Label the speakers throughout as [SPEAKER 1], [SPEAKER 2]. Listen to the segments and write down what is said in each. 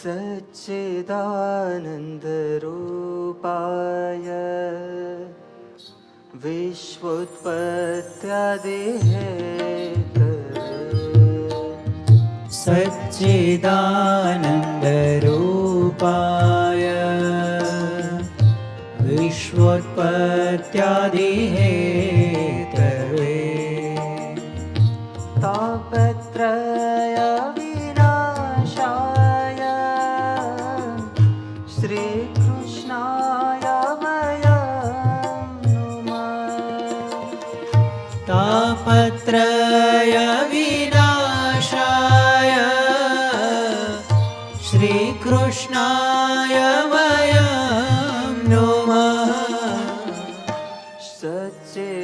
[SPEAKER 1] सच्चिदानन्दरूपाय विश्वोत्पत्त्यादिहेतवे
[SPEAKER 2] सच्चिदानन्दरूपाय विश्वोत्पत्त्यादिहेतवे
[SPEAKER 1] तापत्रय विनाशाय श्रीकृष्णाय वयं नुमः।
[SPEAKER 2] तापत्रय विनाशाय श्रीकृष्णाय वयं नुमः।
[SPEAKER 1] सच्चिदानन्दरूपाय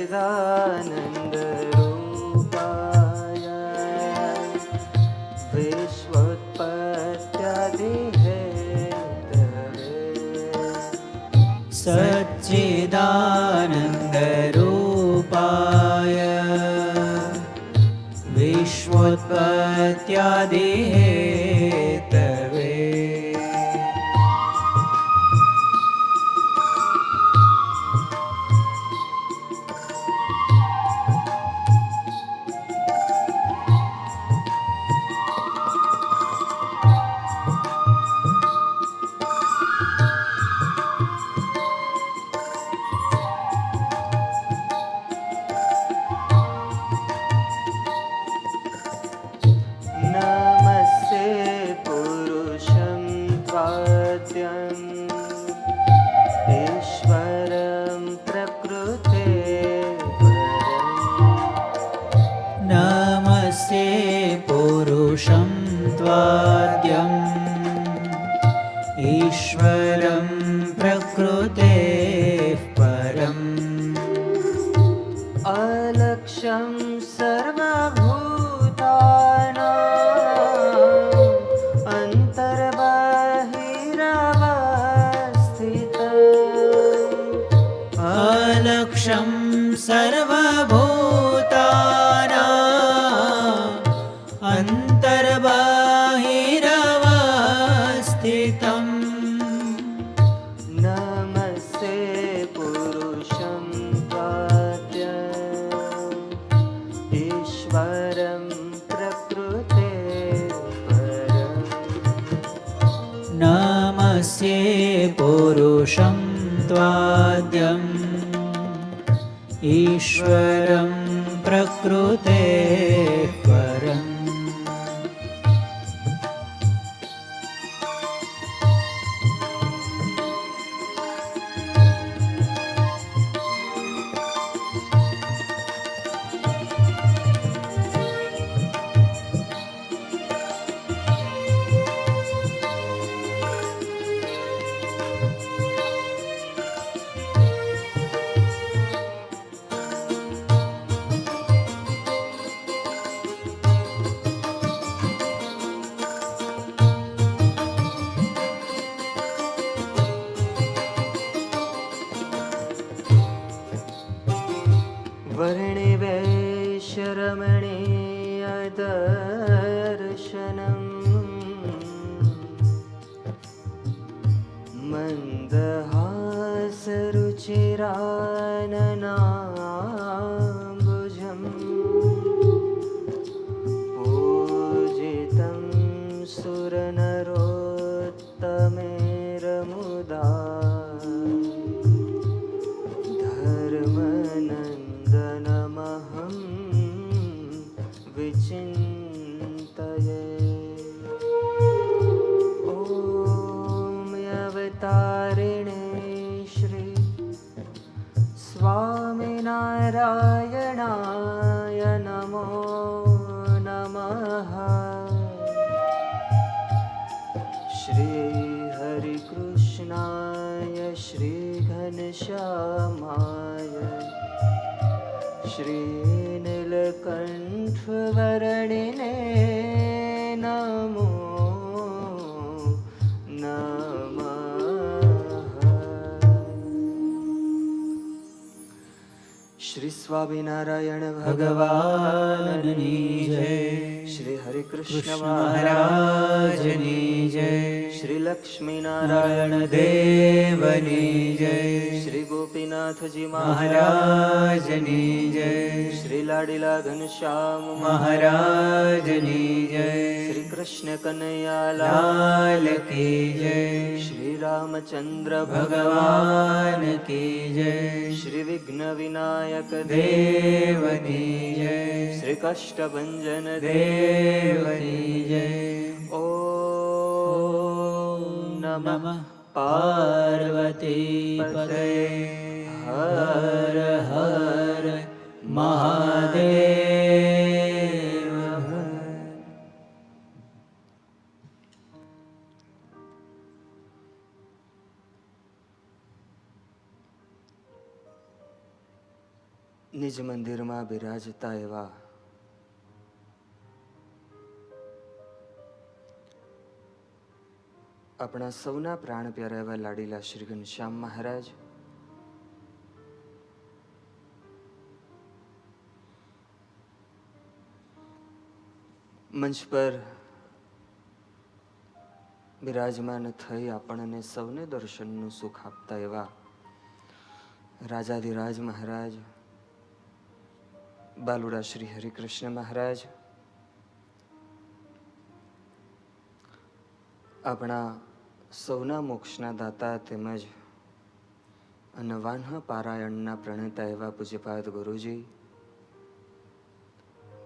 [SPEAKER 1] विश्वोत्पत्त्यादिहेतवे
[SPEAKER 2] सच्चिदानन्दरूपाय विश्वोत्पत्त्यादिहेतवे
[SPEAKER 1] नमस्ते पुरुषं त्वाद्यम् ईश्वरं प्रकृते परम्।
[SPEAKER 2] नमस्ते पुरुषं त्वाद्यम् ईश्वरं प्रकृतेः परम्।
[SPEAKER 1] अलक्ष्यं सर्वभूतानां अन्तर्बहिरवस्थितम्।
[SPEAKER 2] अलक्ष्यं सर्वभूतानाम् अन्तर्बहिरवस्थितम्।
[SPEAKER 1] नमस्ते पुरुषं त्वाद्यम् ईश्वरं प्रकृते परम्।
[SPEAKER 2] नमस्ते पुरुषं त्वाद्यम् ईश्वरं प्रकृतेः परम्।
[SPEAKER 1] वर्णिवेशरमणीयदर्शनम् मन्दहासरुचिराननाम्बुजम् पूजितं सुरनरोत्तमेरमुदा धर्मनन्दनमहं विचिन्तये। ॐ अवतारिणे श्री स्वामिनारायणाय नमो नमः। श्रीहरिकृष्णाय श्रीघनश्यामाय श्रीनीलकण्ठवर्णिने नमो नमः। श्री સ્વામિનારાયણ
[SPEAKER 2] ભગવાનની જય.
[SPEAKER 1] શ્રી હરિ કૃષ્ણ
[SPEAKER 2] કૃષ્ણ
[SPEAKER 1] મહારાજની
[SPEAKER 2] મહારાજની જય.
[SPEAKER 1] શ્રી લક્ષ્મીનારાયણ
[SPEAKER 2] નારાયણ દેવની જય.
[SPEAKER 1] શ્રી ગોપીનાથજી
[SPEAKER 2] મહારાજની જય.
[SPEAKER 1] શ્રી લાડીલા ઘનશ્યામ
[SPEAKER 2] મહારાજની જય.
[SPEAKER 1] શ્રી કૃષ્ણ કનૈયા
[SPEAKER 2] લાલ કી જય.
[SPEAKER 1] શ્રી રામચંદ્ર
[SPEAKER 2] ભગવાન કી જય.
[SPEAKER 1] શ્રી વિઘ્ન વિનાયક
[SPEAKER 2] દેવની જય.
[SPEAKER 1] શ્રી કષ્ટભંજન
[SPEAKER 2] દેવની જય.
[SPEAKER 1] ઓમ નમઃ
[SPEAKER 2] નમઃ પાર્વતી પતય. હર હર મહાદેવ.
[SPEAKER 1] નિજ મંદિરમાં બિરાજતા એવા આપણા સૌના પ્રાણ પ્યારા એવા લાડીલા શ્રી ઘનશ્યામ મહારાજ, મંચ પર બિરાજમાન થઈ આપણને સૌને દર્શનનું સુખ આપતા એવા રાજાધિરાજ મહારાજ બાલુડા શ્રી હરિકૃષ્ણ મહારાજ, આપણા સૌના મોક્ષના દાતા તેમજ અનવાન્હ પારાયણના પ્રણેતા એવા પૂજ્યપાદ ગુરુજી,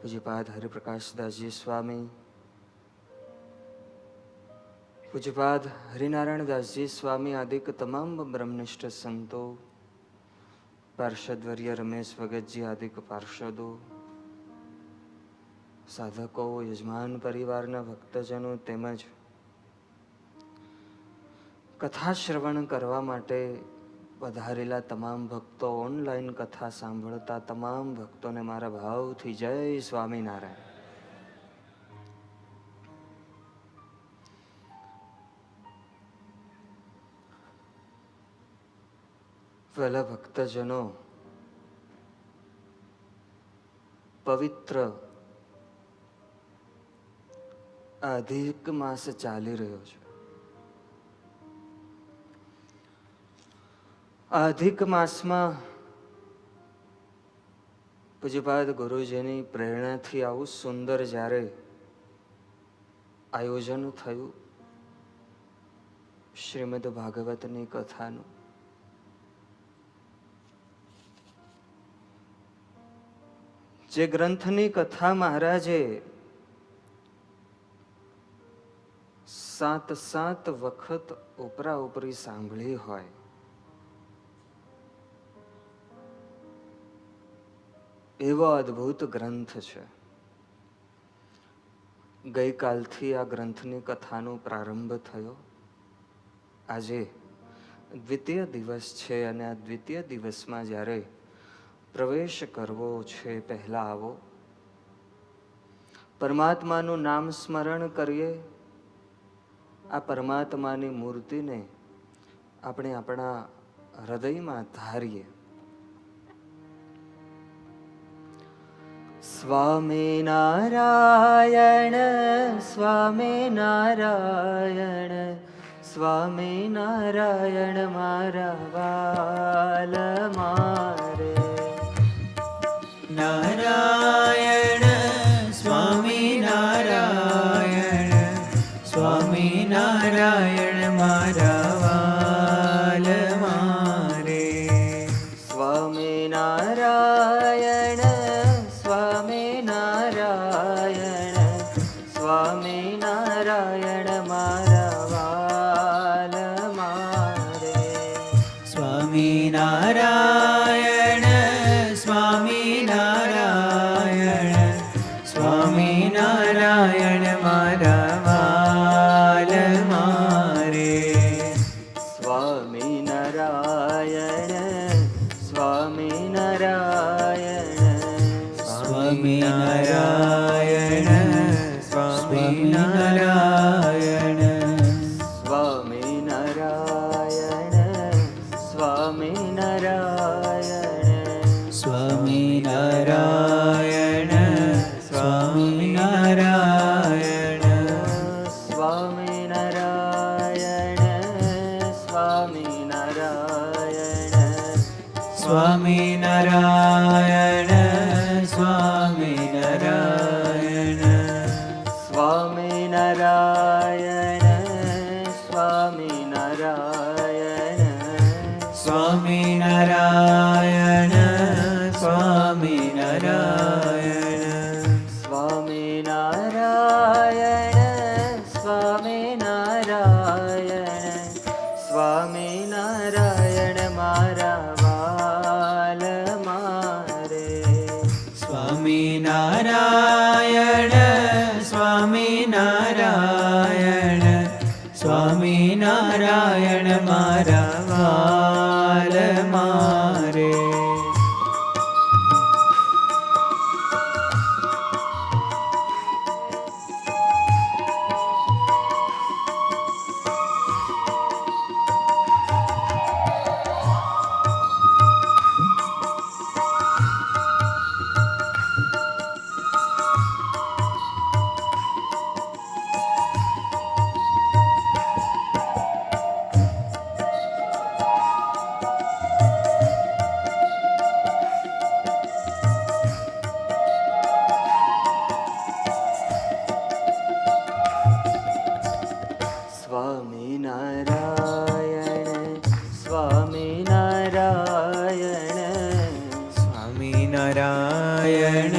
[SPEAKER 1] પૂજ્યપાદ હરિપ્રકાશદાસજી સ્વામી, પૂજ્યપાદ હરિનારાયણદાસજી સ્વામી આદિક તમામ બ્રહ્મનિષ્ઠ સંતો, પાર્ષદવર્ય રમેશ ભગતજી આદિક પાર્ષદો, સાધકો, યજમાન પરિવારના ભક્તજનો તેમજ કથા શ્રવણ કરવા માટે પધારેલા તમામ ભક્તો, ઓનલાઈન કથા સાંભળતા તમામ ભક્તોને મારા ભાવથી જય સ્વામિનારાયણ. વહેલા ભક્તજનો, પવિત્ર અધિક માસ ચાલી રહ્યો છે. અધિક માસમાં પૂજ્યપાદ ગુરુજીની પ્રેરણાથી આવું સુંદર જ્યારે આયોજન થયું શ્રીમદ ભાગવતની કથાનું, જે ગ્રંથની કથા મહારાજે 7 વખત ઉપરા ઉપરી સાંભળી હોય, એવો અદ્ભુત ગ્રંથ છે. ગઈકાલથી આ ગ્રંથની કથાનો પ્રારંભ થયો. આજે દ્વિતીય દિવસ છે અને આ દ્વિતીય દિવસમાં જ્યારે પ્રવેશ કરવો છે, પહેલા આવો પરમાત્માનું નામ સ્મરણ કરીએ. આ પરમાત્માની મૂર્તિને આપણે આપણા હૃદયમાં ધારીએ. સ્વામિનારાયણ સ્વામિનારાયણ સ્વામિનારાયણ મારા વાલ મારે.
[SPEAKER 2] નારાયણ સ્વામિનારાયણ સ્વામિનારાયણ મારા વાલ મારે.
[SPEAKER 1] સ્વામિનારાયણ સ્વામિનારાયણ સ્વામિનારાયણ મારા વાલ મારે.
[SPEAKER 2] સ્વામિનારાયણ સ્વામિનારાયણ સ્વામિનારાયણ મારા વાલ મારે.
[SPEAKER 1] સ્વામિનારાયણ સ્વામિનારાયણ
[SPEAKER 2] સ્વામિનારાયણ સ્વામિનારાયણ
[SPEAKER 1] સ્વામિનારાયણ સ્વામિનારાયણ
[SPEAKER 2] સ્વામિનારાયણ સ્વામિનારાયણ
[SPEAKER 1] સ્વામિનારાયણ સ્વામિનારાયણ સ્વામિનારાયણ મારા વાલ મારે.
[SPEAKER 2] સ્વામિનારાયણ સ્વામિનારાયણ સ્વામિનારાયણ મારા વાલ મારે.
[SPEAKER 1] સ્વામિનારાયણ સ્વામિનારાયણ
[SPEAKER 2] સ્વામિનારાયણ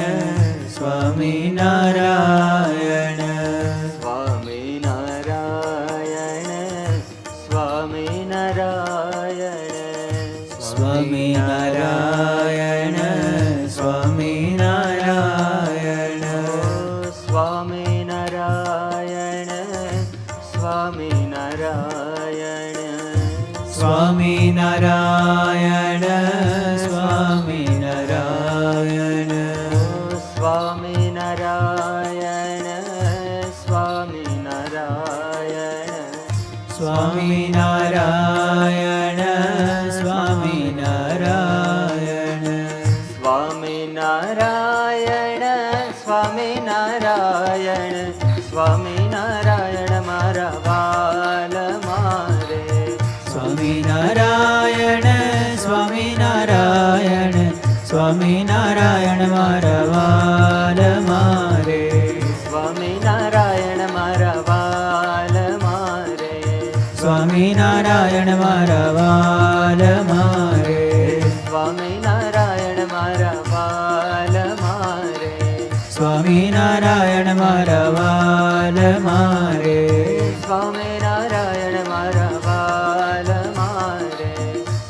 [SPEAKER 2] સ્વામિનારાયણ
[SPEAKER 1] સ્વામિનારાયણ સ્વામિનારાયણ
[SPEAKER 2] સ્વામિનારાયણ સ્વામિનારાયણ
[SPEAKER 1] સ્વામિનારાયણ સ્વામિનારાયણ
[SPEAKER 2] સ્વામિનારાયણ સ્વામિનારાયણ
[SPEAKER 1] સ્વામિનારાયણ સ્વામિનારાયણ
[SPEAKER 2] સ્વામિનારાયણ સ્વામિનારાયણ
[SPEAKER 1] સ્વામિનારાયણ સ્વામિનારાયણ સ્વામિનારાયણ મારા વાલ મારે.
[SPEAKER 2] સ્વામિનારાયણ સ્વામિનારાયણ સ્વામિનારાયણ મારા વાલ મારે.
[SPEAKER 1] સ્વામિનારાયણ મારા વાલ મારે.
[SPEAKER 2] સ્વામિનારાયણ મારા વાલ મારે.
[SPEAKER 1] સ્વામિનારાયણ મારા વાલ મારે.
[SPEAKER 2] સ્વામિનારાયણ મારા વાલ મારે.
[SPEAKER 1] સ્વામિનારાયણ મારા વાલ મારે.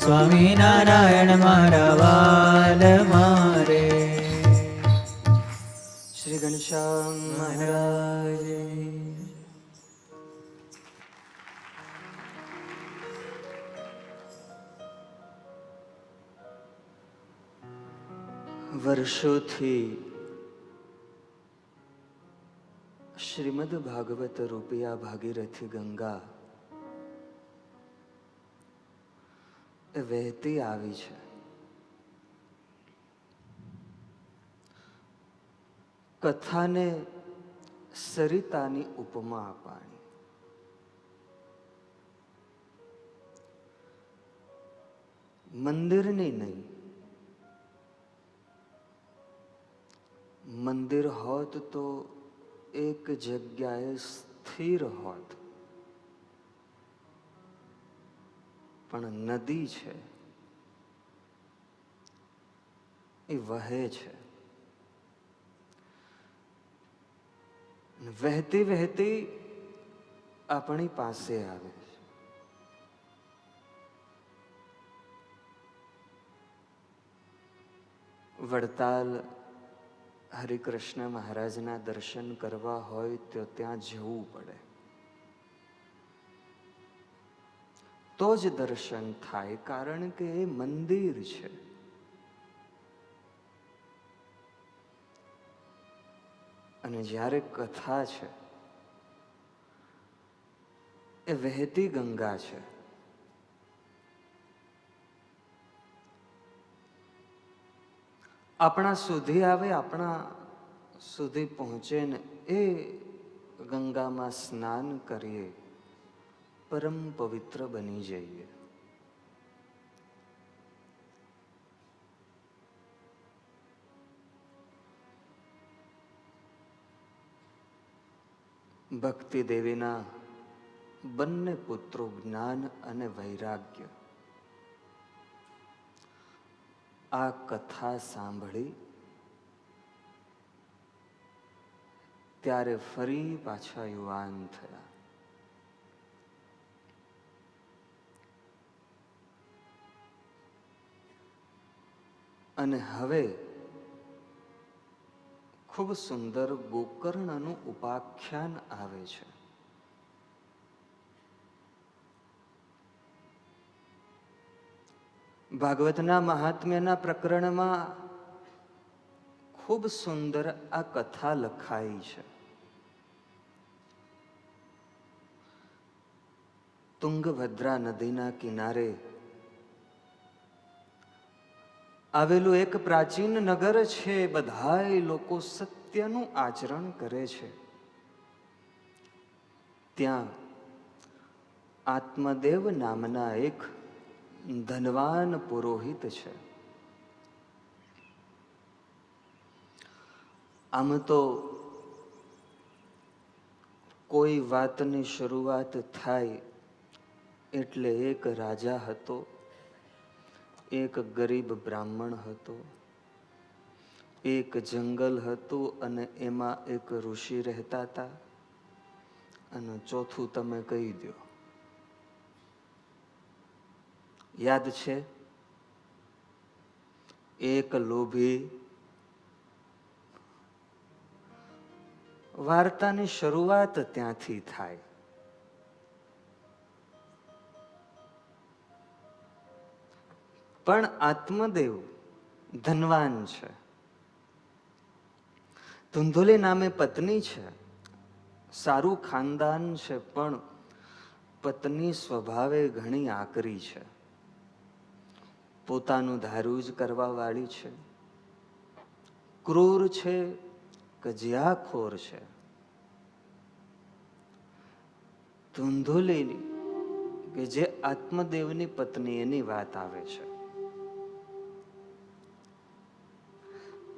[SPEAKER 2] સ્વામિનારાયણ મારા વાલ મારે.
[SPEAKER 1] શ્રી ઘનશ્યામ મહારાજ. વર્ષોથી શ્રીમદ ભાગવત રૂપી આ ભાગીરથી ગંગા એ વહેતી આવી છે. કથાને સરિતાની ઉપમા અપાણી. મંદિરની નહીં, મંદિર હોત તો એક જગ્યાએ સ્થિર હોત, પણ નદી છે એ વહે છે. વહેતી વહેતી આપણી પાસે આવે છે. વડતાલ હરિકૃષ્ણ મહારાજના દર્શન કરવા હોય તો ત્યાં જવું પડે, તો જ દર્શન થાય, કારણ કે એ મંદિર છે. અને જ્યારે કથા છે એ વહેતી ગંગા છે. આપણા સુધી આવે, આપણા સુધી પહોંચે ને એ ગંગામાં સ્નાન કરીએ, પરમ પવિત્ર બની જઈએ. ભક્તિ દેવીના બંને પુત્રો જ્ઞાન અને વૈરાગ્ય આ કથા સાંભળી ત્યારે ફરી પાછા યુવાન થયા. અને હવે ખૂબ સુંદર ગોકર્ણનું ઉપાખ્યાન આવે છે. ભાગવતના મહાત્મ્યના પ્રકરણમાં ખૂબ સુંદર આ કથા લખાઈ છે. તુંગભદ્રા નદીના કિનારે આવેલું એક પ્રાચીન નગર છે. બધાય લોકો સત્યનું આચરણ કરે છે. ત્યાં આત્મદેવ નામના એક ધનવાન પુરોહિત છે. આમ તો કોઈ વાતની શરૂઆત થાય એટલે એક રાજા હતો, એક ગરીબ બ્રાહ્મણ હતો, એક જંગલ હતું અને એમાં એક ઋષિ રહેતા હતા, અને ચોથું તમે કહી દો. યાદ છે? એક લોભી. વાર્તાની શરૂઆત ત્યાંથી થાય. પણ આત્મદેવ ધનવાન છે. ધુંધુલી નામે પત્ની છે. સારું ખાનદાન છે, પણ પત્ની સ્વભાવે ઘણી આકરી છે. પોતાનું ધારું જ કરવા વાળી છે. ક્રૂર છે, કજિયાખોર છે. ધુંધુલી કે જે આત્મદેવની પત્ની, એની વાત આવે છે.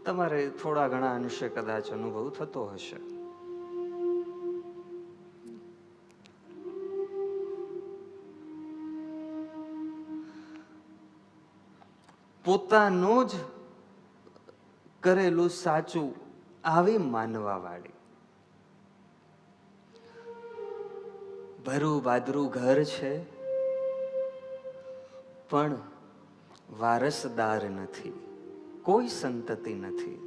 [SPEAKER 1] તમારે થોડા ઘણા અંશે કદાચ અનુભવ થતો હશે. પોતાનું જ કરેલું સાચું આવી માનવા વાળી. ભરું બાદરું ઘર છે, પણ વારસદાર નથી, કોઈ સંતતિ નથી.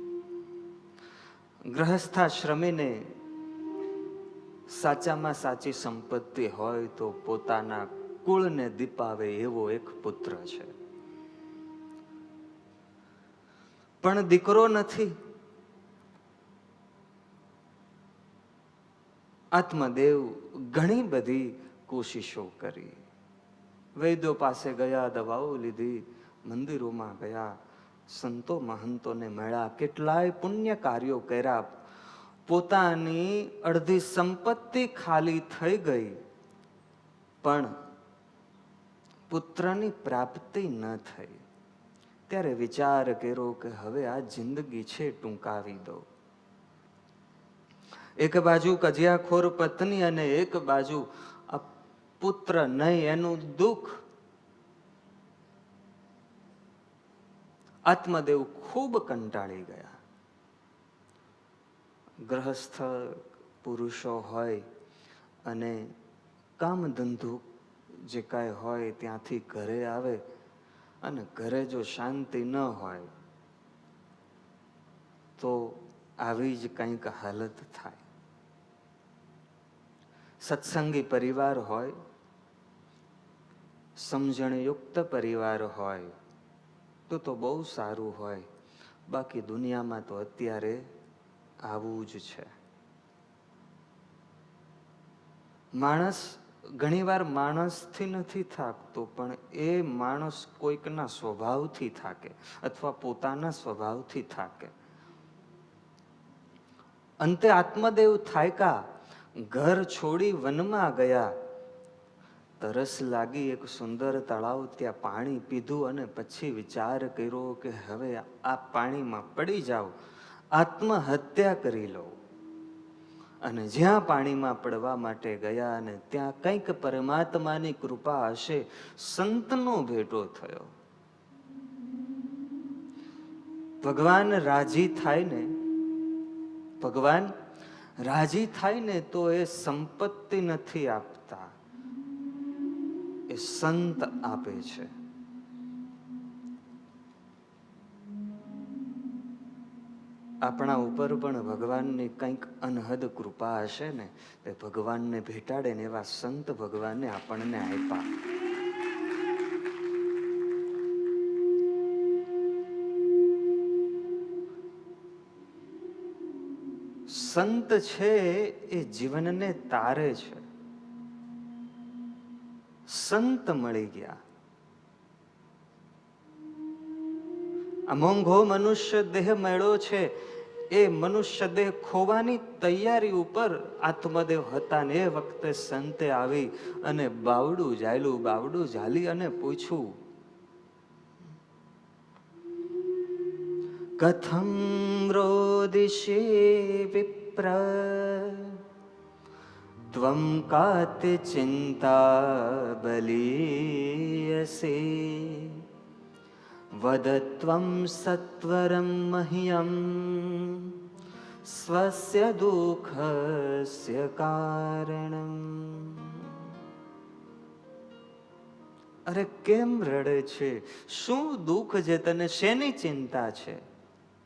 [SPEAKER 1] ગ્રહસ્થાશ્રમીને સાચામાં સાચી સંપત્તિ હોય તો પોતાના કુળને દીપાવે એવો એક પુત્ર છે, પણ દીકરો નથી. આત્મદેવ ઘણી બધી કોશિશો કરી. વૈદ્યો પાસે ગયા, દવાઓ લીધી, મંદિરોમાં ગયા, સંતો મહંતોને મળ્યા, કેટલાય પુણ્ય કાર્યો કર્યા. પોતાની અડધી સંપત્તિ ખાલી થઈ ગઈ, પણ પુત્રની પ્રાપ્તિ ન થઈ. ત્યારે વિચાર કર્યો કે હવે આ જિંદગી છે ટૂંકાવી દો. એક બાજુ કજિયાખોર પત્ની અને એક બાજુ આ પુત્ર નહીં એનું દુઃખ. આત્મદેવ ખૂબ કંટાળી ગયા. ગ્રહસ્થ પુરુષો હોય અને કામ ધંધો જે કાંઈ હોય ત્યાંથી ઘરે આવે, અને ઘરે જો શાંતિ ન હોય તો આવી જ કંઈક હાલત થાય. સત્સંગી પરિવાર હોય, સમજણયુક્ત પરિવાર હોય તો બહુ સારું હોય. બાકી દુનિયામાં તો અત્યારે આવું જ છે. માણસ ઘણીવાર માણસથી નથી થાકતો, પણ એ માણસ કોઈકના સ્વભાવથી થાકે અથવા પોતાના સ્વભાવથી થાકે. અંતે આત્મદેવ થાક્યા, ઘર છોડી વનમાં ગયા. તરસ લાગી, એક સુંદર તળાવ, ત્યાં પાણી પીધું અને પછી વિચાર કર્યો કે હવે આ પાણીમાં પડી જાવ, આત્મહત્યા કરી લો. અને જ્યાં પાણીમાં પડવા માટે ગયા અને ત્યાં કંઈક પરમાત્માની કૃપા હશે, સંતનો ભેટો થયો. ભગવાન રાજી થાય ને, ભગવાન રાજી થાય ને તો એ સંપત્તિ નથી આપતા, એ સંત આપે છે. આપણા ઉપર પણ ભગવાનની કંઈક અનહદ કૃપા હશે ને, એ ભગવાનને ભેટાડે ને એવા સંત ભગવાને આપણને આપ્યા. સંત છે એ જીવનને તારે છે. સંત મળી ગયા. આ મોંઘો મનુષ્ય દેહ મળ્યો છે, એ મનુષ્ય દેહ ખોવાની તૈયારી ઉપર આત્મદેવ હતા ને એ વખતે સંતે આવી અને બાવડું ઝાલી અને પૂછ્યું, કથમ રોદિષે વિપ્ર ત્વં કાતે ચિંતા બલીયસે વદત્વં સત્વરં મહ્યં સ્વસ્ય દુઃખસ્ય કારણમ. અરે કેમ રડે છે? શું દુઃખ છે તને? શેની ચિંતા છે?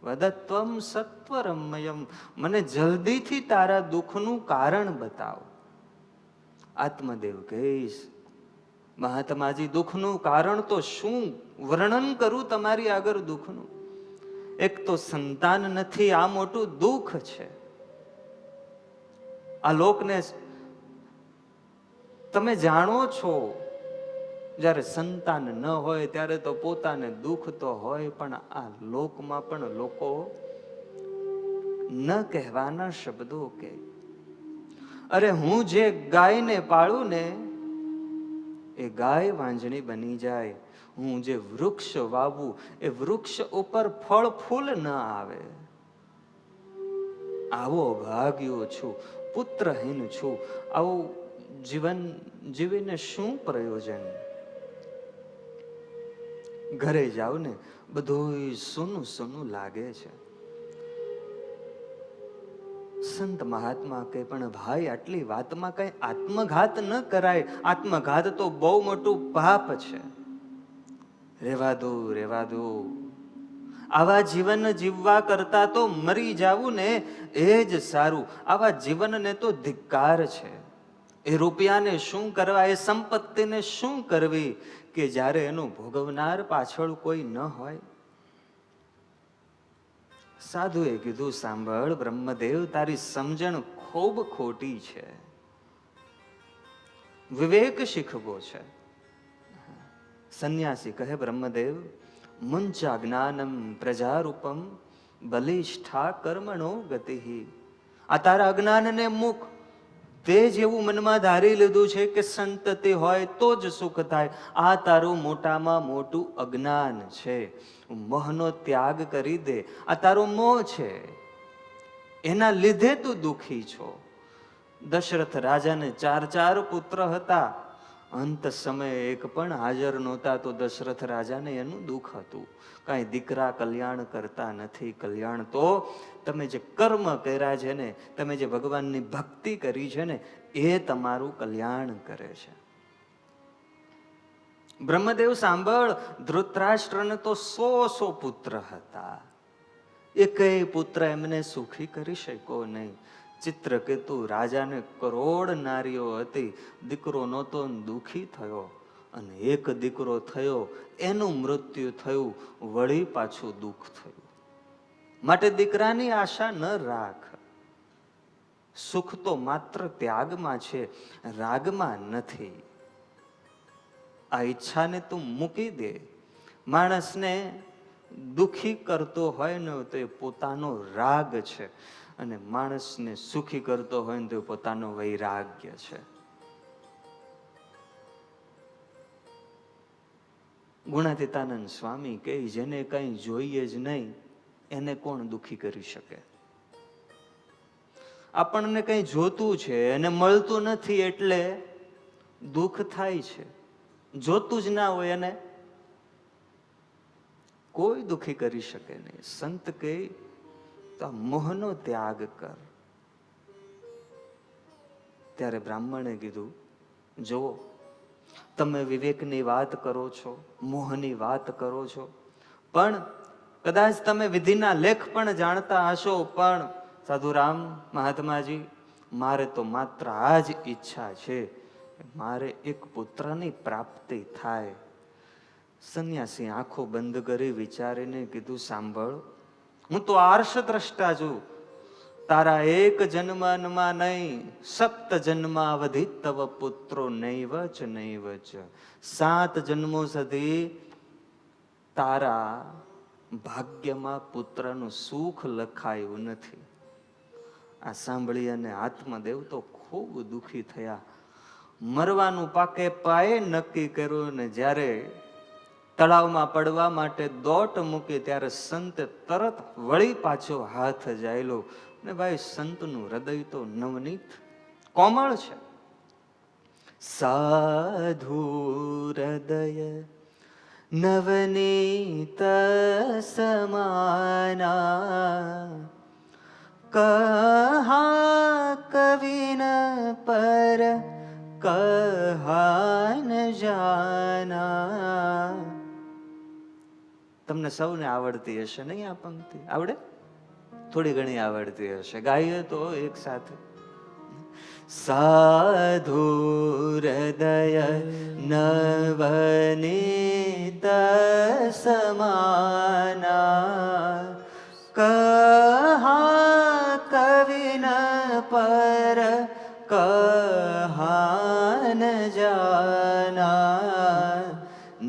[SPEAKER 1] વદત્વં સત્વરં મહ્યં, મને જલ્દીથી તારા દુઃખનું કારણ બતાવ. આત્મદેવ કહીશ, મહાત્માજી દુઃખનું કારણ તો શું વર્ણન કરું તમારી આગળ દુઃખનું? એક તો સંતાન નથી, આ મોટું દુઃખ છે. આ લોકને તમે જાણો છો, જ્યારે સંતાન ન હોય ત્યારે તો પોતાને દુઃખ તો હોય, પણ આ લોકમાં પણ લોકો ન કહેવાના શબ્દો કહે. અરે હું જે ગાયને પાળું ને એ ગાય વાંજણી બની જાય. હું જે વૃક્ષ વાવું એ વૃક્ષ ઉપર ફળ ફૂલ ન આવે. આવો ભાગ્યો છું, પુત્રહીન છું. આવું જીવન જીવીને શું પ્રયોજન? ઘરે જાવ ને બધું સૂનું સૂનું લાગે છે. સંત મહાત્મા કે પણ ભાઈ આટલી વાતમાં કઈ આત્મઘાત ન કરાય. આત્મઘાત તો બહુ મોટું પાપ છે. રેવા દો. આવા જીવન જીવવા કરતા તો મરી જાવું ને એ જ સારું. આવા જીવનને તો ધિક્કાર છે. એ રૂપિયાને શું કરવા, એ સંપત્તિને શું કરવી કે જ્યારે એનું ભોગવનાર પાછળ કોઈ ન હોય. સાધુએ કીધું, સાંભળ બ્રહ્મદેવ, તારી સમજણ ખૂબ ખોટી છે. વિવેક શીખવો છે. સંન્યાસી કહે, બ્રહ્મદેવ, મુંચા જ્ઞાનમ પ્રજારૂપમ બલિષ્ઠા કર્મણો ગતિ. આ તારા અજ્ઞાનને મુક. તે જેવું મનમાં ધારી લીધું છે કે સંતતિ હોય તો જ સુખ થાય. આ તારું મોટામાં મોટું અજ્ઞાન છે. મોહનો ત્યાગ કરી દે. આ તારો મોહ છે, એના લીધે તું દુઃખી છો. દશરથ રાજાને 4 પુત્ર હતા. અંત સમયે એક પણ હાજર નહોતા તો દશરથ રાજાને એનું દુઃખ હતું. કાંઈ દીકરા કલ્યાણ કરતા નથી. કલ્યાણ તો તમે જે કર્મ કર્યા છે ને, તમે જે ભગવાનની ભક્તિ કરી છે ને, એ તમારું કલ્યાણ કરે છે. બ્રહ્મદેવ સાંભળ, ધૃતરાષ્ટ્રને તો 100 પુત્ર હતા. એકેય પુત્ર એમને સુખી કરી શક્યો નહીં. ચિત્રકેતુ રાજાને કરોડ નારીઓ હતી, દીકરો નહોતો, દુઃખી થયો. અને એક દીકરો થયો, એનું મૃત્યુ થયું, વળી પાછું દુઃખ થયું. માટે દીકરાની આશા ન રાખ. સુખ તો માત્ર ત્યાગમાં છે, રાગમાં નથી. આ ઈચ્છાને તું મૂકી દે. માણસને દુઃખી કરતો હોય ને તો એ પોતાનો રાગ છે, અને માણસને સુખી કરતો હોય ને તો એ પોતાનો વૈરાગ્ય છે. ગુણાતીતાનંદ સ્વામી કહે, જેને કઈ જોઈએ જ નહીં એને કોણ દુઃખી કરી શકે? આપણને કઈ જોતું છે એને મળતું નથી એટલે દુઃખ થાય છે. જોતું જ ના હોય એને કોઈ દુઃખી કરી શકે નહીં. સંત કહે તો મોહનો ત્યાગ કર. ત્યારે બ્રાહ્મણે કીધું, જુઓ, તમે વિવેકની વાત કરો છો, મોહની વાત કરો છો, પણ કદાચ તમે વિધિના લેખ પણ જાણતા હશો, પણ સાધુરામ મહાત્માજી, મારે તો માત્ર આ જ ઈચ્છા છે, મારે એક પુત્રની પ્રાપ્તિ થાય. સંન્યાસી આંખો બંધ કરી વિચારીને કીધું, સાંભળ, હું તો આર્ષ દ્રષ્ટા છું. તારા એક જન્મમાં નહીં, સપ્ત જન્માવધિ તવ પુત્રો નૈવ ચ નૈવ ચ. 7 જન્મો સુધી તારા ભાગ્યમાં પુત્રનું સુખ લખાયું નથી. આ સાંભળી અને આત્મદેવ તો ખૂબ દુઃખી થયા. મરવાનું પાકે પાયે નક્કી કર્યું, ને જ્યારે તળાવમાં પડવા માટે દોટ મૂકી ત્યારે સંતે તરત વળી પાછો હાથ જાયલો. ને ભાઈ, સંતનું હૃદય તો નવનીત કોમળ છે. સાધુ હૃદય નવનીત સમાના, કહા કવિન પર કહા ન જાના. તમને સૌને આવડતી હશે નહીં આ પંક્તિ? આવડે? થોડી ઘણી આવડતી હશે, ગાઈએ તો એક સાથે. સાધુ હૃદય નવનીત સમાના, કહા કવિન પર કહા ન જાના.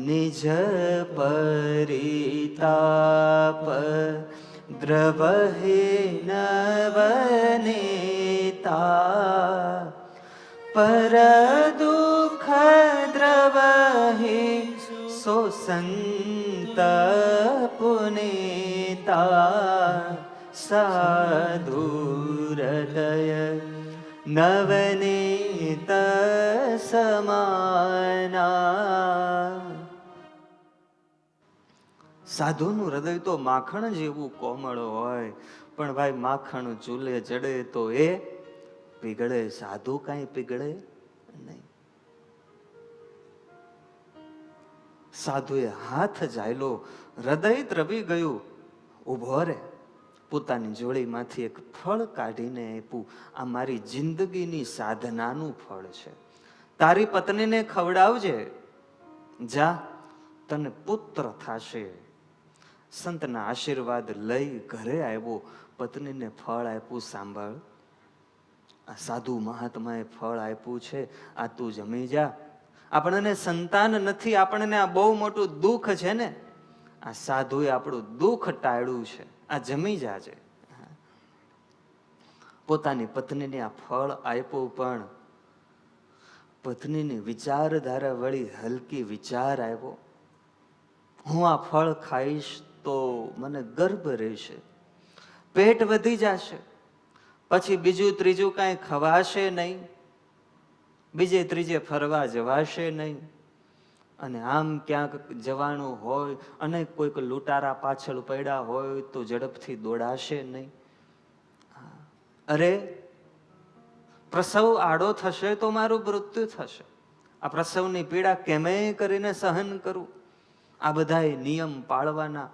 [SPEAKER 1] નિજ પરિતાપ દ્રવહે નવનીતા, પર દુઃખ દ્રવહે સો સંત પુનીતા. સાધુ હૃદય નવનીત સમાના. સાધુનું હૃદય તો માખણ જેવું કોમળ હોય, પણ ભાઈ માખણ ચૂલે ચડે તો એ પીગળે, સાધુ કાંઈ પીગળે નહીં. સાધુએ હાથ જાયલો, હૃદય દ્રવી ગયું. ઉભો રે, પોતાની જોડીમાંથી એક ફળ કાઢીને આપ્યું. આ મારી જિંદગીની સાધનાનું ફળ છે, તારી પત્નીને ખવડાવજે, જા, તને પુત્ર થશે. સંતના આશીર્વાદ લઈ ઘરે આવ્યો, પત્નીને ફળ આપ્યું. સાંભળ, આ સાધુ મહાત્માએ ફળ આપ્યું છે, આ તું જમી જા. આપણને સંતાન નથી, આપણને આ બહુ મોટું દુઃખ છે ને, આ સાધુએ આપણું દુઃખ ટાળ્યું છે, આ જમી જાજે. પોતાની પત્નીને આ ફળ આપ્યું, પણ પત્નીની વિચારધારા વળી હલકી વિચાર આવ્યો, હું આ ફળ ખાઈશ તો મને ગર્ભ રહેશે, પેટ વધી જશે, પછી બીજું ત્રીજું કાંઈ ખવાશે નહીં, બીજે ત્રીજે ફરવા જવાશે નહીં, અને આમ ક્યાંક જવાનું હોય અને કોઈક લૂંટારા પાછળ પડ્યા હોય તો ઝડપથી દોડાશે નહીં. અરે, પ્રસવ આડો થશે તો મારું મૃત્યુ થશે, આ પ્રસવની પીડા કેમે કરીને સહન કરું? આ બધા નિયમ પાળવાના,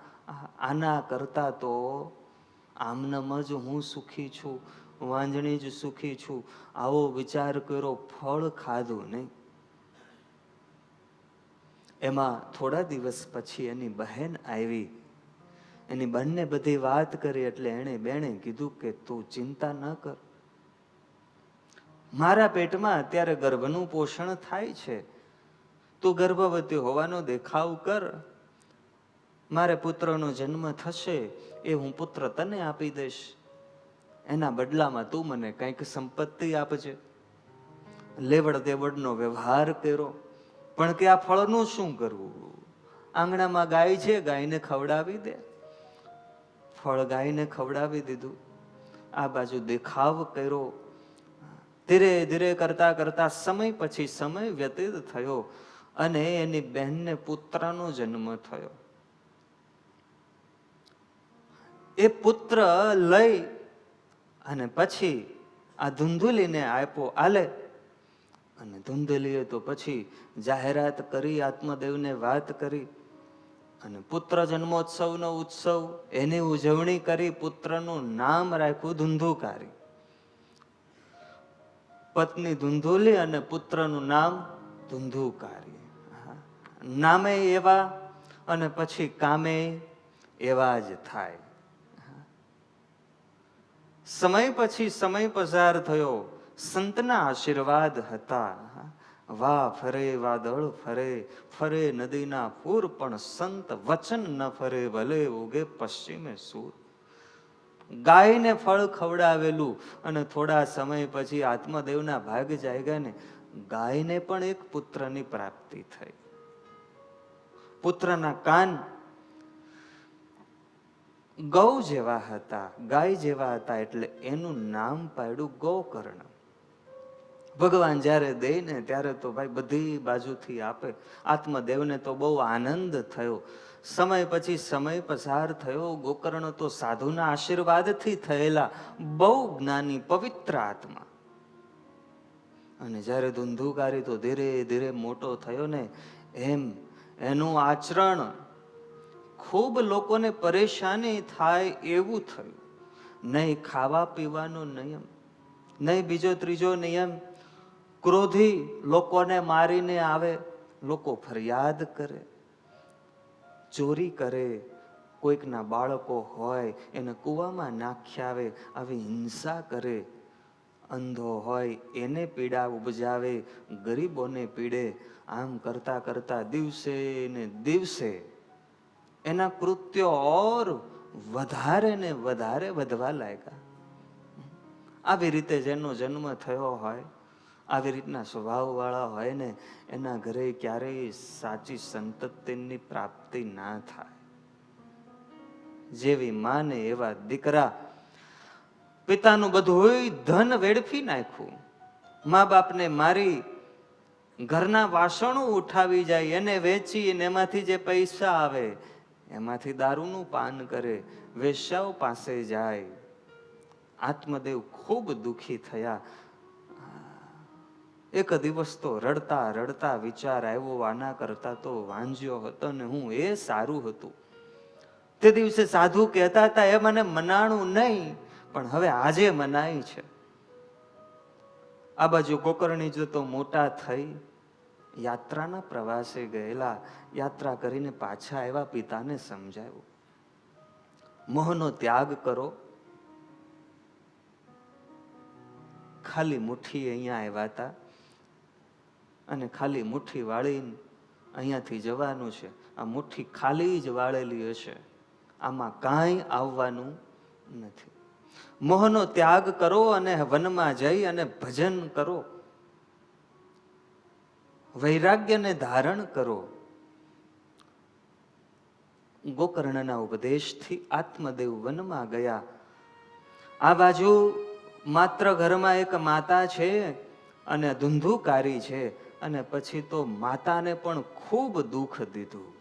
[SPEAKER 1] આના કરતા તો આમનામ જ હું સુખી છું, વાંજણી જ સુખી છું, આવો વિચાર કર્યો, ફળ ખાધું નહીં. એમાં થોડા દિવસ પછી એની બહેન આવી, એની બંને બધી વાત કરી, એટલે એણે બેણે કીધું કે તું ચિંતા ન કર, મારા પેટમાં અત્યારે ગર્ભનું પોષણ થાય છે, તું ગર્ભવતી હોવાનો દેખાવ કર, મારે પુત્રનો જન્મ થશે, એ હું પુત્ર તને આપી દઈશ, એના બદલામાં તું મને કંઈક સંપત્તિ આપજે. લેવડ દેવડનો વ્યવહાર કર્યો, પણ કે આ ફળનું શું કરવું? આંગણામાં ગાય છે, ગાયને ખવડાવી દે. ફળ ગાયને ખવડાવી દીધું. આ બાજુ દેખાવ કર્યો. ધીરે ધીરે કરતા કરતા સમય પછી સમય વ્યતીત થયો અને એની બહેનને પુત્રનો જન્મ થયો. એ પુત્ર લઈ અને પછી આ ધુંધુલીને આપ્યો. આલે અને ધૂંધલીએ તો પછી જાહેરાત કરી, આત્મદેવને વાત કરી અને પુત્ર જન્મોત્સવનો ઉત્સવ એની ઉજવણી કરી. પુત્રનું નામ રાખ્યું ધુંધુકારી. પત્ની ધુંધુલી અને પુત્રનું નામ ધુંધુકારી. નામે એવા અને પછી કામે એવા જ થાય. સમય પછી સમય પસાર થયો. સંતના આશીર્વાદ હતા. વાહ ફરે વાદળ ફરે, ફરે નદીના પૂર, પણ સંત વચન ન ફરે, ભલે ઉગે પશ્ચિમે સૂર. ગાયને ફળ ખવડાવેલું અને થોડા સમય પછી આત્મદેવના ભાગ જાગ્યા ને ગાયને પણ એક પુત્રની પ્રાપ્તિ થઈ. પુત્રના કાન ગૌ જેવા હતા, ગાય જેવા હતા, એટલે એનું નામ પાડ્યું ગોકર્ણ. ભગવાન જ્યારે દે ને ત્યારે તો ભાઈ બધી બાજુથી આપે. આત્મદેવને તો બહુ આનંદ થયો. સમય પછી સમય પસાર થયો. ગોકર્ણ તો સાધુના આશીર્વાદથી થયેલા બહુ જ્ઞાની પવિત્ર આત્મા. અને જ્યારે ધુંધુકારી તો ધીરે ધીરે મોટો થયો ને એમ એનું આચરણ ખૂબ લોકોને પરેશાની થાય એવું થયું. નહીં ખાવા પીવાનો નિયમ, નહીં બીજો ત્રીજો નિયમ. ક્રોધી લોકોને મારીને આવે, લોકો ફરિયાદ કરે, ચોરી કરે, કોઈકના બાળકો હોય એને કૂવામાં નાખ્યા આવે, આવી હિંસા કરે. અંધો હોય એને પીડા ઉપજાવે, ગરીબોને પીડે. આમ કરતા કરતા દિવસે ને દિવસે એના કૃત્યો ઓર વધારે ને વધારે વધવા લાગ્યા. આવી રીતે જેનો જન્મ થયો હોય, આવી રીતના સ્વભાવ વાળા હોય ને એના ઘરે ક્યારેય સાચી સંતતિની પ્રાપ્તિ ના થાય. જેવી માને એવા દીકરા. પિતાનું બધું ધન વેડફી નાખ્યું, મા બાપને મારી, ઘરના વાસણો ઉઠાવી જાય, એને વેચી અને એમાંથી જે પૈસા આવે એમાંથી દારૂનું પાન કરે, વેશ્યાઓ પાસે જાય. આત્મદેવ ખૂબ દુખી થયા. એક દિવસ તો રડતા રડતા વિચાર આવ્યો, આના કરતા તો વાંજ્યો હતો ને હું એ સારું હતું. તે દિવસે સાધુ કહેતા હતા એ મને મનાણું નહીં, પણ હવે આજે મનાય છે. આ બાજુ ગોકર્ણી જતો મોટા થઈ યાત્રાના પ્રવાસે ગયેલા. યાત્રા કરીને પાછા આવ્યા, પિતાને સમજાવ્યું, મોહનો ત્યાગ કરો. ખાલી મુઠ્ઠી અહીંયા આવ્યા હતા અને ખાલી મુઠ્ઠી વાળીને અહીંયાથી જવાનું છે. આ મુઠ્ઠી ખાલી જ વાળેલી હશે, આમાં કાંઈ આવવાનું નથી. મોહનો ત્યાગ કરો અને વનમાં જઈ અને ભજન કરો, વૈરાગ્યને ધારણ કરો. ગોકર્ણના ઉપદેશથી આત્મદેવ વનમાં ગયા. આ બાજુ માત્ર ઘરમાં એક માતા છે અને ધુંધુકારી છે, અને પછી તો માતાને પણ ખૂબ દુઃખ દીધું.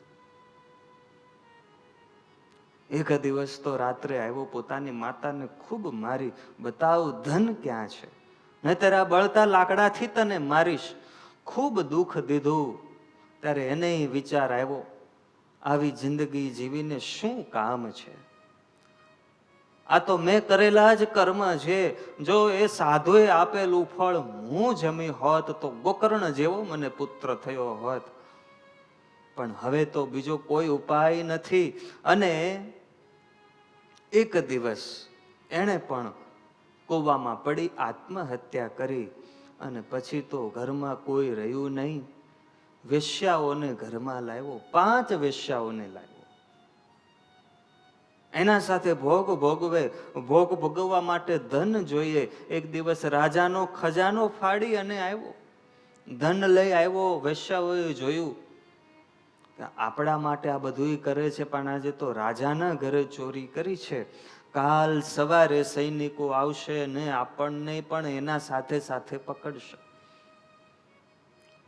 [SPEAKER 1] એક દિવસ તો રાત્રે આવ્યો, પોતાની માતાને ખૂબ મારી. બતાવ ધન ક્યાં છે, નહીંતર આ બળતા લાકડાથી તને મારીશ. ખૂબ દુઃખ દીધું. ત્યારે એને વિચાર આવ્યો, આવી જિંદગી જીવીને શું કામ છે? આ તો મેં કરેલા જ કર્મ છે. જો એ સાધુએ આપેલું ફળ હું જમી હોત તો ગોકર્ણ જેવો મને પુત્ર થયો હોત. પણ હવે તો બીજો કોઈ ઉપાય નથી. અને એક દિવસ એણે પણ કૂવામાં પડી આત્મહત્યા કરી. અને પછી તો ઘરમાં કોઈ રહ્યું નહીં. વેશ્યાઓને ઘરમાં લાવ્યો, 5 વેશ્યાઓને લાવ્યો. એના સાથે ભોગ ભોગવે. ભોગ ભોગવવા માટે ધન જોઈએ. એક દિવસ રાજાનો ખજાનો ફાડી અને આવ્યો, ધન લઈ આવ્યો. વેશ્યાઓએ જોયું કે આપણા માટે આ બધું કરે છે, પણ આજે તો રાજાના ઘરે ચોરી કરી છે. કાલ સવારે સૈનિકો આવશે ને આપણને પણ એના સાથે સાથે પકડશે.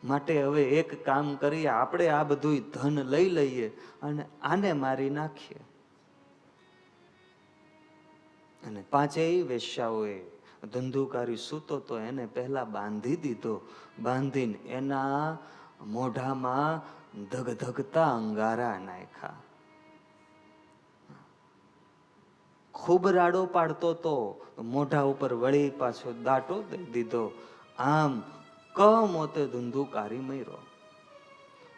[SPEAKER 1] માટે હવે એક કામ કરીએ, આપણે આ બધું ધન લઈ લઈએ અને આને મારી નાખીએ. અને 5 વેશ્યાઓએ ધંધુકારી સૂતો તો એને પહેલા બાંધી દીધો. બાંધીને એના મોઢામાં ધગધગતા અંગારા નાખ્યા. ખૂબ રાડો પાડતો તો મોઢા ઉપર વળી પાછો દાટો દઈ દીધો. આમ કમોતે ધંધુકારી મર્યો.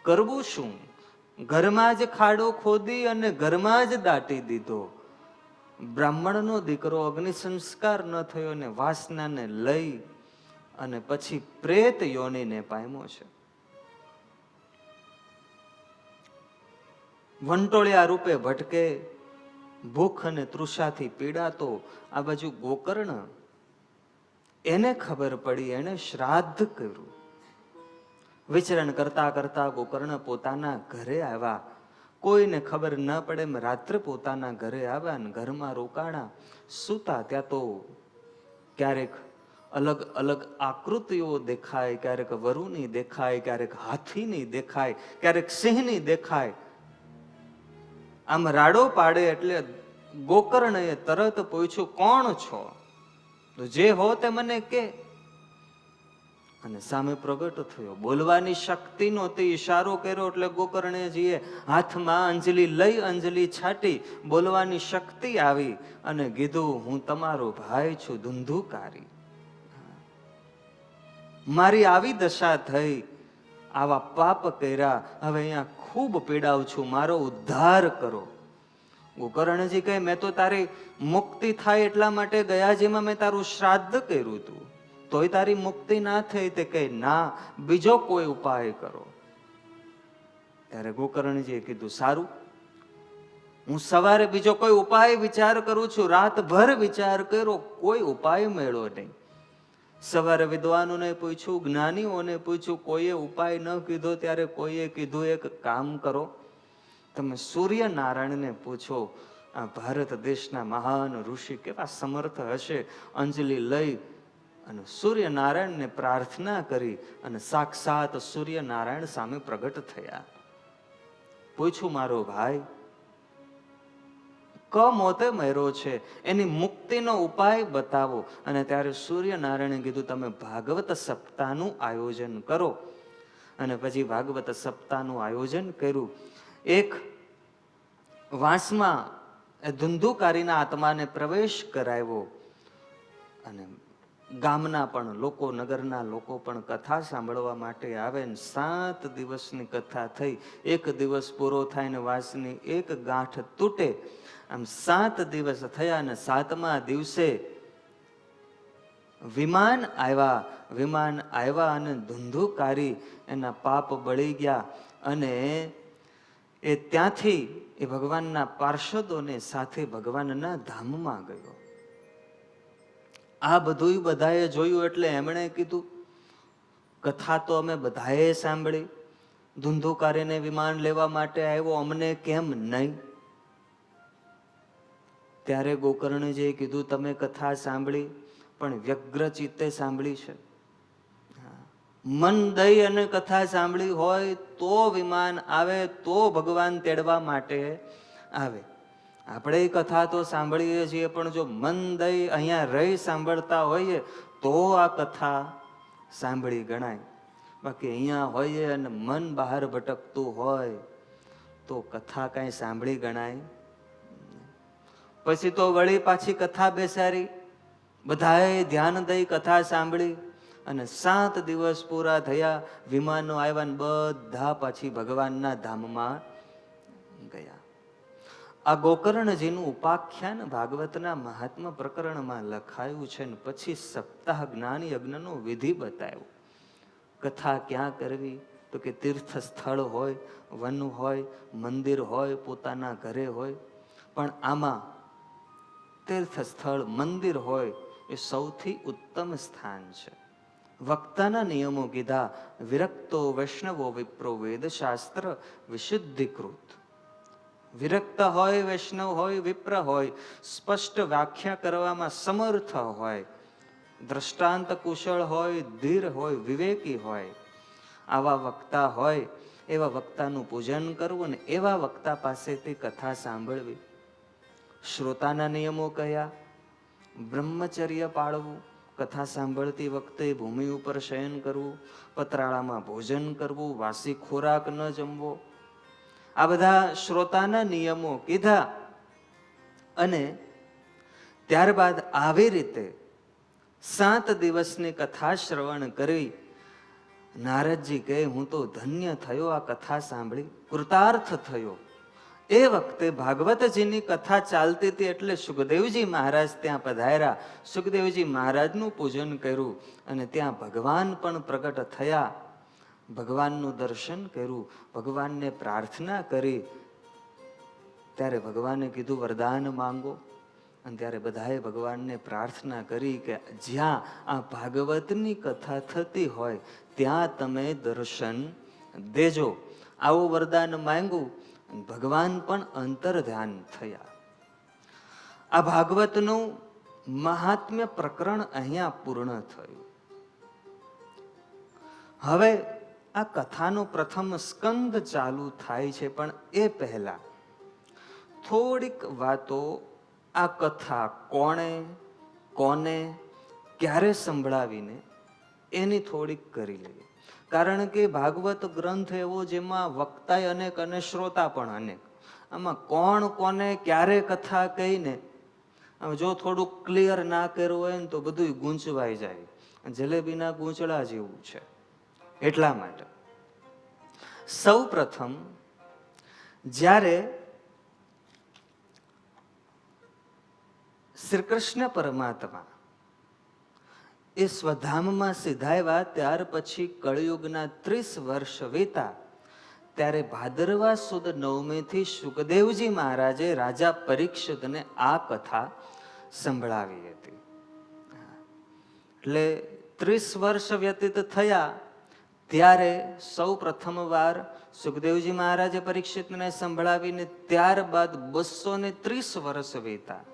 [SPEAKER 1] કરવું શું? ઘરમાં જ ખાડો ખોદી અને ઘરમાં જ દાટી દીધો. બ્રાહ્મણનો દીકરો અગ્નિ સંસ્કાર ન થયો ને વાસનાને લઈ અને પછી પ્રેત યોનીને પામ્યો છે. વંટોળિયા રૂપે ભટકે, ભૂખ અને તૃષાથી પીડાતો આ બાજુ ગોકર્ણ, એને ખબર પડી, એને શ્રાદ્ધ કર્યું. વિચરણ કરતા કરતા ગોકર્ણ પોતાના ઘરે આવ્યા. કોઈને ખબર ન પડે એમ રાત્રે પોતાના ઘરે આવ્યા ને ઘરમાં રોકાણા. સૂતા ત્યાં તો ક્યારેક અલગ અલગ આકૃતિઓ દેખાય, ક્યારેક વરુની દેખાય, ક્યારેક હાથીની દેખાય, ક્યારેક સિંહની દેખાય. આમ રાડો પાડે એટલે ગોકર્ણએ તરત પૂછ્યું, કોણ છો? તો જે હો તે મને કે. અને સામે પ્રગટ થયો. બોલવાની શક્તિ નહોતી, ઈશારો કર્યો એટલે ગોકર્ણજીએ હાથમાં અંજલિ લઈ અંજલિ છાટી. બોલવાની શક્તિ આવી અને કીધું, હું તમારો ભાઈ છું ધુંધુકારી. મારી આવી દશા થઈ, આવા પાપ કર્યા, હવે અહીંયા ખૂબ પીડાવ છું, મારો ઉદ્ધાર કરો. ગોકર્ણજી કહે, મેં તો તારી મુક્તિ થાય એટલા માટે ગયાજીમાં મેં તારું શ્રાદ્ધ કર્યું હતું, તોય તારી મુક્તિ ના થઈ. તે કહે, ના, બીજો કોઈ ઉપાય કરો. ત્યારે ગોકર્ણજીએ કીધું, સારું, હું સવારે બીજો કોઈ ઉપાય વિચાર કરું છું. રાતભર વિચાર કર્યો, કોઈ ઉપાય મળ્યો નહીં. સવારે વિદ્વાનોને પૂછ્યું, જ્ઞાનીઓને પૂછ્યું, કોઈએ ઉપાય ન કીધો. ત્યારે કોઈએ કીધું, એક કામ કરો, તમે સૂર્યનારાયણને પૂછો. આ ભારત દેશના મહાન ઋષિ કેવા સમર્થ હશે. અંજલિ લઈ અને સૂર્યનારાયણને પ્રાર્થના કરી અને સાક્ષાત સૂર્યનારાયણ સામે પ્રગટ થયા. પૂછ્યું, મારો ભાઈ કમોતે મર્યો છે, એની મુક્તિનો ઉપાય બતાવો. અને ત્યારે સૂર્યનારાયણે કીધું, તમે ભાગવત સપ્તાહનું આયોજન કરો. અને પછી ભાગવત સપ્તાહનું આયોજન કર્યું. એક વાંસમાં ધુંધુકારીના આત્માને પ્રવેશ કરાવ્યો. અને ગામના પણ લોકો, નગરના લોકો પણ કથા સાંભળવા માટે આવે. 7 દિવસની કથા થઈ. એક દિવસ પૂરો થાય ને વાંસની એક ગાંઠ તૂટે. આમ 7 દિવસ થયા અને 7મા દિવસે વિમાન આવ્યા. વિમાન આવ્યા અને ધુંધુકારી એના પાપ બળી ગયા. અને એ ત્યાંથી એ ભગવાનના પાર્ષદોને સાથે ભગવાનના ધામમાં ગયો. આ બધું બધાએ જોયું એટલે એમણે કીધું, કથા તો અમે બધાએ સાંભળી, ધુંધુકારીને વિમાન લેવા માટે આવ્યો, અમને કેમ નહીં? ત્યારે ગોકર્ણજીએ કીધું, તમે કથા સાંભળી પણ વ્યગ્ર ચિત્તે સાંભળી છે. મન દઈ અને કથા સાંભળી હોય તો વિમાન આવે, તો ભગવાન તેડવા માટે આવે. આપણે કથા તો સાંભળીએ છીએ, પણ જો મન દઈ અહીંયા રહી સાંભળતા હોઈએ તો આ કથા સાંભળી ગણાય. બાકી અહીંયા હોઈએ અને મન બહાર ભટકતું હોય તો કથા કાંઈ સાંભળી ગણાય. પછી તો વળી પાછી કથા બેસાડી, બધાએ ધ્યાન દઈ કથા સાંભળી. અને 7 દિવસ પૂરા થયા, વિમાનો આવ્યા ને બધા પાછી ભગવાનના ધામમાં ગયા. આ ગોકર્ણજીનું ઉપાખ્યાન ભાગવતના મહાત્મા પ્રકરણમાં લખાયું છે. ને પછી સપ્તાહ જ્ઞાન યજ્ઞનો વિધિ બતાવ્યો. કથા ક્યાં કરવી? તો કે તીર્થ સ્થળ હોય, વન હોય, મંદિર હોય, પોતાના ઘરે હોય. પણ આમાં તીર્થ સ્થળ, મંદિર હોય એ સૌથી ઉત્તમ સ્થાન છે. વક્તાના નિયમો કીધા. વિરક્તો વૈષ્ણવો વિપ્રો વેદશાસ્ત્ર વિશુદ્ધિકૃત. વિરક્ત હોય, વૈષ્ણવ હોય, વિપ્ર હોય, સ્પષ્ટ વ્યાખ્યા કરવામાં સમર્થ હોય, દ્રષ્ટાંત કુશળ હોય, ધીર હોય, વિવેકી હોય, આવા વક્તા હોય, એવા વક્તાનું પૂજન કરવું ને એવા વક્તા પાસેથી કથા સાંભળવી. શ્રોતાના નિયમો કયા? બ્રહ્મચર્ય પાળવું, કથા સાંભળતી વખતે ભૂમિ ઉપર શયન કરવું, પતરાળામાં ભોજન કરવું, વાસી ખોરાક ન જમવો, આ બધા શ્રોતાના નિયમો કીધા. અને ત્યારબાદ આવી રીતે 7 દિવસની કથા શ્રવણ કરી નારદજી કહે, હું તો ધન્ય થયો આ કથા સાંભળી, કૃતાર્થ થયો. એ વખતે ભાગવતજીની કથા ચાલતી હતી એટલે સુખદેવજી મહારાજ ત્યાં પધાર્યા. સુખદેવજી મહારાજનું પૂજન કર્યું અને ત્યાં ભગવાન પણ પ્રગટ થયા. ભગવાનનું દર્શન કર્યું, ભગવાનને પ્રાર્થના કરી. ત્યારે ભગવાને કીધું વરદાન માંગો. અને ત્યારે બધાએ ભગવાનને પ્રાર્થના કરી કે જ્યાં આ ભાગવતની કથા થતી હોય ત્યાં તમે દર્શન દેજો. આવું વરદાન માંગ્યું. ભગવાન પણ અંતર ધ્યાન થયા. આ ભાગવતનું મહાત્મ્ય પ્રકરણ અહીંયા પૂર્ણ થયું. હવે આ કથાનો પ્રથમ સ્કંદ ચાલુ થાય છે, પણ એ પહેલા થોડીક વાતો આ કથા કોને ક્યારે સંભળાવીને એની થોડીક કરી લઈએ. કારણ કે ભાગવત ગ્રંથ એવો જેમાં વક્તા અનેક અને શ્રોતા પણ અનેક. આમાં કોણ કોને ક્યારે કથા કહીને જો થોડુંક ક્લિયર ના કર્યું હોય ને તો બધું ગૂંચવાઈ જાય. જલેબીના ગૂંચળા જેવું છે. એટલા માટે સૌ પ્રથમ જ્યારે શ્રી કૃષ્ણ પરમાત્મા એ સ્વધામમાં સિધાવ્યા ત્યાર પછી કળિયુગના 30 વર્ષ વીતા. ત્યારે ભાદરવા સુદ 9મીથી સુખદેવજી મહારાજે રાજા પરીક્ષિતને આ કથા સંભળાવી હતી. એટલે 30 વર્ષ વ્યતીત થયા ત્યારે સૌ પ્રથમવાર સુખદેવજી મહારાજે પરીક્ષિતને સંભળાવીને ત્યારબાદ 230 વર્ષ વીતા.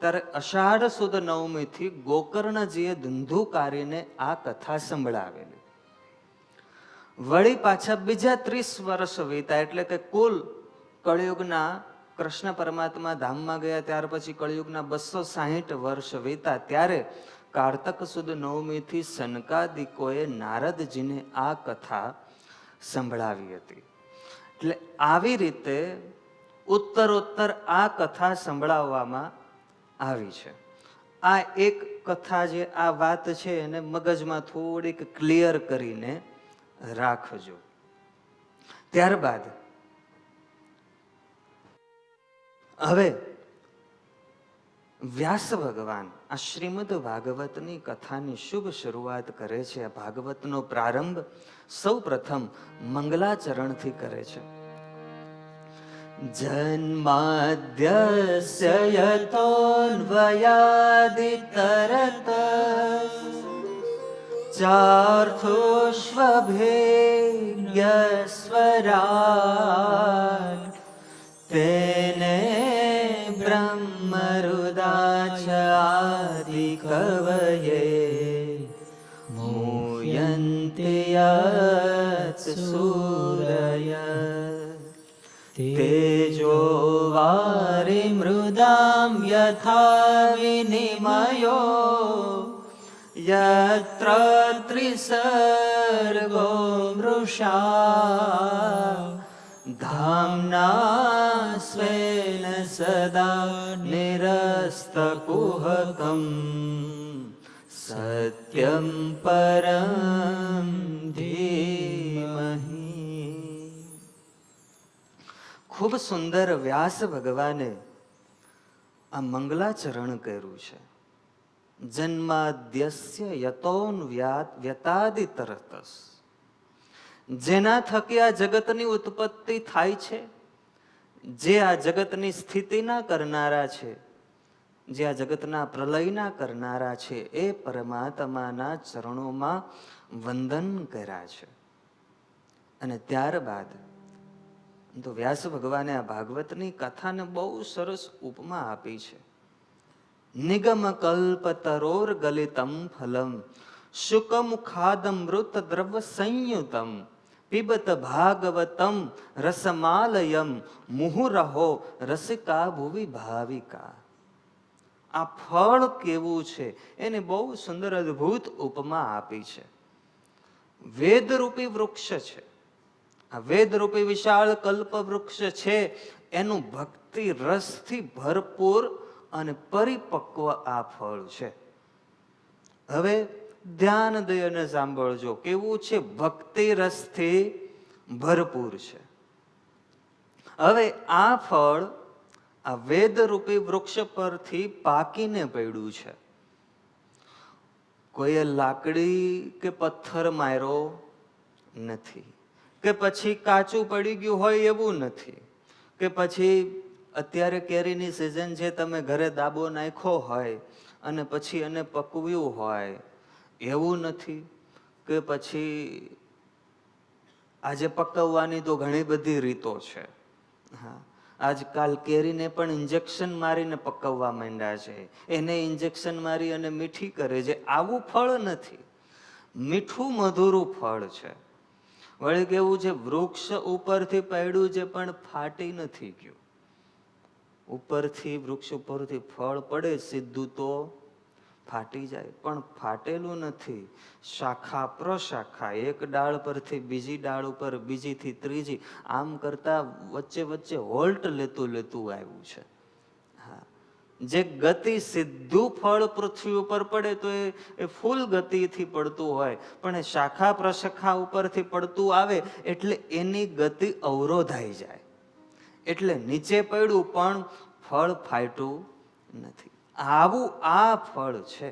[SPEAKER 1] ત્યારે અષાઢ સુદ 9મીથી ગોકર્ણજીએ ધુંધુકારીને આ કથા સંભળાવેલી. વળી પાછા બીજા 30 વર્ષ વીતા. એટલે કે કુલ કળિયુગના કૃષ્ણ પરમાત્મા ધામમાં ગયા ત્યાર પછી કળિયુગના 260 વર્ષ વીતા. ત્યારે કારતક સુદ 9મીથી સનકાદિકોએ નારદજીને આ કથા સંભળાવી હતી. એટલે આવી રીતે ઉત્તરોત્તર આ કથા સંભળાવવામાં આવી છે. આ એક કથા જે આ વાત છે એને મગજમાં થોડીક ક્લિયર કરીને રાખજો. ત્યારબાદ હવે વ્યાસ ભગવાન આ શ્રીમદ ભાગવતની કથાની શુભ શરૂઆત કરે છે. આ ભાગવતનો પ્રારંભ સૌ પ્રથમ મંગલાચરણથી કરે છે. જન્માદ્યસ્ય યતોન્વયાદિતરત ચાર્થોષ્વભેગ્યસ્વરાટ તેને બ્રહ્મરુદાચાદિકવયે મૂયન્તિ યત્ સૂરય તેજો વારિમૃદામ યથા વિનિમયો યત્ર ત્રિસર્ગો મૃષા ધામ્ના સ્વેન સદા નિરસ્તકુહકમ સત્યમ પરમ ધીમહિ. ખૂબ સુંદર વ્યાસ ભગવાને આ મંગલાચરણ કર્યું છે. જન્માદ્યસ્ય યતોન વ્યતાદિતરતસ. જેના થકી આ જગતની ઉત્પત્તિ થાય છે, જે આ જગતની સ્થિતિના કરનારા છે, જે આ જગતના પ્રલયના કરનારા છે, એ પરમાત્માના ચરણોમાં વંદન કર્યા છે. અને ત્યારબાદ તો વ્યાસ ભગવાને આ ભાગવતની કથાને બહુ સરસ ઉપમા આપી છે. નિગમ કલ્પ તરોર ગલિતમ ફલમ શુકમ ખાદમૃત દ્રવ સંયુતમ પિબત ભાગવતમ રસમાલયમ મુહુરહો રસિકા ભુવિ ભાવિકા. આ ફળ કેવું છે એની બહુ સુંદર અદ્ભુત ઉપમા આપી છે. વેદરૂપી વૃક્ષ છે. આ વેદરૂપી વિશાળ કલ્પ વૃક્ષ છે, એનું ભક્તિ રસથી ભરપૂર અને પરિપક્વ આ ફળ છે. હવે ધ્યાન દઈ અને સાંભળજો, કેવું છે? ભક્તિ રસથી ભરપૂર છે. હવે આ ફળ આ વેદરૂપી વૃક્ષ પરથી પાકીને પડ્યું છે. કોઈએ લાકડી કે પથ્થર માર્યો નથી, કે પછી કાચું પડી ગયું હોય એવું નથી, કે પછી અત્યારે કેરીની સિઝન છે, તમે ઘરે દાબો નાખ્યો હોય અને પછી એને પકવ્યું હોય એવું નથી, કે પછી આજે પકવવાની તો ઘણી બધી રીતો છે. હા, આજકાલ કેરીને પણ ઇન્જેક્શન મારીને પકવવા માંડ્યા છે, એને ઇન્જેક્શન મારી અને મીઠી કરે છે. આવું ફળ નથી, મીઠું મધુરું ફળ છે. વળી કેવું છે? વૃક્ષ ઉપરથી પડ્યું છે પણ ફાટી નથી ગયું. ઉપરથી વૃક્ષ ઉપરથી ફળ પડે સીધું તો ફાટી જાય, પણ ફાટેલું નથી. શાખા પ્રશાખા, એક ડાળ પરથી બીજી ડાળ ઉપર, બીજીથી ત્રીજી, આમ કરતા વચ્ચે વચ્ચે હોલ્ટ લેતું લેતું આવ્યું છે. હા, જે ગતિ સીધું ફળ પૃથ્વી ઉપર પડે તો એ ફૂલ ગતિથી પડતું હોય, પણ એ શાખા પ્રશાખા ઉપરથી પડતું આવે એટલે એની ગતિ અવરોધાઈ જાય, એટલે નીચે પડ્યું પણ ફળ ફાટ્યું નથી. આવું આ ફળ છે.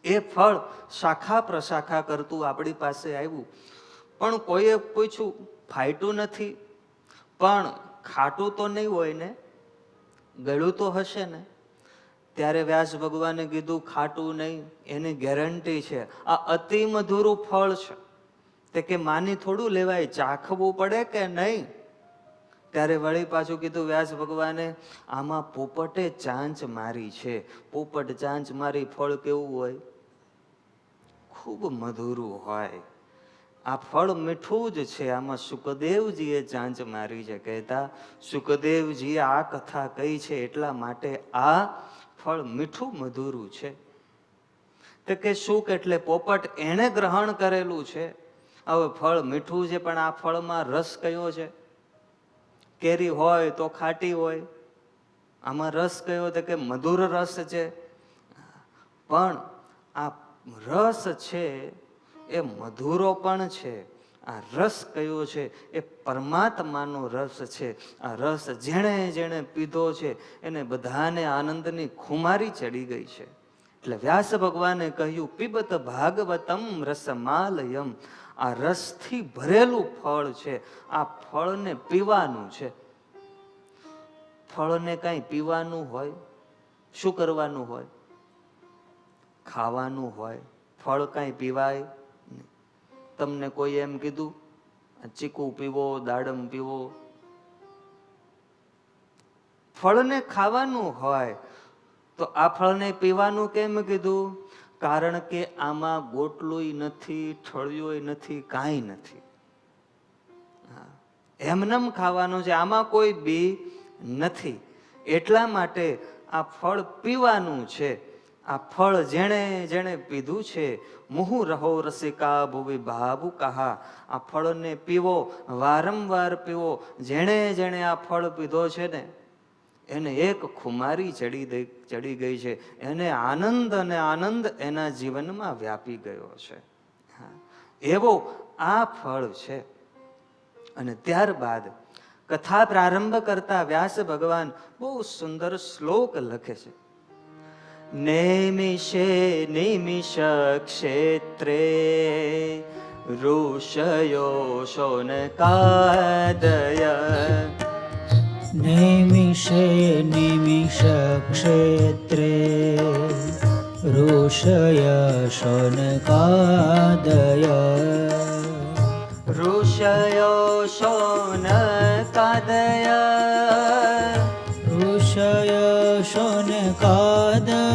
[SPEAKER 1] એ ફળ શાખા પ્રશાખા કરતું આપણી પાસે આવ્યું, પણ કોઈએ પૂછ્યું ફાટ્યું નથી, પણ ખાટું તો નહીં હોય ને, ગળ્યું તો હશે ને? ત્યારે વ્યાસ ભગવાને કીધું ખાટું નહીં, એની ગેરંટી છે. આ અતિ મધુરું ફળ છે, તે કે માની થોડું લેવાય, ચાખવું પડે કે નહીં. ત્યારે વળી પાછું કીધું વ્યાસ ભગવાને, આમાં પોપટે ચાંચ મારી છે. પોપટ ચાંચ મારી ફળ કેવું હોય? ખૂબ મધુરું હોય. આ ફળ મીઠું જ છે. આમાં સુખદેવજીએ ચાંચ મારી છે. કહેતા સુખદેવજીએ આ કથા કહી છે એટલા માટે આ ફળ મીઠું મધુરું છે. તો કે સુખ એટલે પોપટ, એણે ગ્રહણ કરેલું છે. હવે ફળ મીઠું છે, પણ આ ફળમાં રસ કયો છે? કેરી હોય તો ખાટી હોય, આમાં રસ કયો? તો કે મધુર રસ છે. પણ આ રસ છે એ મધુરો પણ છે. આ રસ કયો છે? એ પરમાત્માનો રસ છે. આ રસ જેણે જેણે પીધો છે એને બધાને આનંદની ખુમારી ચડી ગઈ છે. એટલે વ્યાસ ભગવાને કહ્યું, પીબત ભાગવતમ રસમાલયમ. આ રસથી ભરેલું ફળ છે. આ ફળને પીવાનું છે. ફળને કઈ પીવાનું હોય? શું કરવાનું હોય? ખાવાનું હોય. ફળ કઈ પીવાય નહીં. તમને કોઈ એમ કીધું ચીકુ પીવો, દાડમ પીવો? ફળને ખાવાનું હોય તો આ ફળને પીવાનું કેમ કીધું? કારણ કે આમાં ગોટલુંય નથી, ઠળિયોય નથી, કાંઈ નથી. એમનેમ ખાવાનું છે, આમાં કોઈ બી નથી. એટલા માટે આ ફળ પીવાનું છે. આ ફળ જેણે જેણે પીધું છે, મુહુ રહો રસિકા ભુવિ ભાવુ કહા. આ ફળને પીવો, વારંવાર પીવો. જેણે જેણે આ ફળ પીધો છે ને એને એક ખુમારી ચડી ગઈ છે. એને આનંદ અને આનંદ એના જીવનમાં વ્યાપી ગયો છે. એવો આ ફળ છે. અને ત્યારબાદ કથા પ્રારંભ કરતા વ્યાસ ભગવાન બહુ સુંદર શ્લોક લખે છે. નૈમિષે નિમિષ ક્ષેત્રે ઋષયો શૌનકાદય.
[SPEAKER 2] નૈમિષે નિમિષ ક્ષેત્રે ઋષય શૌનકાદય.
[SPEAKER 1] ઋષયો શૌનકાદય.
[SPEAKER 2] ઋષય શૌનકાદય.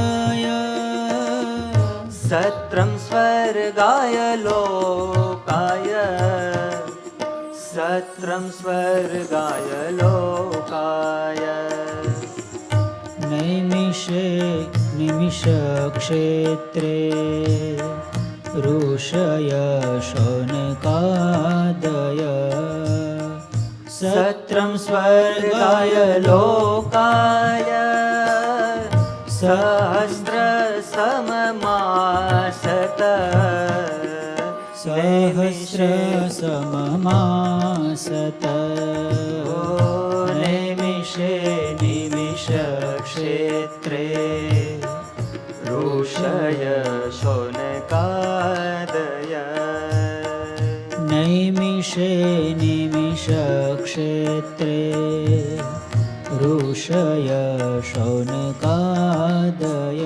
[SPEAKER 1] સત્રમ સ્વર્ગાય લોકાય. સત્રમ સ્વર્ગાય લોકાય.
[SPEAKER 2] નૈમિષ निमिषक्षेत्रे ऋषय शौनकादय सत्रं स्वर्गाय लोकाय
[SPEAKER 1] सहस्रसममासत
[SPEAKER 2] सहस्रसममासत नैमिषे निमिषक्षेत्रे
[SPEAKER 1] ऋषय शौनकादय
[SPEAKER 2] नैमिषे निमिषक्षेत्रे ऋषय शौनकादय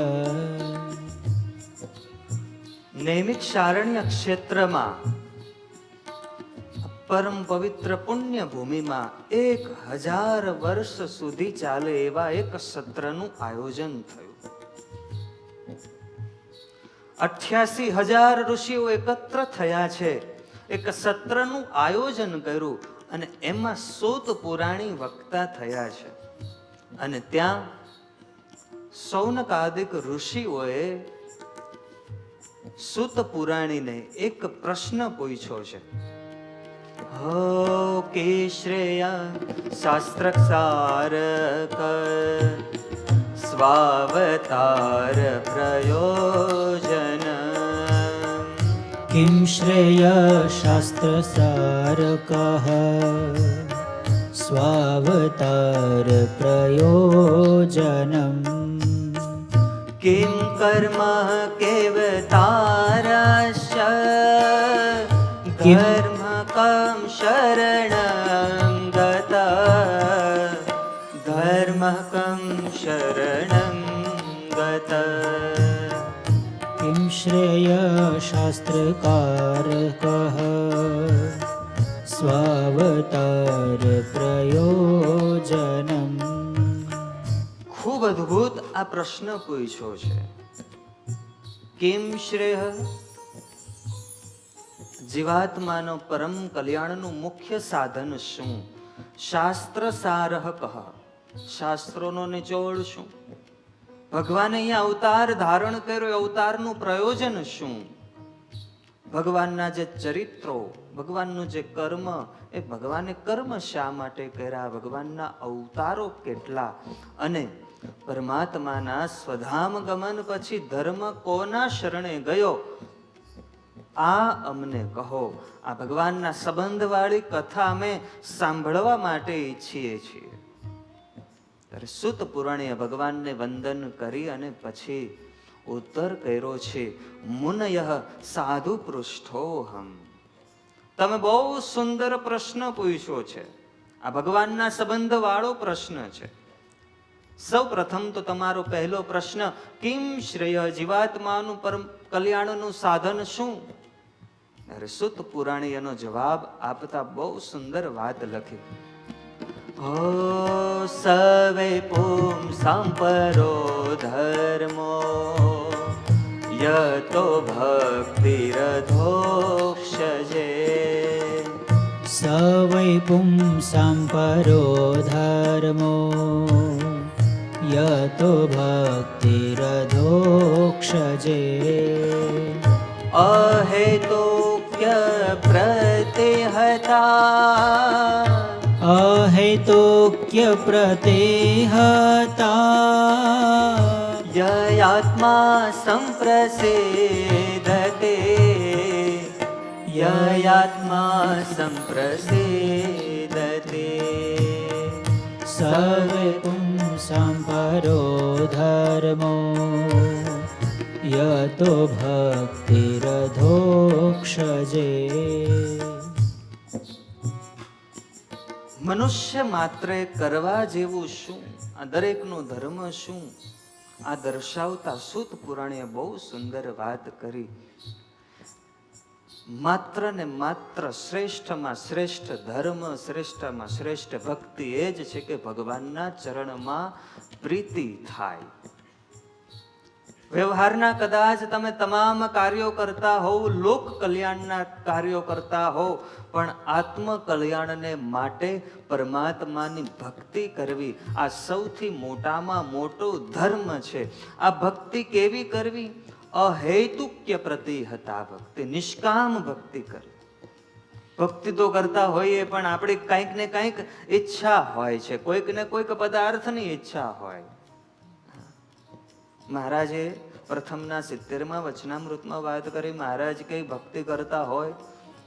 [SPEAKER 1] નૈમિષારણ્ય ક્ષેત્રમાં પરમ પવિત્ર પુણ્ય ભૂમિમાં 1000 વર્ષ સુધી ચાલે એવા એક સત્રનું આયોજન થયું. 88,000 ઋષિઓ એકત્ર થયા છે. એક સત્રનું આયોજન કર્યું અને એમાં સૂત પુરાણી વક્તા થયા છે. અને ત્યાં સૌનકાદિક ઋષિઓએ સૂત પુરાણીને એક પ્રશ્ન પૂછ્યો છે. હો કે શ્રેય શાસ્ત્રસારક સ્વાવતાર પ્રયોજન
[SPEAKER 2] किं श्रेय शास्त्रसारकः स्वावतार प्रयोजनम्
[SPEAKER 1] किं कर्म केवतारश्च धर्म कं शरणं गतः धर्म कं शरणं गतः
[SPEAKER 2] किं श्रेय शास्त्रकारकः स्वावतार प्रयोजनम्
[SPEAKER 1] ખૂબ અદ્ભુત આ પ્રશ્ન પૂછ્યો છે. કેમ શ્રેય જીવાત્માનો પરમ કલ્યાણનું મુખ્ય સાધન શું? શાસ્ત્ર સારહ કહ શાસ્ત્રોનો નિચોડ શું? ભગવાને અહીંયા અવતાર ધારણ કર્યો, અવતારનું પ્રયોજન શું? ભગવાનના જે ચરિત્રો, ભગવાનનું જે કર્મ, એ ભગવાને કર્મ શા માટે કર્યા? ભગવાનના અવતારો કેટલા? અને પરમાત્માના સ્વધામ ગમન પછી ધર્મ કોના શરણે ગયો? આ અમને કહો. આ ભગવાનના સંબંધવાળી કથા અમે સાંભળવા માટે ઈચ્છીએ છીએ. ત્યારે સૂત પુરાણીએ ભગવાનને વંદન કરી અને પછી ઉત્તર કર્યો છે. મુનયઃ સાધુ પૃષ્ઠોહમ. તમે બહુ સુંદર પ્રશ્ન પૂછ્યો છે. આ ભગવાનના સંબંધ વાળો પ્રશ્ન છે. સૌ પ્રથમ તો તમારો પહેલો પ્રશ્ન, કિમ શ્રેય જીવાત્માનું પરમ કલ્યાણનું સાધન શું? અરે સૂત પુરાણી એનો જવાબ આપતા બહુ સુંદર વાત લખી. ઓ સવે પુંસાં પરો ધર્મો યતો ભક્તિરધોક્ષજે
[SPEAKER 2] स वै पुंसां परो धर्मो यतो भक्तिरधोक्षजे
[SPEAKER 1] अहेतुक्य प्रतिहता
[SPEAKER 2] अहेतुक्य प्रतिहता
[SPEAKER 1] ययात्मा संप्रसेदते ययात्मा संप्रसेदते
[SPEAKER 2] सर्वे पुंसां परो धर्मो यतो भक्तिरधोक्षजे
[SPEAKER 1] મનુષ્ય માત્રે કરવા જેવું શું? આ દરેકનો ધર્મ શું? આ દર્શાવતા સૂત પુરાણીએ બહુ સુંદર વાત કરી. માત્ર ને માત્ર શ્રેષ્ઠમાં શ્રેષ્ઠ ધર્મ, શ્રેષ્ઠમાં શ્રેષ્ઠ ભક્તિ એ જ છે કે ભગવાનના ચરણમાં પ્રીતિ થાય. વ્યવહારના કદાચ તમે તમામ કાર્યો કરતા હોવ, લોક કલ્યાણના કાર્યો કરતા હોવ, પણ આત્મ કલ્યાણને માટે પરમાત્માની ભક્તિ કરવી આ સૌથી મોટામાં મોટો ધર્મ છે. આ ભક્તિ કેવી કરવી? અહેતુક્ય પ્રતિહતા ભક્તિ, નિષ્કામ ભક્તિ કરવી. ભક્તિ તો કરતા હોઈએ પણ આપણી કંઈક ને કંઈક ઈચ્છા હોય છે, કોઈક ને કોઈક પદાર્થની ઈચ્છા હોય. મહારાજે પ્રથમના 70માં વચનામૃતમાં વાત કરી. મહારાજ કઈ ભક્તિ કરતા હોય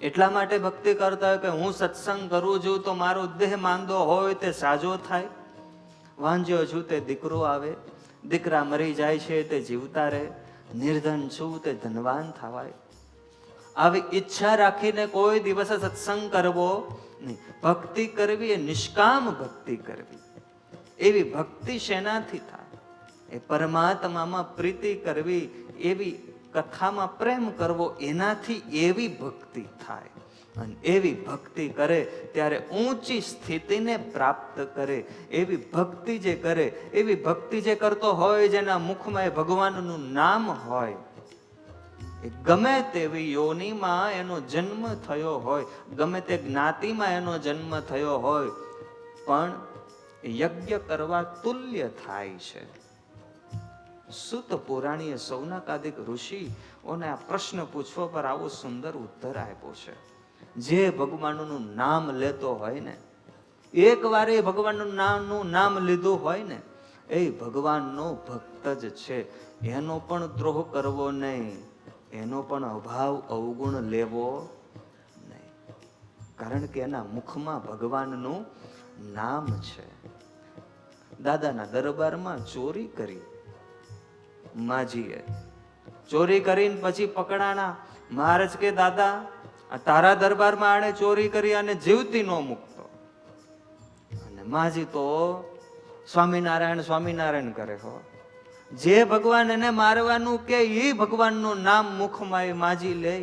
[SPEAKER 1] એટલા માટે ભક્તિ કરતા હોય કે હું સત્સંગ કરું છું તો મારો દેહ માંદો હોય તે સાજો થાય, વાંજ્યો છું તે દીકરો આવે, દીકરા મરી જાય છે તે જીવતા રહે, નિર્ધન છું તે ધનવાન થવાય. આવી ઈચ્છા રાખીને કોઈ દિવસ સત્સંગ કરવો નહીં. ભક્તિ કરવી એ નિષ્કામ ભક્તિ કરવી. એવી ભક્તિ શેનાથી થાય? એ પરમાત્મામાં પ્રીતિ કરવી, એવી કથામાં પ્રેમ કરવો, એનાથી એવી ભક્તિ થાય. અને એવી ભક્તિ કરે ત્યારે ઊંચી સ્થિતિને પ્રાપ્ત કરે. એવી ભક્તિ જે કરે, એવી ભક્તિ જે કરતો હોય, જેના મુખમાં એ ભગવાનનું નામ હોય, એ ગમે તેવી યોનિમાં એનો જન્મ થયો હોય, ગમે તે જ્ઞાતિમાં એનો જન્મ થયો હોય, પણ યજ્ઞ કરવા તુલ્ય થાય છે. સુત પુરાણીએ સૌનકાદિક ઋષિઓને આ પ્રશ્ન પૂછવા પર આવો સુંદર ઉત્તર આપ્યો છે. જે ભગવાનનું નામ લેતો હોય ને, એક વાર એ ભગવાનનું નામ લીધું હોય ને, એ ભગવાનનો ભક્ત જ છે. એનો પણ દ્રોહ કરવો નહીં, એનો પણ અભાવ અવગુણ લેવો નહીં, કારણ કે એના મુખમાં ભગવાનનું નામ છે. દાદાના દરબારમાં ચોરી કરી, માજીએ ચોરી કરીને પછી પકડાણા. મહારાજ કે દાદા, તારા દરબારમાં આણે ચોરી કરી અને જીવતી નો મૂકતો. અને માજી તો સ્વામિનારાયણ સ્વામિનારાયણ કરે હો. જે ભગવાન એને મારવાનું કે એ ભગવાનનું નામ મુખમાં એ માજી લે.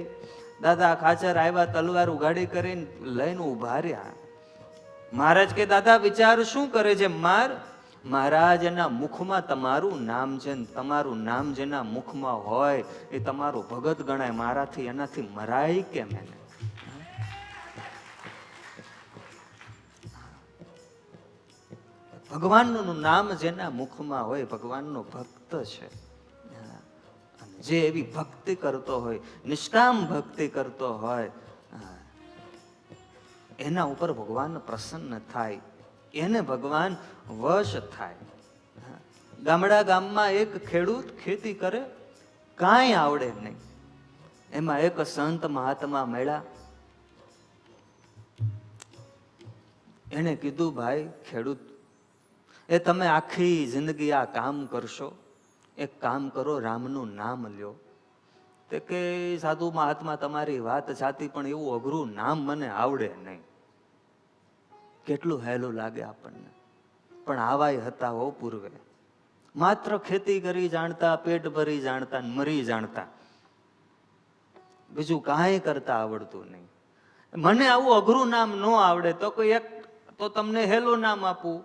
[SPEAKER 1] દાદા ખાચર આવ્યા, તલવાર ઉગાડી કરીને લઈને ઉભા રહ્યા. મહારાજ કે દાદા વિચાર શું કરે છે? માર. મહારાજ, એના મુખમાં તમારું નામ છે, તમારું નામ જેના મુખમાં હોય એ તમારું ભગત ગણાય. મારાથી એનાથી મરાય કેમ? એને ભગવાનનું નામ જેના મુખમાં હોય, ભગવાનનો ભક્ત છે. જે એવી ભક્તિ કરતો હોય, નિષ્કામ ભક્તિ કરતો હોય, એના ઉપર ભગવાન પ્રસન્ન થાય, એને ભગવાન વશ થાય. ગામમાં એક ખેડૂત ખેતી કરે, કાંઈ આવડે નહીં. એમાં એક સંત મહાત્મા મળ્યા. એને કીધું, ભાઈ ખેડૂત, એ તમે આખી જિંદગી આ કામ કરશો, એક કામ કરો, રામનું નામ લ્યો. તે કે સાધુ મહાત્મા તમારી વાત સાચી, પણ એવું અઘરું નામ મને આવડે નહીં. કેટલું હેલું લાગે આપણને, પણ આવાય હતા હો પૂર્વે. માત્ર ખેતી કરી જાણતા, પેટ ભરી જાણતા, મરી જાણતા, બીજું કાંઈ કરતા આવડતું નહીં. મને આવું અઘરું નામ ન આવડે તો કોઈ એક તો તમને હેલું નામ આપું.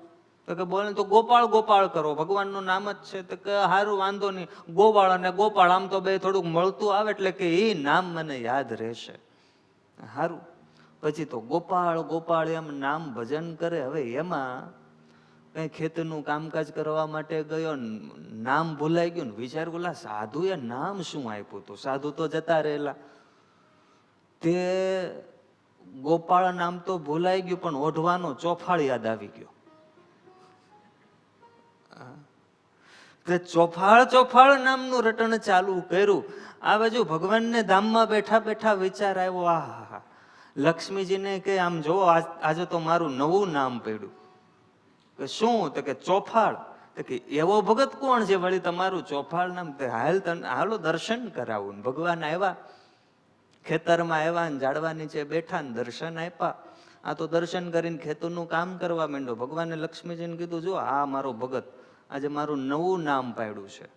[SPEAKER 1] તો કે બોલે તો ગોપાળ ગોપાળ કરો, ભગવાનનું નામ જ છે. તો કે હારું, વાંધો નહીં, ગોવાળ અને ગોપાળ આમ તો બે થોડુંક મળતું આવે એટલે કે એ નામ મને યાદ રહેશે. હારું, પછી તો ગોપાળ ગોપાળ એમ નામ ભજન કરે. હવે એમાં કઈ ખેતરનું કામકાજ કરવા માટે ગયો, નામ ભૂલાઈ ગયું ને વિચાર, બોલા સાધુએ નામ શું આપ્યું હતું? સાધુ તો જતા રહેલા. તે ગોપાળ નામ તો ભૂલાઈ ગયું, પણ ઓઢવાનો ચોફાળ યાદ આવી ગયો. તે ચોફાળ ચોફાળ નામનું રટણ ચાલુ કર્યું. આ બાજુ ભગવાનને ધામમાં બેઠા બેઠા વિચાર આવ્યો, આહા, લક્ષ્મીજીને કે આમ જો આજે તો મારું નવું નામ પડ્યું. કે શું? તો કે ચોફાળ. તો કે એવો ભગત કોણ છે વળી તમારું ચોફાળ નામ? હાલો દર્શન કરાવું. ભગવાન આવ્યા, ખેતરમાં આવ્યા ને ઝાડવા નીચે બેઠા ને દર્શન આપ્યા. આ તો દર્શન કરીને ખેતરનું કામ કરવા માંડ્યો. ભગવાને લક્ષ્મીજીને કીધું, જો આ મારો ભગત આજે મારું નવું નામ પાડ્યું છે.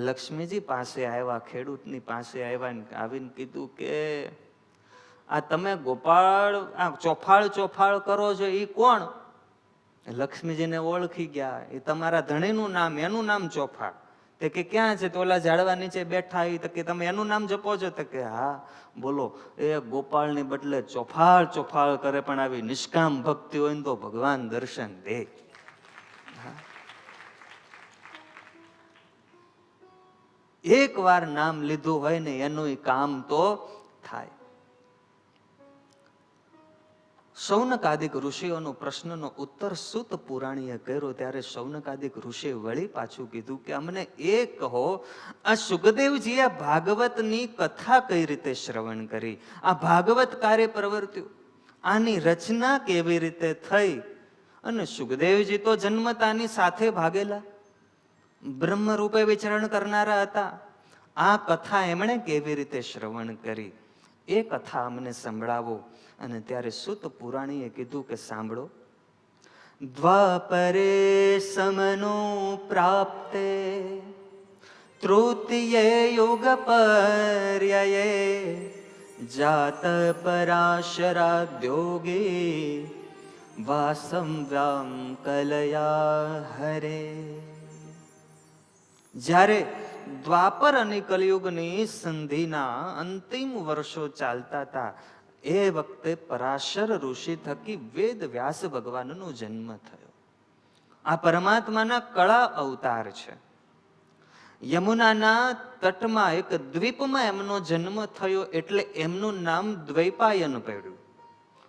[SPEAKER 1] લક્ષ્મીજી પાસે આવ્યા, ખેડૂતની પાસે આવ્યા, આવીને કીધું કે આ તમે ગોપાળ આ ચોફાળ ચોફાળ કરો છો, એ કોણ? લક્ષ્મીજીને ઓળખી ગયા, એ તમારા ધણીનું નામ, એનું નામ ચોફાળ. તે કે ક્યાં છે? તો ઓલા ઝાડવા નીચે બેઠા. તો કે તમે એનું નામ જપો છો? તો કે હા. બોલો, એ ગોપાળની બદલે ચોફાળ ચોફાળ કરે, પણ આવી નિષ્કામ ભક્તિ હોય ને તો ભગવાન દર્શન દે. એક વાર નામ લીધું હોય ને એનું કામ તો થાય. શૌનકાદિક ઋષિઓનો પ્રશ્નનો ઉત્તર સૂત પુરાણીએ કર્યો ત્યારે શૌનકાદિક ઋષિએ વળી પાછું કીધું કે અમને એ કહો, આ સુખદેવજીએ ભાગવતની કથા કઈ રીતે શ્રવણ કરી? આ ભાગવત કાર્ય પ્રવર્ત્યું, આની રચના કેવી રીતે થઈ? અને સુખદેવજી તો જન્મતાની સાથે ભાગેલા, બ્રહ્મ રૂપે વિચરણ કરનારા હતા. આ કથા એમણે કેવી રીતે શ્રવણ કરી? એ કથા અમને સંભળાવો. અને ત્યારે સૂત પુરાણીએ કીધું કે સાંભળો. દ્વાપરે સમનો પ્રાપ્તે તૃતીયે યુગ પર્યયે જાત પરાશરાદ્યોગી વાસમ વ્યામ કલયા હરે. જ્યારે દ્વાપર અને કલયુગની સંધિના અંતિમ વર્ષો ચાલતા હતા, એ વખતે પરાશર ઋષિ થકી વેદ વ્યાસ ભગવાનનો જન્મ થયો. આ પરમાત્માના કળા અવતાર છે. યમુનાના તટમાં એક દ્વીપમાં એમનો જન્મ થયો એટલે એમનું નામ દ્વૈપાયન પડ્યું.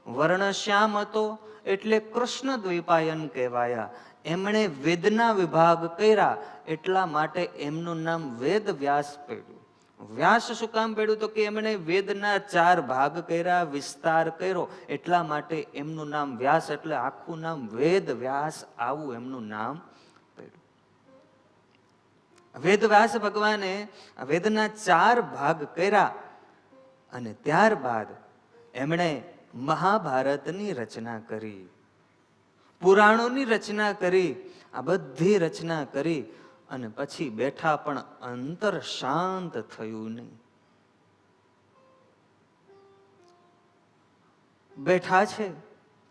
[SPEAKER 1] વર્ણશ્યામ હતો એટલે કૃષ્ણ દ્વૈપાયન કહેવાયા. એમણે વેદના વિભાગ કર્યા એટલા માટે એમનું નામ વેદ વ્યાસ પડ્યું. વ્યાસ શું કામ પડ્યું? તો કે એમણે વેદના 4 ભાગ કર્યા, વિસ્તાર કર્યો, એટલા માટે એમનું નામ વ્યાસ. એટલે આખું નામ વેદ વ્યાસ, આવું એમનું નામ પડ્યું. વેદ વ્યાસ ભગવાને વેદના 4 ભાગ કર્યા અને ત્યારબાદ એમણે મહાભારતની રચના કરી, પુરાણોની રચના કરી. આ બધી રચના કરી અને પછી બેઠા, પણ અંતર શાંત થયું નહીં. બેઠા છે,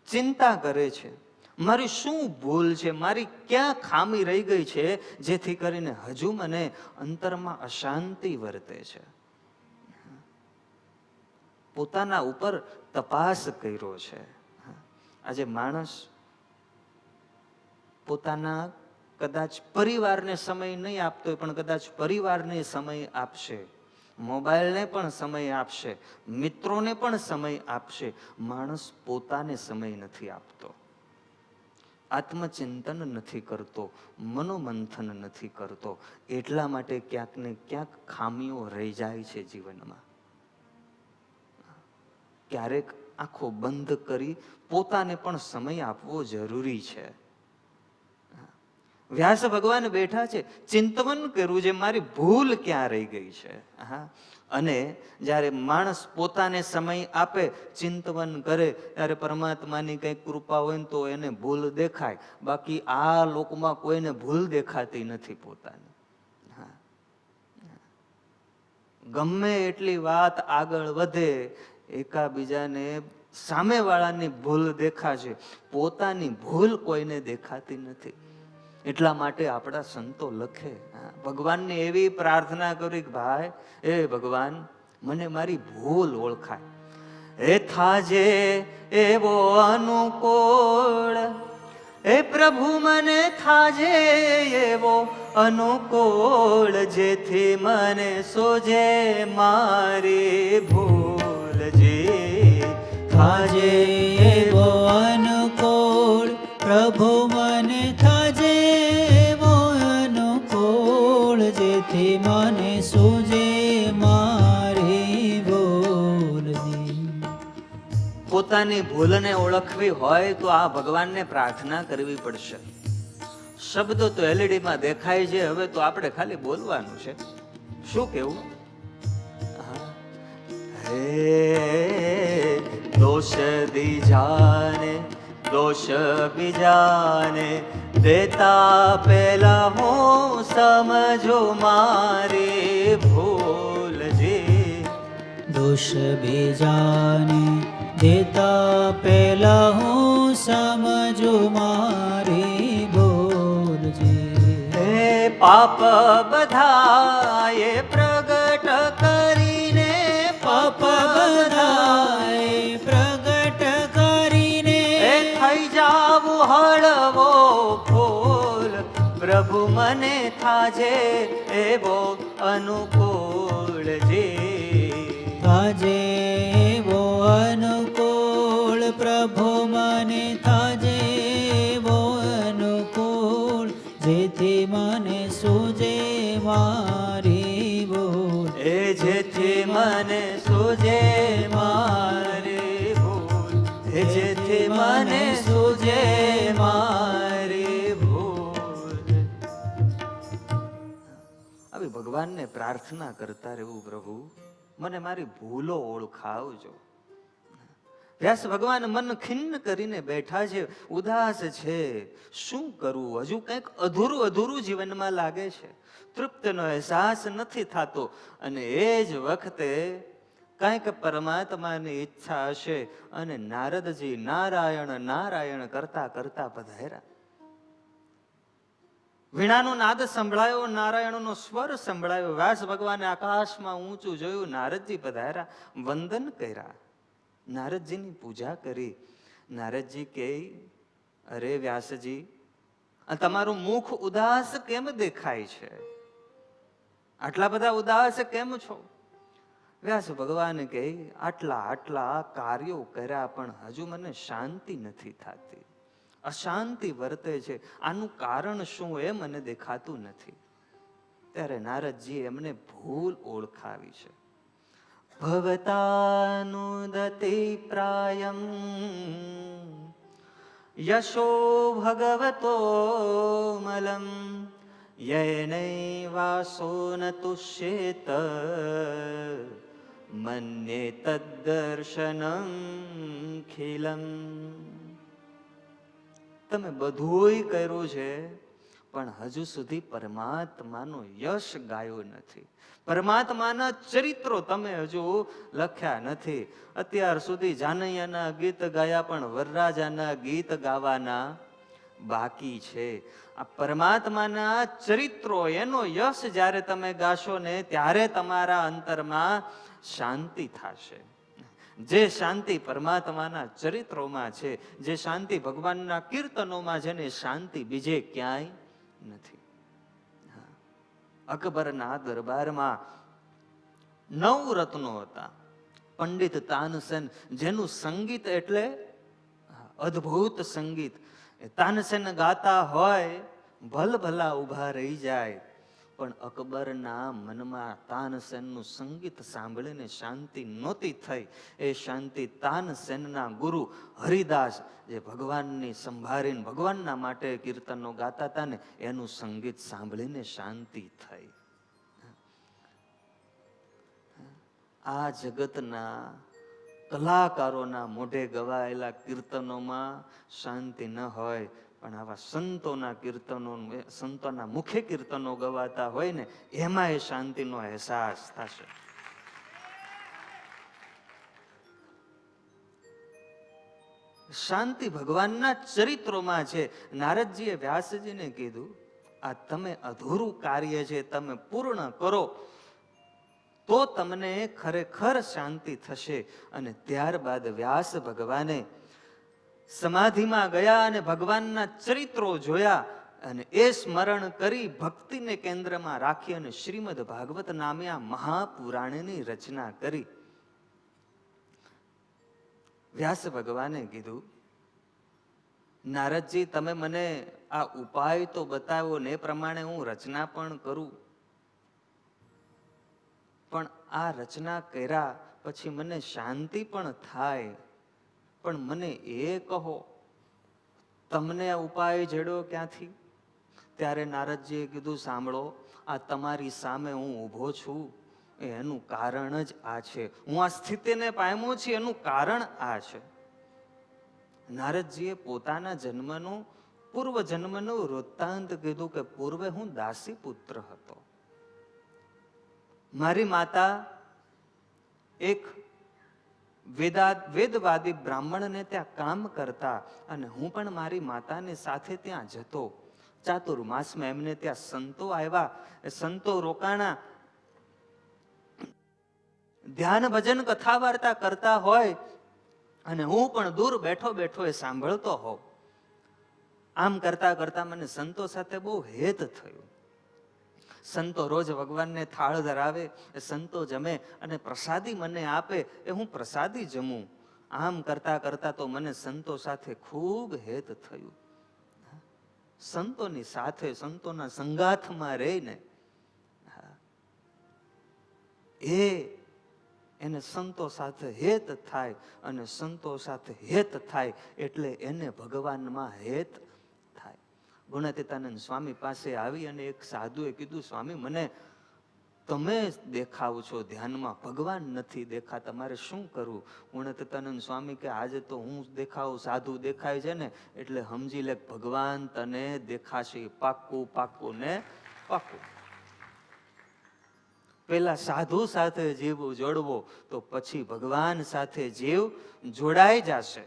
[SPEAKER 1] ચિંતા કરે છે, મારી શું ભૂલ છે, મારી ક્યાં ખામી રહી ગઈ છે જેથી કરીને હજુ મને અંતરમાં અશાંતિ વર્તે છે. પોતાના ઉપર તપાસ કર્યો છે. આજે માણસ પોતાના કદાચ પરિવારને સમય નહીં આપતો હોય, પણ કદાચ પરિવારને સમય આપશે, મોબાઈલને પણ સમય આપશે, મિત્રોને પણ સમય આપશે. માણસ પોતાને સમય નથી આપતો, આત્મચિંતન નથી કરતો, મનોમંથન નથી કરતો. એટલા માટે ક્યાંક ને ક્યાંક ખામીઓ રહી જાય છે જીવનમાં. ક્યારેક આંખો બંધ કરી પોતાને પણ સમય આપવો જરૂરી છે. વ્યાસ ભગવાન બેઠા છે, ચિંતવન કરવું છે, મારી ભૂલ ક્યાં રહી ગઈ છે. અને જ્યારે માણસ પોતાને સમય આપે, ચિંતવન કરે, ત્યારે પરમાત્માની કઈ કૃપા હોય ને તો એને ભૂલ દેખાય. બાકી આ લોકમાં કોઈને ભૂલ દેખાતી નથી પોતાની. ગમે એટલી વાત આગળ વધે, એકાબીજાને સામેવાળાની ભૂલ દેખાશે, પોતાની ભૂલ કોઈને દેખાતી નથી. એટલા માટે આપણા સંતો લખે, ભગવાનને એવી પ્રાર્થના કરી કે ભાઈ, એ ભગવાન મને મારી ભૂલ ઓળખાય, એ થાજે એવો અનુકૂળ, એ પ્રભુ મને થાજે એવો અનુકૂળ, જેથી મને સોજે મારી ભૂલ. જે
[SPEAKER 2] થાજે એવો અનુકૂળ, પ્રભુ મને થાજે એવો અનુકૂળ, જેથી મને સૂજે મારી ભૂલ.
[SPEAKER 1] પોતાની ભૂલને ઓળખવી હોય તો આ ભગવાનને પ્રાર્થના કરવી પડશે. શબ્દો તો એલઈડીમાં દેખાય છે, હવે તો આપણે ખાલી બોલવાનું છે. શું કેવું? હે દોષ દીજાને દોષ બીજાને દેતા પહેલા હું સમજો મારી ભૂલ. જે
[SPEAKER 2] દોષ બીજાને દેતા પહેલા હું સમજુ મારી ભૂલ. જે
[SPEAKER 1] પાપ બધાએ પ્રગટ કરીને,
[SPEAKER 2] પાપ બધાએ પ્રગટ કરીને
[SPEAKER 1] થઈ જાવું હળવો ફૂલ, પ્રભુ મને થાજે એવો અનુકૂળ જે.
[SPEAKER 2] થાજે એવો અનુકૂળ, પ્રભુ મને થાજે એવો અનુકૂળ, જેથી મને સૂજે મારી ભૂલ.
[SPEAKER 1] એ જેથી મને સૂજે મારી ભૂલ, એ જેથી મને સૂજે મારી ભૂલ. હવે ભગવાનને પ્રાર્થના કરતા રહેવું, પ્રભુ મને મારી ભૂલો ઓળખાવજો. વ્યાસ ભગવાન મન ખિન્ન કરીને બેઠા છે, ઉદાસ છે. શું કરવું? હજુ કંઈક અધૂરું અધૂરું જીવનમાં લાગે છે, તૃપ્તનો અહેસાસ નથી થતો. અને એ જ વખતે કંઈક પરમાત્માની ઈચ્છા હશે અને નારદજી નારાયણ નારાયણ કરતા કરતા પધાર્યા. વીણાનો નાદ સંભળાયો, નારાયણનો સ્વર સંભળાયો. વ્યાસ ભગવાને આકાશમાં ઊંચું જોયું, નારદજી પધાર્યા, વંદન કર્યા, નારદજીની પૂજા કરી. નારદજી કહે, અરે વ્યાસજી, આ તમારું મુખ ઉદાસ કેમ દેખાય છે? આટલા બધા ઉદાસ કેમ છો? વ્યાસ ભગવાન કહે, આટલા આટલા કાર્યો કર્યા પણ હજુ મને શાંતિ નથી થતી, અશાંતિ વર્તે છે. આનું કારણ શું એ મને દેખાતું નથી. ત્યારે નારદજી એમને ભૂલ ઓળખાવી છે. ભવતાનુદતે પ્રાયમ યશો ભગવતો મલમ યૈનૈવાસો ન તુષ્યેત મન્યે તદ્દર્શનમ ખિલમ. તમે બધુંય કર્યું છે પણ હજુ સુધી પરમાત્માનો યશ ગાયો નથી, પરમાત્માના ચરિત્રો તમે હજુ લખ્યા નથી. અત્યાર સુધી જાનૈયાના ગીત ગાયા પણ વરરાજાના ગીત ગાવાના બાકી છે. આ પરમાત્માના ચરિત્રો, એનો યશ જ્યારે તમે ગાશો ને ત્યારે તમારા અંતરમાં શાંતિ થશે. જે શાંતિ પરમાત્માના ચરિત્રોમાં છે, જે શાંતિ ભગવાનના કીર્તનોમાં છે ને, શાંતિ બીજે ક્યાંય નથી. અકબરના દરબારમાં 9 રત્નો હતા. પંડિત તાનસેન, જેનું સંગીત એટલે અદ્ભુત સંગીત. તાનસેન ગાતા હોય, ભલભલા ઉભા રહી જાય. પણ અકબરના મનમાં તાનસેનનું સંગીત સાંભળીને શાંતિ નહોતી થઈ. એ શાંતિ તાનસેનના ગુરુ હરિદાસ, જે ભગવાનની સંભાળીને ભગવાનના માટે કીર્તનો ગાતા હતા ને, એનું સંગીત સાંભળીને શાંતિ થઈ. આ જગતના કલાકારોના મોઢે ગવાયેલા કીર્તનોમાં શાંતિ ન હોય, પણ આવા સંતોના કીર્તનો, સંતોના મુખે કીર્તનો ગવાતા હોય ને, એમાં એ શાંતિનો અહેસાસ થશે. શાંતિ ભગવાનના ચરિત્રોમાં છે. નારદજીએ વ્યાસજીને કીધું, આ તમે અધૂરું કાર્ય છે, તમે પૂર્ણ કરો તો તમને ખરેખર શાંતિ થશે. અને ત્યારબાદ વ્યાસ ભગવાને સમાધિમાં ગયા અને ભગવાનના ચરિત્રો જોયા અને એ સ્મરણ કરી ભક્તિને કેન્દ્રમાં રાખી અને શ્રીમદ ભાગવત નામે આ મહાપુરાણની રચના કરી. વ્યાસ ભગવાને કીધું, નારદજી, તમે મને આ ઉપાય તો બતાવ્યો ને, એ પ્રમાણે હું રચના પણ કરું, પણ આ રચના કર્યા પછી મને શાંતિ પણ થાય. પણ મને એ કહો, તમને આ ઉપાય જડ્યો ક્યાંથી? ત્યારે નારદજીએ કીધું, સાંભળો, આ તમારી સામે હું ઊભો છું, એનું કારણ જ આ છે. હું આ સ્થિતિને પામ્યો છું, એનું કારણ આ છે. નારદજીએ પોતાના જન્મનું, પૂર્વ જન્મનું વૃત્તાંત કીધું કે પૂર્વે હું દાસી પુત્ર હતો. મારી માતા એક વેદવાદી બ્રાહ્મણને ત્યાં કામ કરતા અને હું પણ મારી માતાની સાથે ત્યાં જતો. ચાતુર્માસમાં એમને ત્યાં સંતો આવ્યા, એ સંતો રોકાણા, ધ્યાન ભજન કથા વાર્તા કરતા હોય અને હું પણ દૂર બેઠો બેઠો એ સાંભળતો હોઉં. આમ કરતા કરતા મને સંતો સાથે બહુ હેત થયું. સંતો રોજ ભગવાનને થાળ ધરાવે, એ સંતો જમે અને પ્રસાદી મને આપે, એ હું પ્રસાદી જમું. આમ કરતા કરતા તો મને સંતો સાથે ખૂબ હેત થયું. સંતોની સાથે, સંતોના સંગાથમાં રહીને એને સંતો સાથે હેત થાય, અને સંતો સાથે હેત થાય એટલે એને ભગવાનમાં હેત થાય. ગુણાતીતાનંદ સ્વામી પાસે આવી અને એક સાધુએ કીધું, સ્વામી મને તમે દેખાવ છો ધ્યાનમાં, ભગવાન નથી દેખાતા, તમારે શું કરવું? ગુણાતીતાનંદ સ્વામી કે આજે તો હું દેખાવું, સાધુ દેખાય છે ને એટલે સમજી લે ભગવાન તને દેખાશે, પાક્કું પાક્કું ને પાક્કું. પેલા સાધુ સાથે જીવ જોડવો તો પછી ભગવાન સાથે જીવ જોડાઈ જશે.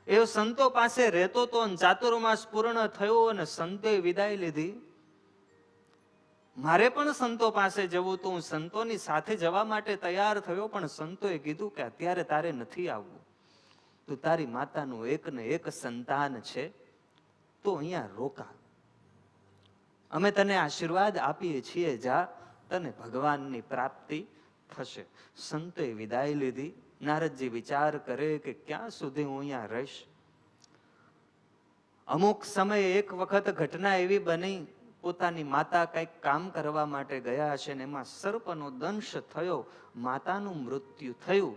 [SPEAKER 1] એ સંતો પાસે રહેતો તો ચાતુર્માસ પૂર્ણ થયો અને સંતોએ વિદાય લીધી. મારે પણ સંતો પાસે જવું તો હું સંતોની સાથે જવા માટે તૈયાર થયો, પણ સંતોએ કીધું કે અત્યારે તારે નથી આવવું, તું તારી માતાનું એક ને એક સંતાન છે તો અહીંયા રોકા, અમે તને આશીર્વાદ આપીએ છીએ, જા, તને ભગવાનની પ્રાપ્તિ થશે. સંતોએ વિદાય લીધી. નારદજી વિચાર કરે કે ક્યાં સુધી હું અહીંયા રહીશ. અમુક સમયે એક વખત ઘટના એવી બની, પોતાની માતા કંઈક કામ કરવા માટે ગયા હશે ને એમાં સર્પનો દંશ થયો, માતાનું મૃત્યુ થયું.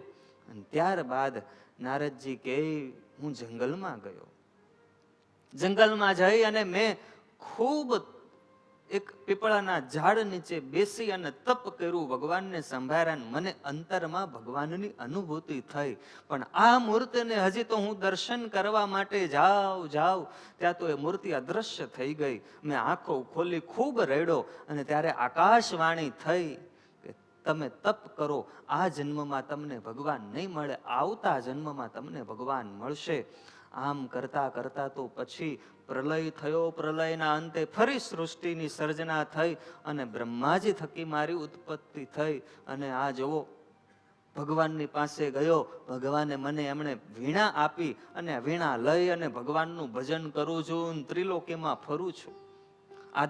[SPEAKER 1] અને ત્યારબાદ નારદજી કહે હું જંગલમાં ગયો. જંગલમાં જઈ અને મેં ખૂબ એક પીપળાના ઝાડ નીચે બેસી અને તપ કર્યું, ભગવાનને સંભાળ્યા. મને અંતરમાં ભગવાનની અનુભૂતિ થઈ, પણ આ મૂર્તિને હજી તો હું દર્શન કરવા માટે જાઉં ત્યાં તો એ મૂર્તિ અદ્રશ્ય થઈ ગઈ. મેં આંખો ખોલી ખૂબ રડ્યો અને ત્યારે આકાશવાણી થઈ કે તમે તપ કરો, આ જન્મમાં તમને ભગવાન નહીં મળે, આવતા જન્મમાં તમને ભગવાન મળશે. આમ કરતા કરતા તો પછી પ્રલય થયો. પ્રલયના અંતે ફરી સૃષ્ટિની સર્જના થઈ અને બ્રહ્માજી થકી મારી ઉત્પત્તિ થઈ. અને આ જુઓ, ભગવાનની પાસે ગયો, ભગવાને મને એમણે વીણા આપી અને વીણા લઈ અને ભગવાનનું ભજન કરું છું, ત્રિલોકીમાં ફરું છું. આ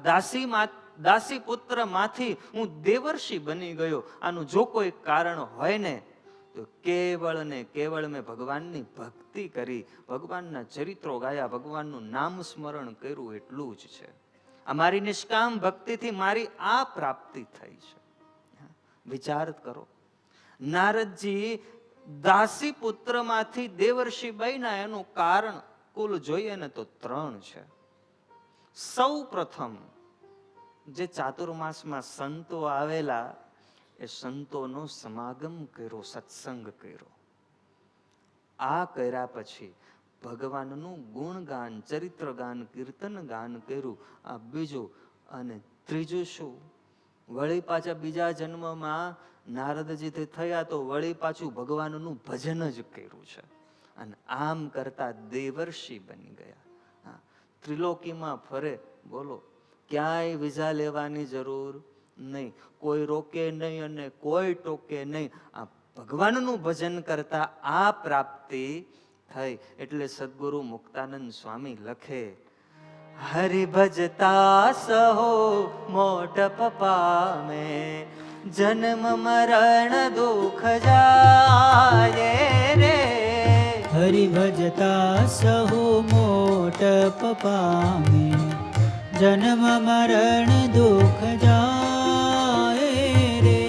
[SPEAKER 1] દાસી પુત્ર માંથી હું દેવર્ષિ બની ગયો. આનું જો કોઈ કારણ હોય ને તો કેવળ ને કેવળ મેં ભગવાનની ભક્તિ કરી, ભગવાનના ચરિત્રો ગાયા, ભગવાનનું નામ સ્મરણ કર્યું, એટલું જ છે. આ મારી નિષ્કામ ભક્તિથી મારી આ પ્રાપ્તિ થઈ છે. વિચાર કરો, નારદજી દાસી પુત્રમાંથી દેવર્ષિ બન્યા, એનું કારણ કુલ જોઈએ ને તો 3 છે. સૌ પ્રથમ જે ચાતુર્માસમાં સંતો આવેલા, એ સંતોનો સમાગમ કર્યો, સત્સંગ કર્યો. આ કર્યા પછી ભગવાનનું ગુણગાન, ચરિત્ર ગાન, કીર્તન ગાન કર્યું. આ બીજું. અને ત્રીજું શું? વળી પાછા બીજા જન્મમાં નારદજી થયા તો વળી પાછું ભગવાનનું ભજન જ કર્યું છે. અને આમ કરતા દેવર્ષિ બની ગયા. ત્રિલોકીમાં ફરે, બોલો, ક્યાંય વિઝા લેવાની જરૂર નહીં, કોઈ રોકે નહીં અને કોઈ ટોકે નહીં. આ ભગવાનનું ભજન કરતા આ પ્રાપ્તિ થઈ. એટલે સદગુરુ મુક્તાનંદ સ્વામી લખે, હરિ ભજતા સહો મોટપ પામે, જન્મ મરણ દુઃખ જાય રે.
[SPEAKER 2] હરિ ભજતા સહુ મોટપ પામે, જન્મ મરણ દુઃખ જાય રે.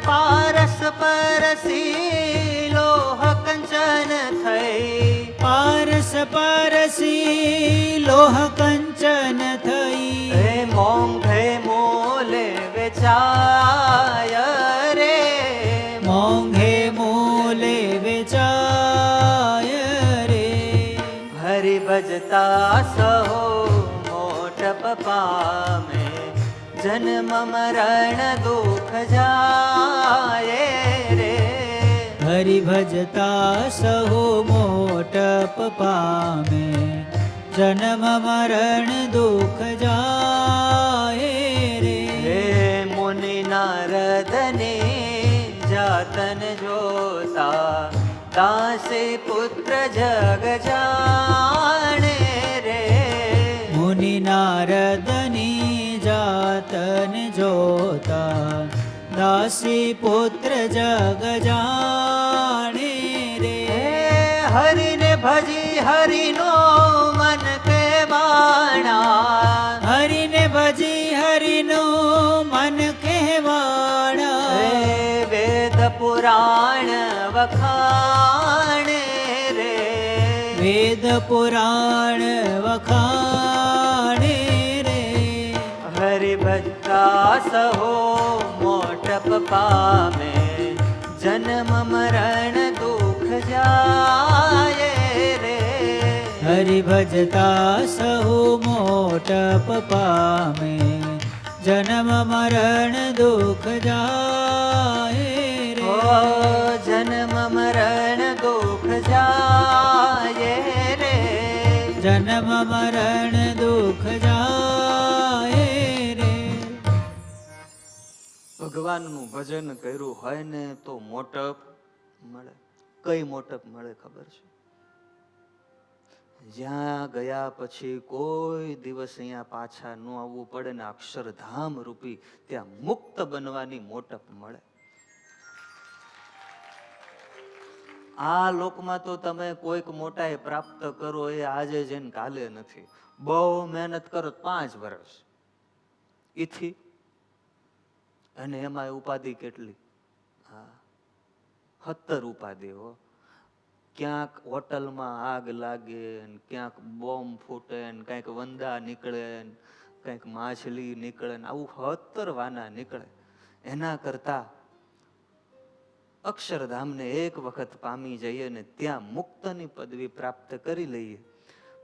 [SPEAKER 1] પારસ પરસી લોહ કંચન થઈ,
[SPEAKER 2] પારસ પરસી લોહ કંચન થઈ.
[SPEAKER 1] મોંઘે મોલે વેચાય રે.
[SPEAKER 2] મોંઘે મોલે વેચાય રે.
[SPEAKER 1] હરિ ભજતા સહો પામે, જન્મ મરણ દુઃખ જાય રે.
[SPEAKER 2] હરિ ભજતા સહુ મોટપ પામે, જન્મ મરણ દુઃખ જાય રે.
[SPEAKER 3] હે મુનિ નારદને જાતન જોતા દાસે પુત્ર જગ જાણે રે.
[SPEAKER 2] મુનિ નારદની જાતન જોતા દાસી પુત્ર જગ જાણે રે.
[SPEAKER 3] હરિને ભજી હરિનો મન કે બાણા.
[SPEAKER 2] હરિને ભજી હરિનું મન કહેવાણા.
[SPEAKER 3] વેદ પુરાણ વખાણે રે.
[SPEAKER 2] વેદ પુરાણ વખાણે રે.
[SPEAKER 3] હરિ ભક્તા સહો મોટપ પામે. જન્મ મરણ દુઃખ જાય રે.
[SPEAKER 2] હરિ ભજતા સહુ મોટપ પામે. જન્મ મરણ દુઃખ જાય
[SPEAKER 3] ઓ
[SPEAKER 2] રે.
[SPEAKER 3] જન્મ મરણ દુઃખ જાય રે.
[SPEAKER 2] જન્મ મરણ દુઃખ જાય રે.
[SPEAKER 1] ભગવાનનું ભજન કર્યું હોય ને તો મોટપ મળે. કઈ મોટપ મળે ખબર છે? જ્યાં ગયા પછી કોઈ દિવસ અહીંયા પાછા ન આવવું પડે ને અક્ષરધામ રૂપી ત્યાં મુક્ત બનવાની મોટપ મળે. આ લોકમાં તો તમે કોઈક મોટાએ પ્રાપ્ત કરો એ આજે જઈને કાલે નથી. બહુ મહેનત કરો 5 વર્ષ ઈથી, અને એમાં ઉપાધિ કેટલી? હા, 17 ઉપાધિ હો. ક્યાંક હોટલમાં આગ લાગે ને ક્યાંક બોમ્બ ફૂટે ને કંઈક વંદા નીકળે ને કંઈક માછલી નીકળે ને આવું 17 વાના નીકળે. એના કરતા અક્ષરધામને એક વખત પામી જઈએ ને ત્યાં મુક્તની પદવી પ્રાપ્ત કરી લઈએ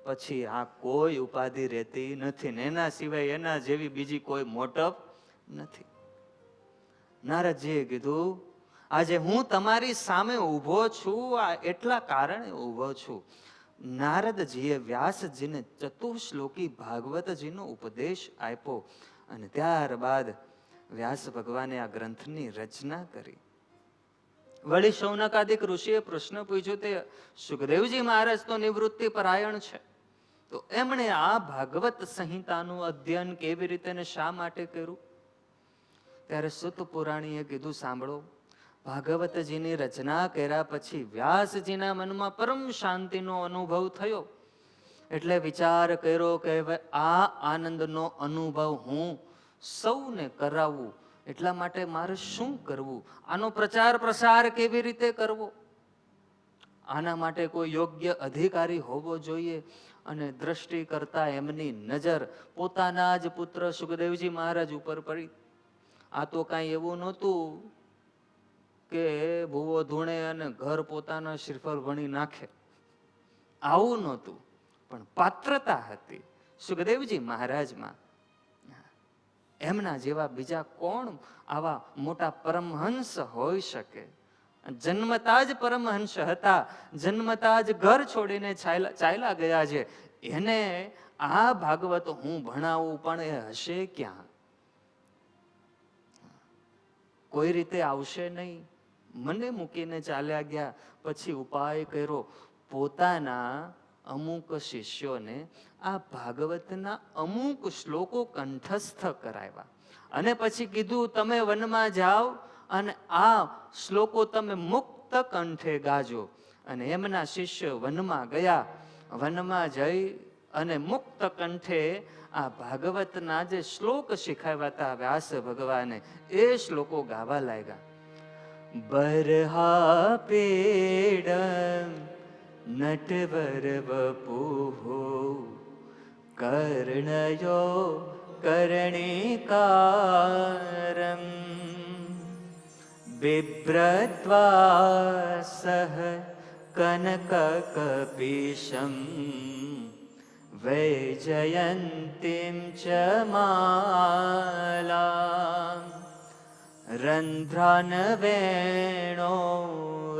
[SPEAKER 1] પછી આ કોઈ ઉપાધિ રહેતી નથી ને એના સિવાય એના જેવી બીજી કોઈ મોટપ નથી. નારદજીએ કીધું, આજે હું તમારી સામે ઊભો છું આ એટલા કારણે ઊભો છું. નારદજીએ વ્યાસજીને ચતુશ્લોકી ભાગવતજીનો ઉપદેશ આપ્યો અને ત્યારબાદ વ્યાસ ભગવાને આ ગ્રંથની રચના કરી. વળી શૌનકાદિક ઋષિએ પ્રશ્ન પૂછ્યો તે સુખદેવજી મહારાજ તો નિવૃત્તિ પરાયણ છે, તો એમણે આ ભાગવત સંહિતાનું અધ્યયન કેવી રીતે ને શા માટે કર્યું? ત્યારે સુત પુરાણીએ કીધું, સાંભળો, ભાગવતજીની રચના કર્યા પછી વ્યાસજીના મનમાં પરમ શાંતિનો અનુભવ થયો. એટલે વિચાર કર્યો કે હવે આ આનંદનો અનુભવ હું સૌને કરાવું, એટલા માટે મારે શું કરવું? આનો પ્રચાર પ્રસાર કેવી રીતે કરવો? આના માટે કોઈ યોગ્ય અધિકારી હોવો જોઈએ. અને દ્રષ્ટિ કરતા એમની નજર પોતાના જ પુત્ર સુખદેવજી મહારાજ ઉપર પડી. આ તો કાંઈ એવું નહોતું કે ભૂવો ધૂણે અને ઘર પોતાના શ્રીફળ ભણી નાખે, આવું નહોતું. પણ પાત્રતા હતી સુખદેવજી મહારાજમાં. એમના જેવા બીજા કોણ આવા મોટા પરમહંસ હોઈ શકે? જન્મતા જ પરમહંસ હતા, જન્મતા જ ઘર છોડીને ચાલ્યા ગયા છે. એને આ ભાગવત હું ભણાવું પણ એ હશે ક્યાં? કોઈ રીતે આવશે નહીં. મને મૂકીને ચાલ્યા ગયા. પછી ઉપાય કર્યો, પોતાના અમુક શિષ્યોને આ ભાગવતના અમુક શ્લોકો કંઠસ્થ કરાવ્યા અને પછી કીધું, તમે વનમાં જાઓ અને આ શ્લોકો તમે મુક્ત કંઠે ગાજો. અને એમના શિષ્ય વનમાં ગયા. વનમાં જઈ અને મુક્ત કંઠે આ ભાગવતના જે શ્લોક શીખાવ્યા હતા વ્યાસ ભગવાને, એ શ્લોકો ગાવા લાગ્યા. બરહા પેડ નટવર વપુહો કર્ણયો કર્ણિકારમ બિભ્રત્વા સહ કનક કપીશમ વૈજયંતીમ ચ માલા રંધ્રાન વેણો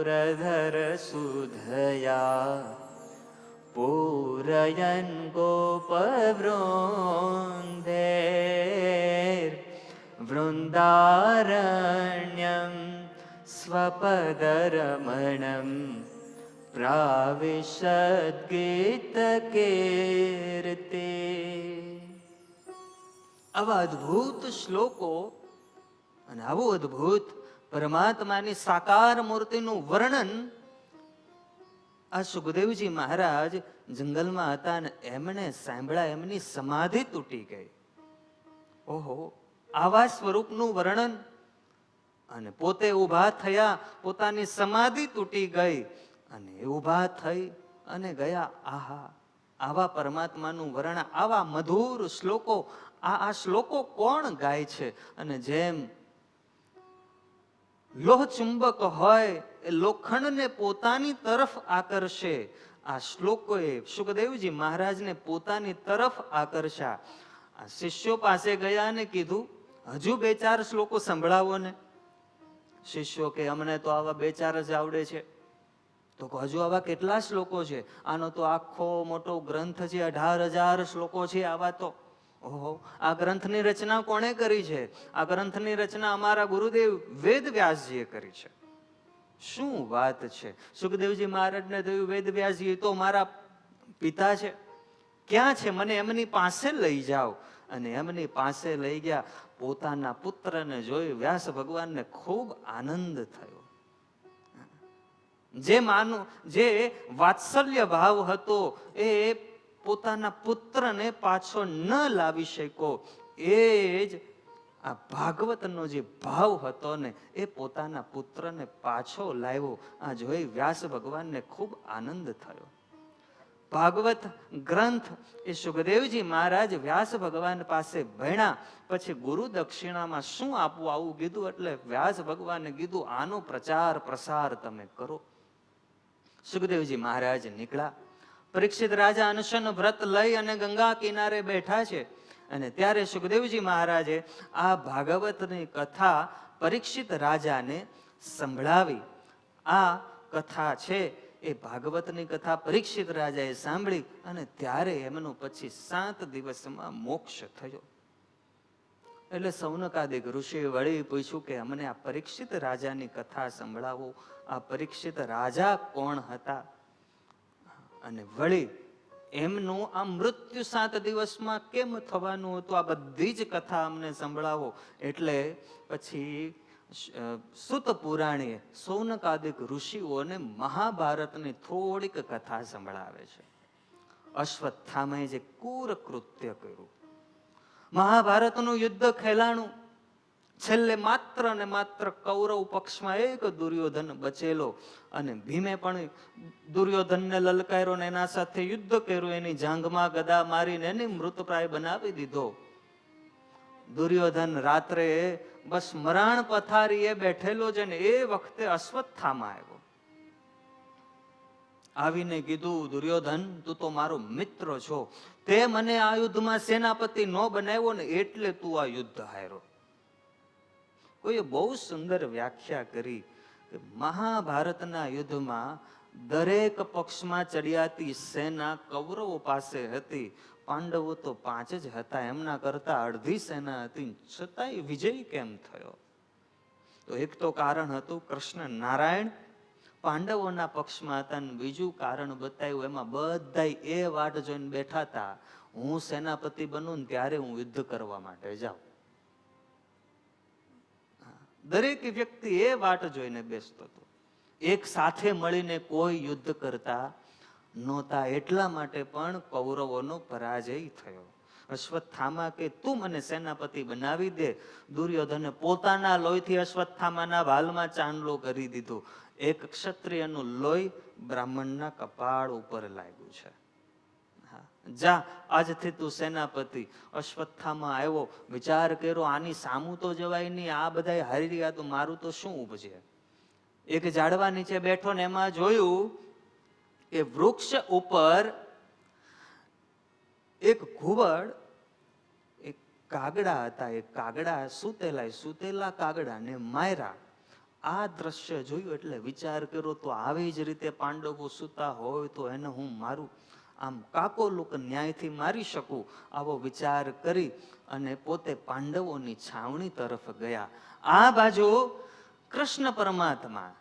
[SPEAKER 1] રધર સુધયા
[SPEAKER 3] પૂરયન ગોપવૃંદેર વૃંદારણ્યમ સ્વપદરમણમ પ્રાવિશદ ગીત કીર્તિ. આવા અદ્ભુત શ્લોકો અને આવું અદ્ભુત પરમાત્માની સાકાર મૂર્તિનું વર્ણન આ સુખદેવજી મહારાજ જંગલમાં હતા ને એમણે સાંભળ્યા, એમની સમાધિ તૂટી ગઈ. ઓહો, આવા સ્વરૂપનું વર્ણન, અને પોતે ઊભા થયા, પોતાની સમાધિ તૂટી ગઈ અને ઊભા થઈ અને ગયા. આહા, આવા પરમાત્માનું વર્ણન, આવા મધુર શ્લોકો, આ શ્લોકો કોણ ગાય છે? અને જેમ લોહ ચુંબક હોય એ લોખંડને પોતાની તરફ આકર્ષે, આ શ્લોકોએ સુખદેવજી મહારાજને પોતાની તરફ આકર્ષ્યા. આ શિષ્યો પાસે ગયા અને કીધું, હજુ 2-4 શ્લોકો સંભળાવો ને. શિષ્યો કે અમને તો આવા 2-4 જ આવડે છે. તો હજુ આવા કેટલા શ્લોકો છે? આનો તો આખો મોટો ગ્રંથ છે, 18,000 શ્લોકો છે આવા તો. ઓહો, આ ગ્રંથની રચના કોણે કરી છે? આ ગ્રંથની રચના અમારા ગુરુદેવ વેદ વ્યાસજીએ કરી છે. શું વાત છે! સુખદેવજી મહારાજને થયું, વેદ વ્યાસજી તો મારા પિતા છે, ક્યાં છે? મને એમની પાસે લઈ જાઓ. અને એમની પાસે લઈ ગયા. પોતાના પુત્રને જોઈ વ્યાસ ભગવાનને ખૂબ આનંદ થયો. જે વાત્સલ્ય ભાવ હતો એ પોતાના પુત્રને પાછો ન લાવી શક્યો, એ જ આ ભાગવતનો જે ભાવ હતો ને એ પોતાના પુત્રને પાછો લાવ્યો. આ જોઈ વ્યાસ ભગવાનને ખૂબ આનંદ થયો. ભાગવત ગ્રંથ એ સુખદેવજી મહારાજ વ્યાસ ભગવાન પાસે ભણ્યા. પછી ગુરુ દક્ષિણામાં શું આપવું આવું કીધું, એટલે વ્યાસ ભગવાને કીધું, આનો પ્રચાર પ્રસાર તમે કરો. સુખદેવજી મહારાજ નીકળ્યા. પરીક્ષિત રાજા અનશન વ્રત લઈ અને ગંગા કિનારે બેઠા છે. અને ત્યારે સુખદેવજી મહારાજે આ ભાગવતની કથા પરીક્ષિત રાજાને સંભળાવી. આ કથા છે એ ભાગવતની કથા પરીક્ષિત રાજાએ સાંભળી અને ત્યારે એમનો પછી 7 દિવસમાં મોક્ષ થયો. એટલે સૌનકાદિક ઋષિએ વળી પૂછ્યું કે અમને આ પરીક્ષિત રાજાની કથા સંભળાવો. આ પરીક્ષિત રાજા કોણ હતા? અને વળી એમનું આ મૃત્યુ 7 દિવસમાં કેમ થવાનું હતું? આ બધી જ કથા અમને સંભળાવો. એટલે પછી સુત પુરાણીએ સૌનકાદિક ઋષિઓને મહાભારતની થોડીક કથા સંભળાવે છે. અશ્વત્થામાએ જે ક્રૂર કૃત્ય કર્યું, મહાભારતનું યુદ્ધ ખેલાણું, છેલ્લે માત્ર ને માત્ર કૌરવ પક્ષમાં એક દુર્યોધન બચેલો. અને ભીમે પણ દુર્યોધનને લલકાર્યો ને એના સાથે યુદ્ધ કર્યું, એની જાંઘમાં ગદા મારીને એની મૃતપ્રાય બનાવી દીધો. દુર્યોધન રાત્રે બસ મરણ પથારીએ બેઠેલો છે ને એ વખતે અશ્વત્થામા આવ્યો. આવીને કીધું, દુર્યોધન તું તો મારો મિત્ર છો, તે મને આ યુદ્ધમાં સેનાપતિ ન બનાવ્યો ને એટલે તું આ યુદ્ધ હાર્યો. કોઈએ બહુ સુંદર વ્યાખ્યા કરી કે મહાભારતના યુદ્ધમાં દરેક પક્ષમાં ચડિયાતી સેના કૌરવો પાસે હતી. પાંડવો તો 5 જ હતા, એમના કરતા અડધી સેના હતી, છતાંય વિજય કેમ થયો? તો એક તો કારણ હતું કૃષ્ણ નારાયણ પાંડવોના પક્ષમાં હતા, અને બીજું કારણ બતાવ્યું, એમાં બધાય એ વાટ જોઈને બેઠા હતા, હું સેનાપતિ બનું ને ત્યારે હું યુદ્ધ કરવા માટે જાઉં. દરેક વ્યક્તિ એ વાટ જોઈને બેસતો હતો. એક સાથે મળીને કોઈ યુદ્ધ કરતા નહોતા. એટલા માટે પણ કૌરવોનો પરાજય થયો. અશ્વત્થામા કે તું મને સેનાપતિ બનાવી દે. દુર્યોધને પોતાના લોહીથી અશ્વત્થામાના વાલમાં ચાંદલો કરી દીધો. એક ક્ષત્રિયનું લોહી બ્રાહ્મણના કપાળ ઉપર લાગ્યું છે. જા, આજથી તું સેનાપતિ. અશ્વત્થામા આવ્યો, વિચાર કર્યો, આની સામું તો જવાય નહીં, આ બધા હારી રહ્યા તો મારું તો શું ઉપજે. એક ઝાડવા નીચે બેઠો ને એમાં જોયું કે વૃક્ષ ઉપર એક ઘુવડ, એક કાગડા હતા. એ કાગડા સુતેલા કાગડાને માર્યા. આ દ્રશ્ય જોયું એટલે વિચાર કર્યો, તો આવી જ રીતે પાંડવો સૂતા હોય તો એને હું મારું. આમ કાકોલુક ન્યાયથી મારી શકું આવો વિચાર કરી અને પોતે પાંડવોની છાવણી તરફ ગયા. આ બાજુ કૃષ્ણ પરમાત્મા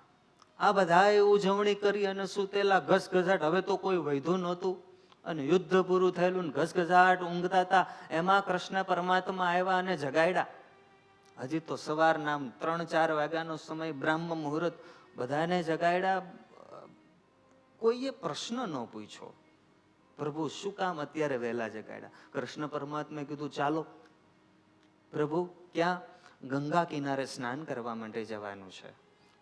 [SPEAKER 3] આ બધાએ ઉજવણી કરી અને સુતેલા ઘસઘસાટ, હવે તો કોઈ વૈધું નહોતું અને યુદ્ધ પૂરું થયેલું ને ઘસઘસાટ ઊંઘતા હતા. એમાં કૃષ્ણ પરમાત્મા આવ્યા અને જગાડ્યા. હજી તો સવારના 3-4 વાગ્યાનો સમય, બ્રાહ્મ મુહૂર્ત, બધાને જગાડ્યા. કોઈએ પ્રશ્ન ન પૂછ્યો, પ્રભુ શું કામ અત્યારે વહેલા જગાડ્યા? કૃષ્ણ પરમાત્માએ કીધું ચાલો પ્રભુ, ક્યાં? ગંગા કિનારે સ્નાન કરવા માટે જવાનું છે.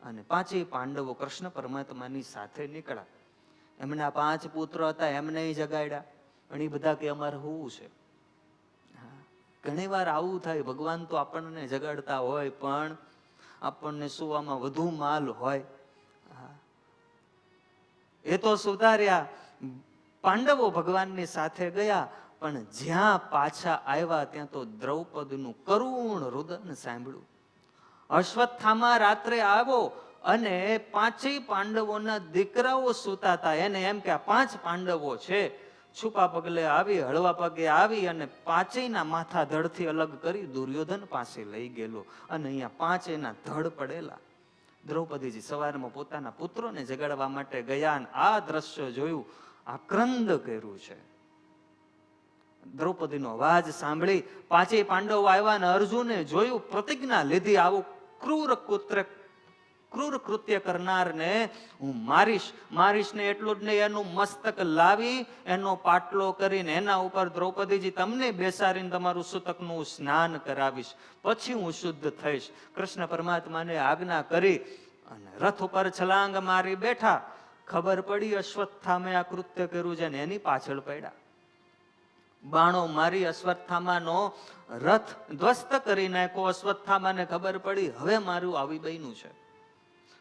[SPEAKER 3] અને 5 પાંડવો કૃષ્ણ પરમાત્માની સાથે નીકળ્યા. એમના 5 પુત્રો હતા, એમને જગાડ્યા. અને એ બધા કે અમારે હોવું છે. ઘણી વાર આવું થાય, ભગવાન તો આપણને જગાડતા હોય પણ આપણને સુવામાં વધુ માલ હોય. એ તો સુધાર્યા. પાંડવો ભગવાનની સાથે ગયા, પણ જ્યાં પાછા આવ્યા ત્યાં તો દ્રૌપદીનું કરુણ રુદન સાંભળ્યું. અશ્વત્થામા રાત્રે આવ્યો અને 5 પાંડવોના દીકરાઓ સૂતા હતા. એને એમ કે આ 5 પાંડવો છે. છુપા પગલે આવી, હળવા પગે આવી અને 5ના માથા ધડથી અલગ કરી દુર્યોધન પાસે લઈ ગયેલો. અને અહીંયા 5ના ધડ પડેલા. દ્રૌપદીજી સવારમાં પોતાના પુત્રોને જગાડવા માટે ગયા અને આ દ્રશ્ય જોયું, આક્રંદ કર્યું છે. દ્રૌપદીનો અવાજ સાંભળી 5 પાંડવો આવ્યા અને અર્જુને જોયું, પ્રતિજ્ઞા લીધી, આવું ક્રૂર કૃત્ય કરનારને હું મારીશ ને એટલું જ નહીં, એનું મસ્તક લાવી એનો પાટલો કરીને એના ઉપર દ્રૌપદીજી તમને બેસાડીને તમારું સૂતકનું સ્નાન કરાવીશ, પછી હું શુદ્ધ થઈશ. કૃષ્ણ પરમાત્માને આજ્ઞા કરી અને રથ ઉપર છલાંગ મારી બેઠા. ખબર પડી અશ્વત્થામે આ કૃત્ય કર્યું છે ને એની પાછળ પડ્યા. બાણો મારી અશ્વત્થામાનો રથ ધ્વસ્ત કરી નાખ્યો. અશ્વત્થામાને ખબર પડી હવે મારું આવી બન્યું છે.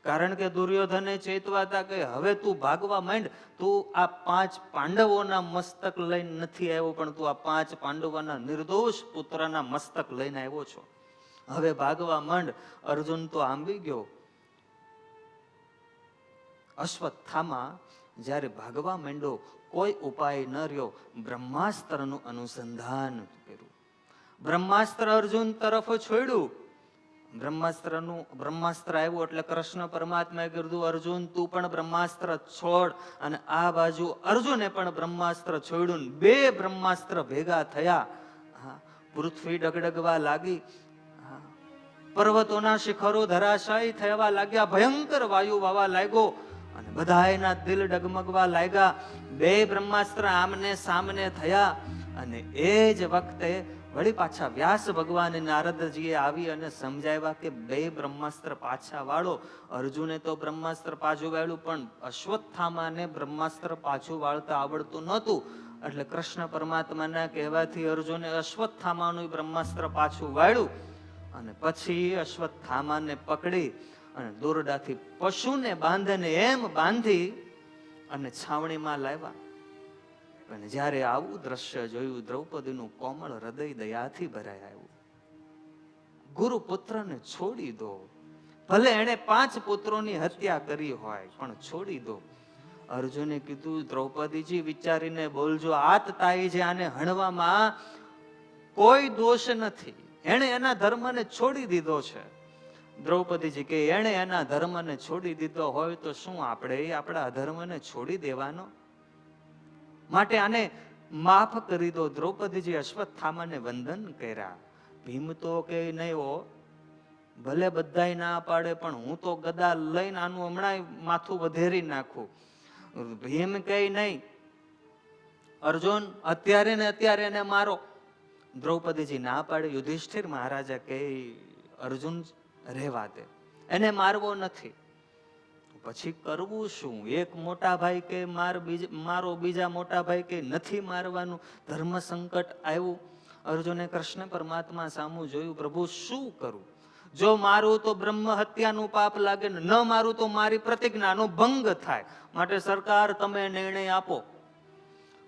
[SPEAKER 3] કારણ કે દુર્યોધને ચેતવા હતા કે હવે તું ભાગવા માંડ, તું આ 5 પાંડવોના મસ્તક લઈને નથી આવ્યો, પણ તું આ 5 પાંડવોના નિર્દોષ પુત્રના મસ્તક લઈને આવ્યો છો. હવે ભાગવા માંડ. અર્જુન તો આંબી ગયો. અશ્વત્થામા જ્યારે ભાગવા માંડ્યો, કોઈ ઉપાય ન રહ્યો. બ્રહ્માસ્ત્રનું અનુસંધાન કર્યું. બ્રહ્માસ્ત્ર અર્જુન તરફ છોડ્યું. બ્રહ્માસ્ત્ર આવ્યું એટલે કૃષ્ણ પરમાત્માએ કીધું, અર્જુન તું પણ બ્રહ્માસ્ત્ર છોડ. અને આ બાજુ અર્જુને પણ બ્રહ્માસ્ત્ર છોડ્યું. 2 બ્રહ્માસ્ત્ર ભેગા થયા. પૃથ્વી ડગડગવા લાગી. પર્વતોના શિખરો ધરાશાયી થવા લાગ્યા. ભયંકર વાયુ વાવા લાગ્યો અને બધાયના દિલ ડગમગવા લાગ્યા. 2 બ્રહ્માસ્ત્ર આમને સામને થયા. અને એ જ વખતે વળી પાછા વ્યાસ ભગવાન નારદજીએ આવી અને સમજાવ્યા કે 2 બ્રહ્માસ્ત્ર પાછા વાળો. અર્જુને તો બ્રહ્માસ્ત્ર પાછું વાળ્યું, પણ અશ્વત્થામાને બ્રહ્માસ્ત્ર પાછું વાળતા આવડતું નહોતું. એટલે કૃષ્ણ પરમાત્માના કહેવાથી અર્જુને અશ્વત્થામાનું બ્રહ્માસ્ત્ર પાછું વાળ્યું. અને પછી અશ્વત્થામાને પકડી અને દોરડાથી પશુને બાંધીને એમ બાંધી અને છાવણીમાં લાવ્યા. અને જ્યારે આવું દ્રશ્ય જોયું, દ્રૌપદીનું કોમળ હૃદય દયાથી ભરાઈ આવ્યું. ગુરુ પુત્રને છોડી દો. ભલે એણે 5 પુત્રોની હત્યા કરી હોય, પણ છોડી દો. અર્જુને કીધું, દ્રૌપદીજી વિચારીને બોલજો. આતતાઈ છે, આને હણવામાં કોઈ દોષ નથી. એણે એના ધર્મને છોડી દીધો છે. દ્રૌપદીજી કે એણે એના ધર્મને છોડી દીધો હોય તો શું આપણે આપણા અધર્મને છોડી દેવાનો? માટે આને માફ કરી દો. દ્રૌપદીજી અશ્વત્થામાને વંદન કર્યા. ભીમ તો કે નહીં હો, ભલે બધાય ના પાડે, પણ હું તો ગદા લઈને આનું હમણાં માથું વધેરી નાખું. ભીમ કે નહીં, અર્જુન અત્યારે ને અત્યારે એને મારો. દ્રૌપદીજી ના પાડે. યુધિષ્ઠિર મહારાજા કે અર્જુન રહેવા દે, એને મારવો નથી. પછી કરવું શું? એક મોટા ભાઈ કે મારો, બીજા મોટા ભાઈ કે નથી મારવાનું. ધર્મ સંકટ આવ્યું. અર્જુને કૃષ્ણ પરમાત્મા સામું જોયું, પ્રભુ શું કરું? જો મારું તો બ્રહ્મ હત્યાનું પાપ લાગે, ને ન મારું તો મારી પ્રતિજ્ઞાનો ભંગ થાય. માટે સરકાર તમે નિર્ણય આપો.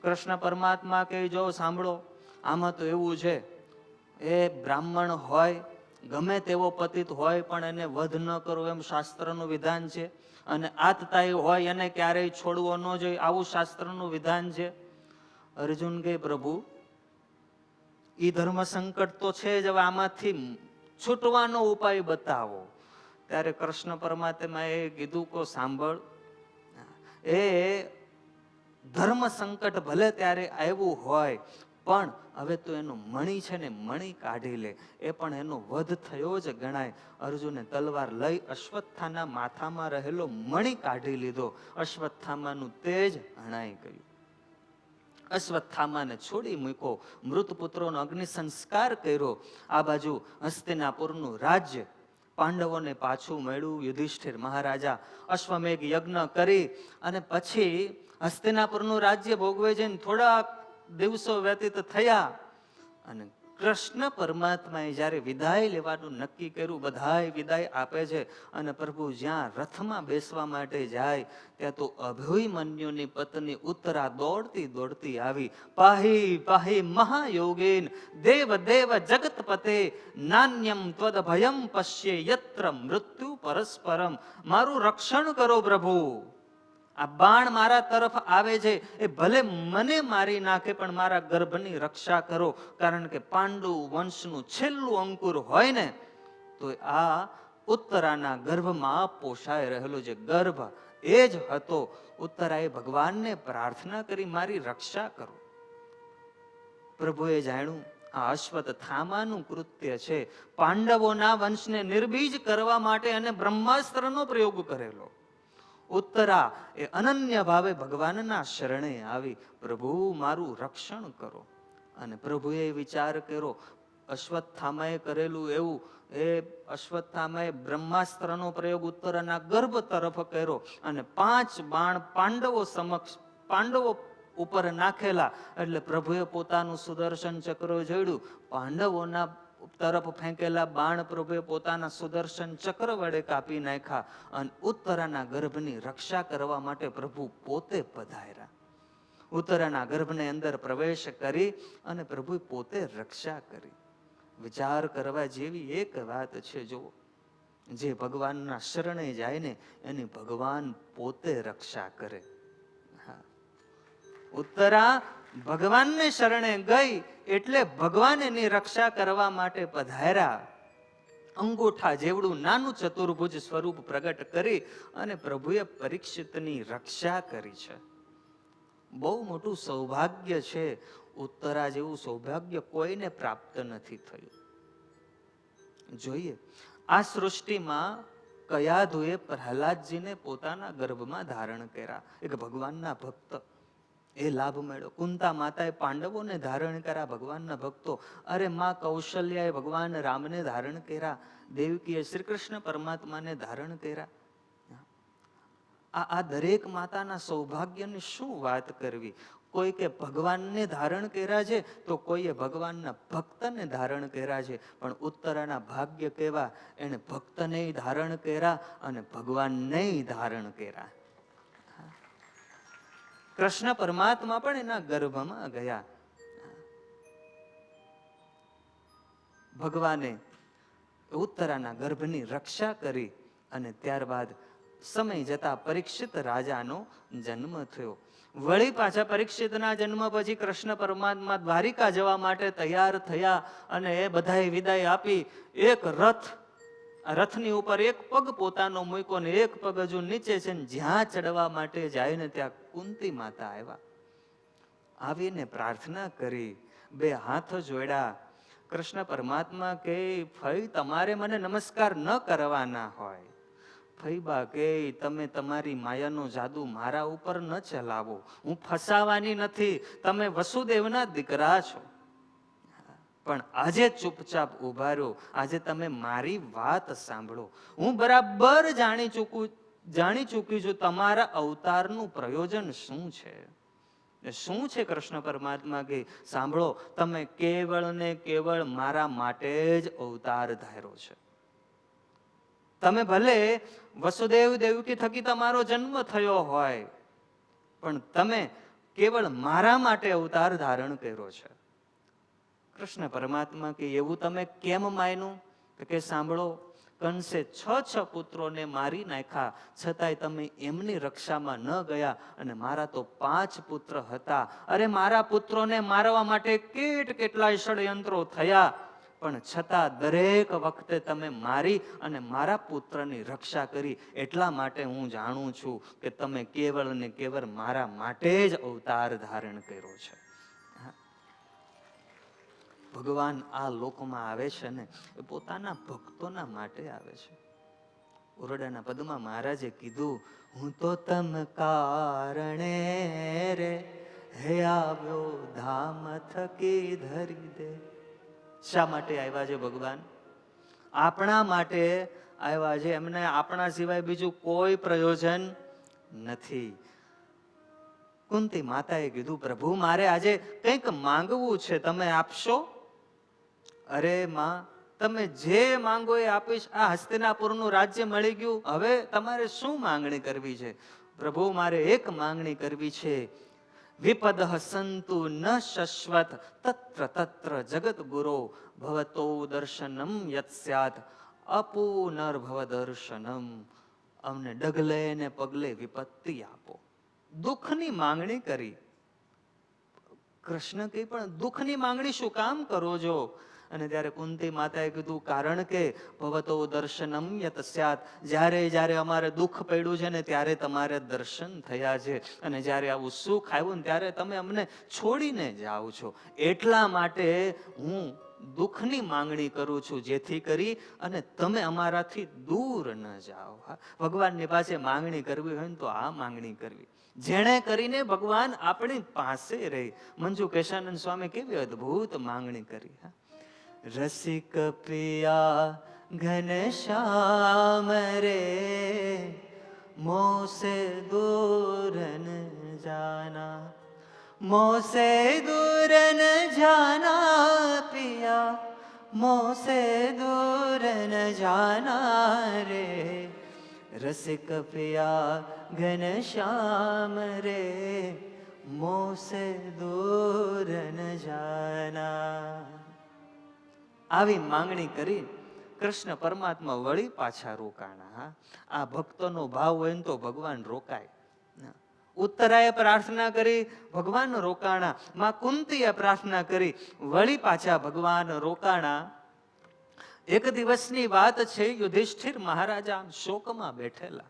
[SPEAKER 3] કૃષ્ણ પરમાત્મા કહે, જો સાંભળો, આમાં તો એવું છે, એ બ્રાહ્મણ હોય, ગમે તેવો પતિત હોય, પણ એને વધ ન કરવો એમ શાસ્ત્રનું વિધાન છે. અને આતતાઈ હોય એને ક્યારેય છોડવો ન જોઈએ, આવું શાસ્ત્રનું વિધાન છે. અર્જુન કે પ્રભુ ઈ ધર્મ સંકટ તો છે જ, હવે આમાંથી છૂટવાનો ઉપાય બતાવો. ત્યારે કૃષ્ણ પરમાત્માએ કીધું કે સાંભળ, એ ધર્મ સંકટ ભલે ત્યારે આવ્યું હોય, પણ હવે તો એનું મણી છે ને મણી કાઢી લે, એ પણ એનો વધ થયો જ ગણાય. અર્જુને તલવાર લઈ અશ્વત્થાના માથામાં રહેલો મણી કાઢી લીધો. અશ્વત્થામાનું તેજ હણાઈ ગયું. અશ્વત્થામાને છોડી મૂક્યો. મૃત પુત્રોનો અગ્નિ સંસ્કાર કર્યો. આ બાજુ હસ્તિનાપુરનું રાજ્ય પાંડવોને પાછું મળ્યું. યુધિષ્ઠિર મહારાજા અશ્વમેઘ યજ્ઞ કરી અને પછી હસ્તિનાપુરનું રાજ્ય ભોગવે જઈને થોડા દિવસો વ્યતીત થયા અને કૃષ્ણ પરમાત્માએ જ્યારે વિદાય લેવાનું નક્કી કર્યું, બધાય વિદાય આપે છે અને પ્રભુ જ્યાં રથમાં બેસવા માટે જાય ત્યાં તો અભિમન્યુની પત્ની ઉત્તરા દોડતી દોડતી આવી. પાહી પાહી મહાયોગીન દેવ દેવ જગતપતે નાન્યમ ત્વદ ભયમ પશ્યે યત્ર મૃત્યુ પરસ્પરમ. મારું રક્ષણ કરો પ્રભુ. આ બાણ મારા તરફ આવે છે, એ ભલે મને મારી નાખે પણ મારા ગર્ભની રક્ષા કરો. કારણ કે પાંડુ વંશનું છેલ્લું અંકુર હોય ને તો આ ઉત્તરાના ગર્ભમાં પોષાય રહેલો જે ગર્ભ એ જ હતો. ઉત્તરાએ ભગવાનને પ્રાર્થના કરી, મારી રક્ષા કરો. પ્રભુએ જાણ્યું આ અશ્વત્થામાનું કૃત્ય છે. પાંડવોના વંશને નિર્બીજ કરવા માટે અને બ્રહ્માસ્ત્રનો પ્રયોગ કરેલો. ઉત્તરા એ અનન્ય ભાવે ભગવાનના શરણે આવી, પ્રભુ મારું રક્ષણ કરો. અને પ્રભુએ વિચાર કર્યો, અશ્વત્થામાએ કરેલું એવું, એ અશ્વત્થામાએ બ્રહ્માસ્ત્રનો પ્રયોગ ઉત્તરાના ગર્ભ તરફ કર્યો અને 5 બાણ પાંડવો ઉપર નાખેલા. એટલે પ્રભુએ પોતાનું સુદર્શન ચક્ર જોડ્યું. પાંડવોના તરફ ફેંકેલા બાણ પ્રભુએ પોતાના સુદર્શન ચક્ર વડે કાપી નાખ્યા અને ઉત્તરાના ગર્ભની રક્ષા કરવા માટે પ્રભુ પોતે પધાર્યા. ઉત્તરાના ગર્ભને અંદર પ્રવેશ કરી અને પ્રભુએ પોતે રક્ષા કરી. વિચાર કરવા જેવી એક વાત છે. જો જે ભગવાનના શરણે જાય ને એની ભગવાન પોતે રક્ષા કરે. ઉત્તરા ભગવાનને શરણે ગઈ એટલે ભગવાન એની રક્ષા કરવા માટે પધાર્યા. અંગૂઠા જેવડું નાનું ચતુર્ભુજ સ્વરૂપ પ્રગટ કરી અને પ્રભુએ પરીક્ષિતની રક્ષા કરી છે. બહુ મોટું સૌભાગ્ય છે. ઉત્તરા જેવું સૌભાગ્ય કોઈને પ્રાપ્ત નથી થયું. જોઈએ આ સૃષ્ટિમાં કયાધુએ પ્રહલાદજીને પોતાના ગર્ભમાં ધારણ કર્યા. એક ભગવાનના ભક્ત, એ લાભ મળ્યો. કુંતા માતાએ પાંડવોને ધારણ કર્યા, ભગવાનના ભક્તો. અરે માં કૌશલ્યાએ ભગવાન રામને ધારણ કર્યા. દેવકીએ શ્રી કૃષ્ણ પરમાત્માને ધારણ કર્યા. આ દરેક માતાના સૌભાગ્યની શું વાત કરવી. કોઈ કે ભગવાનને ધારણ કર્યા છે તો કોઈએ ભગવાનના ભક્તને ધારણ કર્યા છે. પણ ઉત્તરાના ભાગ્ય કેવા, એને ભક્તને ધારણ કર્યા અને ભગવાનને ધારણ કર્યા. કૃષ્ણ પરમાત્મા પણ એના ગર્ભમાં ગયા. ભગવાને ઉત્તરાના ગર્ભની રક્ષા કરી અને ત્યારબાદ સમય જતા પરીક્ષિત રાજાનો જન્મ થયો. વળી પાછા પરીક્ષિતના જન્મ પછી કૃષ્ણ પરમાત્મા દ્વારિકા જવા માટે તૈયાર થયા અને એ બધાએ વિદાય આપી. એક રથની ઉપર એક પગ પોતાનો મૂક્યો ને એક પગ હજુ નીચે છે. જ્યાં ચડવા માટે જાય ને ત્યાં કુંતી માતા આવ્યા. આવીને પ્રાર્થના કરી, 2 હાથ જોડ્યા. કૃષ્ણ પરમાત્મા કે ફઈ તમારે મને નમસ્કાર ન કરવાના હોય. ફઈબા કે તમે તમારી માયાનો જાદુ મારા ઉપર ન ચલાવો. હું ફસાવાની નથી. તમે વસુદેવના દીકરા છો. પણ આજે ચૂપચાપ ઉભા રહો. આજે તમે મારી વાત સાંભળો. હું બરાબર જાણી ચૂકી છું તમારા અવતારનું પ્રયોજન શું છે. શું છે કૃષ્ણ પરમાત્મા કે સાંભળો, તમે કેવળ ને કેવળ મારા માટે જ અવતાર ધાર્યો છે. તમે ભલે વસુદેવ દેવકી થકી તમારો જન્મ થયો હોય, પણ તમે કેવળ મારા માટે અવતાર ધારણ કર્યો છે. કૃષ્ણ પરમાત્મા કે એવું તમે કેમ માન્યું? કે સાંભળો, કંસે 6 પુત્રોને મારી નાખ્યા, છતાંય તમે એમની રક્ષામાં ન ગયા, અને મારા તો 5 પુત્ર હતા. અરે મારા પુત્રોને મારવા માટે કેટલાય ષડયંત્રો થયા, પણ છતાં દરેક વખતે તમે મારી અને મારા પુત્રની રક્ષા કરી. એટલા માટે હું જાણું છું કે તમે કેવળ ને કેવળ મારા માટે જ અવતાર ધારણ કર્યો છે. ભગવાન આ લોકમાં આવે છે ને એ પોતાના ભક્તોના માટે આવે છે. ઓરડાના પદમાં મહારાજે કીધું, હું તો તમ કારણે રે હે આવ્યો ધામ થકી ધરી દે. શા માટે આવ્યા છે ભગવાન? આપણા માટે આવ્યા છે. એમને આપણા સિવાય બીજું કોઈ પ્રયોજન નથી. કુંતી માતાએ કીધું, પ્રભુ મારે આજે કંઈક માંગવું છે, તમે આપશો? અરે માં, તમે જે માંગો એ આપીશ. આ હસ્તિનાપુરનું રાજ્ય મળી ગયું, હવે તમારે શું માંગણી કરવી છે? પ્રભુ મારે એક માંગણી કરવી છે. વિપદ સંતુ ન શશ્વત તત્ર તત્ર જગત ગુરો ભવતો દર્શનમ યત સ્યાત અપુનર્ભવ દર્શનમ. અમને ડગલે ને પગલે વિપત્તિ આપો. દુઃખની માંગણી કરી. કૃષ્ણ કહે, પણ દુઃખની માંગણી શું કામ કરો છો? અને ત્યારે કુંતી માતાએ કીધું, કારણ કે ભવતો દર્શનમ યત સ્યાત, જ્યારે જ્યારે અમારે દુઃખ પડ્યું છે ને ત્યારે તમારે દર્શન થયા છે, અને જ્યારે આવું સુખ આવ્યું ને ત્યારે તમે અમને છોડીને જાઓ છો. એટલા માટે હું દુઃખની માંગણી કરું છું, જેથી કરી અને તમે અમારાથી દૂર ન જાઓ. ભગવાનની પાસે માંગણી કરવી હોય ને તો આ માંગણી કરવી, જેણે કરીને ભગવાન આપણી પાસે રહી. મંજુ કેશાનંદ સ્વામી કેવી અદ્ભુત માંગણી કરી. રસિક પિયા ઘનશ્યામ રે મોસે દૂર ન જાના, મોસે દૂર ન જાના પિયા, મોસે દૂર ન જાના રે. રસિક પિયા ઘનશ્યામ રે મોસે દૂર ન જાના. આવી માંગણી કરી કૃષ્ણ પરમાત્મા વળી પાછા રોકાણા. આ ભક્તોનો ભાવ હોય ને તો ભગવાન રોકાય. ઉત્તરાએ પ્રાર્થના કરી, ભગવાન રોકાણા. માં કુંતીએ પ્રાર્થના કરી, વળી પાછા ભગવાન રોકાણા. એક દિવસની વાત છે, યુધિષ્ઠિર મહારાજા શોકમાં બેઠેલા.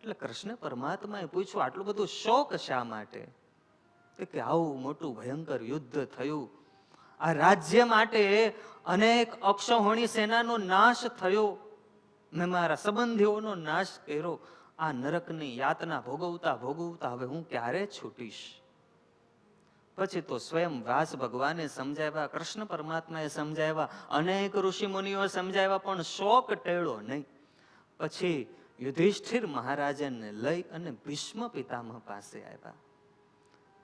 [SPEAKER 3] એટલે કૃષ્ણ પરમાત્માએ પૂછ્યું, આટલું બધું શોક શા માટે? કે આવું મોટું ભયંકર યુદ્ધ થયું, આ રાજ્ય માટે અનેક અક્ષૌહિણી સેનાનો નાશ થયો, મેં મારા સંબંધીઓનો નાશ કર્યો. આ નરકની યાતના ભોગવતા ભોગવતા હવે હું ક્યારે છૂટીશ? પછી તો સ્વયં વ્યાસ ભગવાને સમજાવ્યા, કૃષ્ણ પરમાત્માએ સમજાવ્યા, અનેક ઋષિ મુનિઓ સમજાવ્યા, પણ શોક ટેળો નહીં. પછી યુધિષ્ઠિર મહારાજને લઈ અને ભીષ્મ પિતામહ પાસે આવ્યા.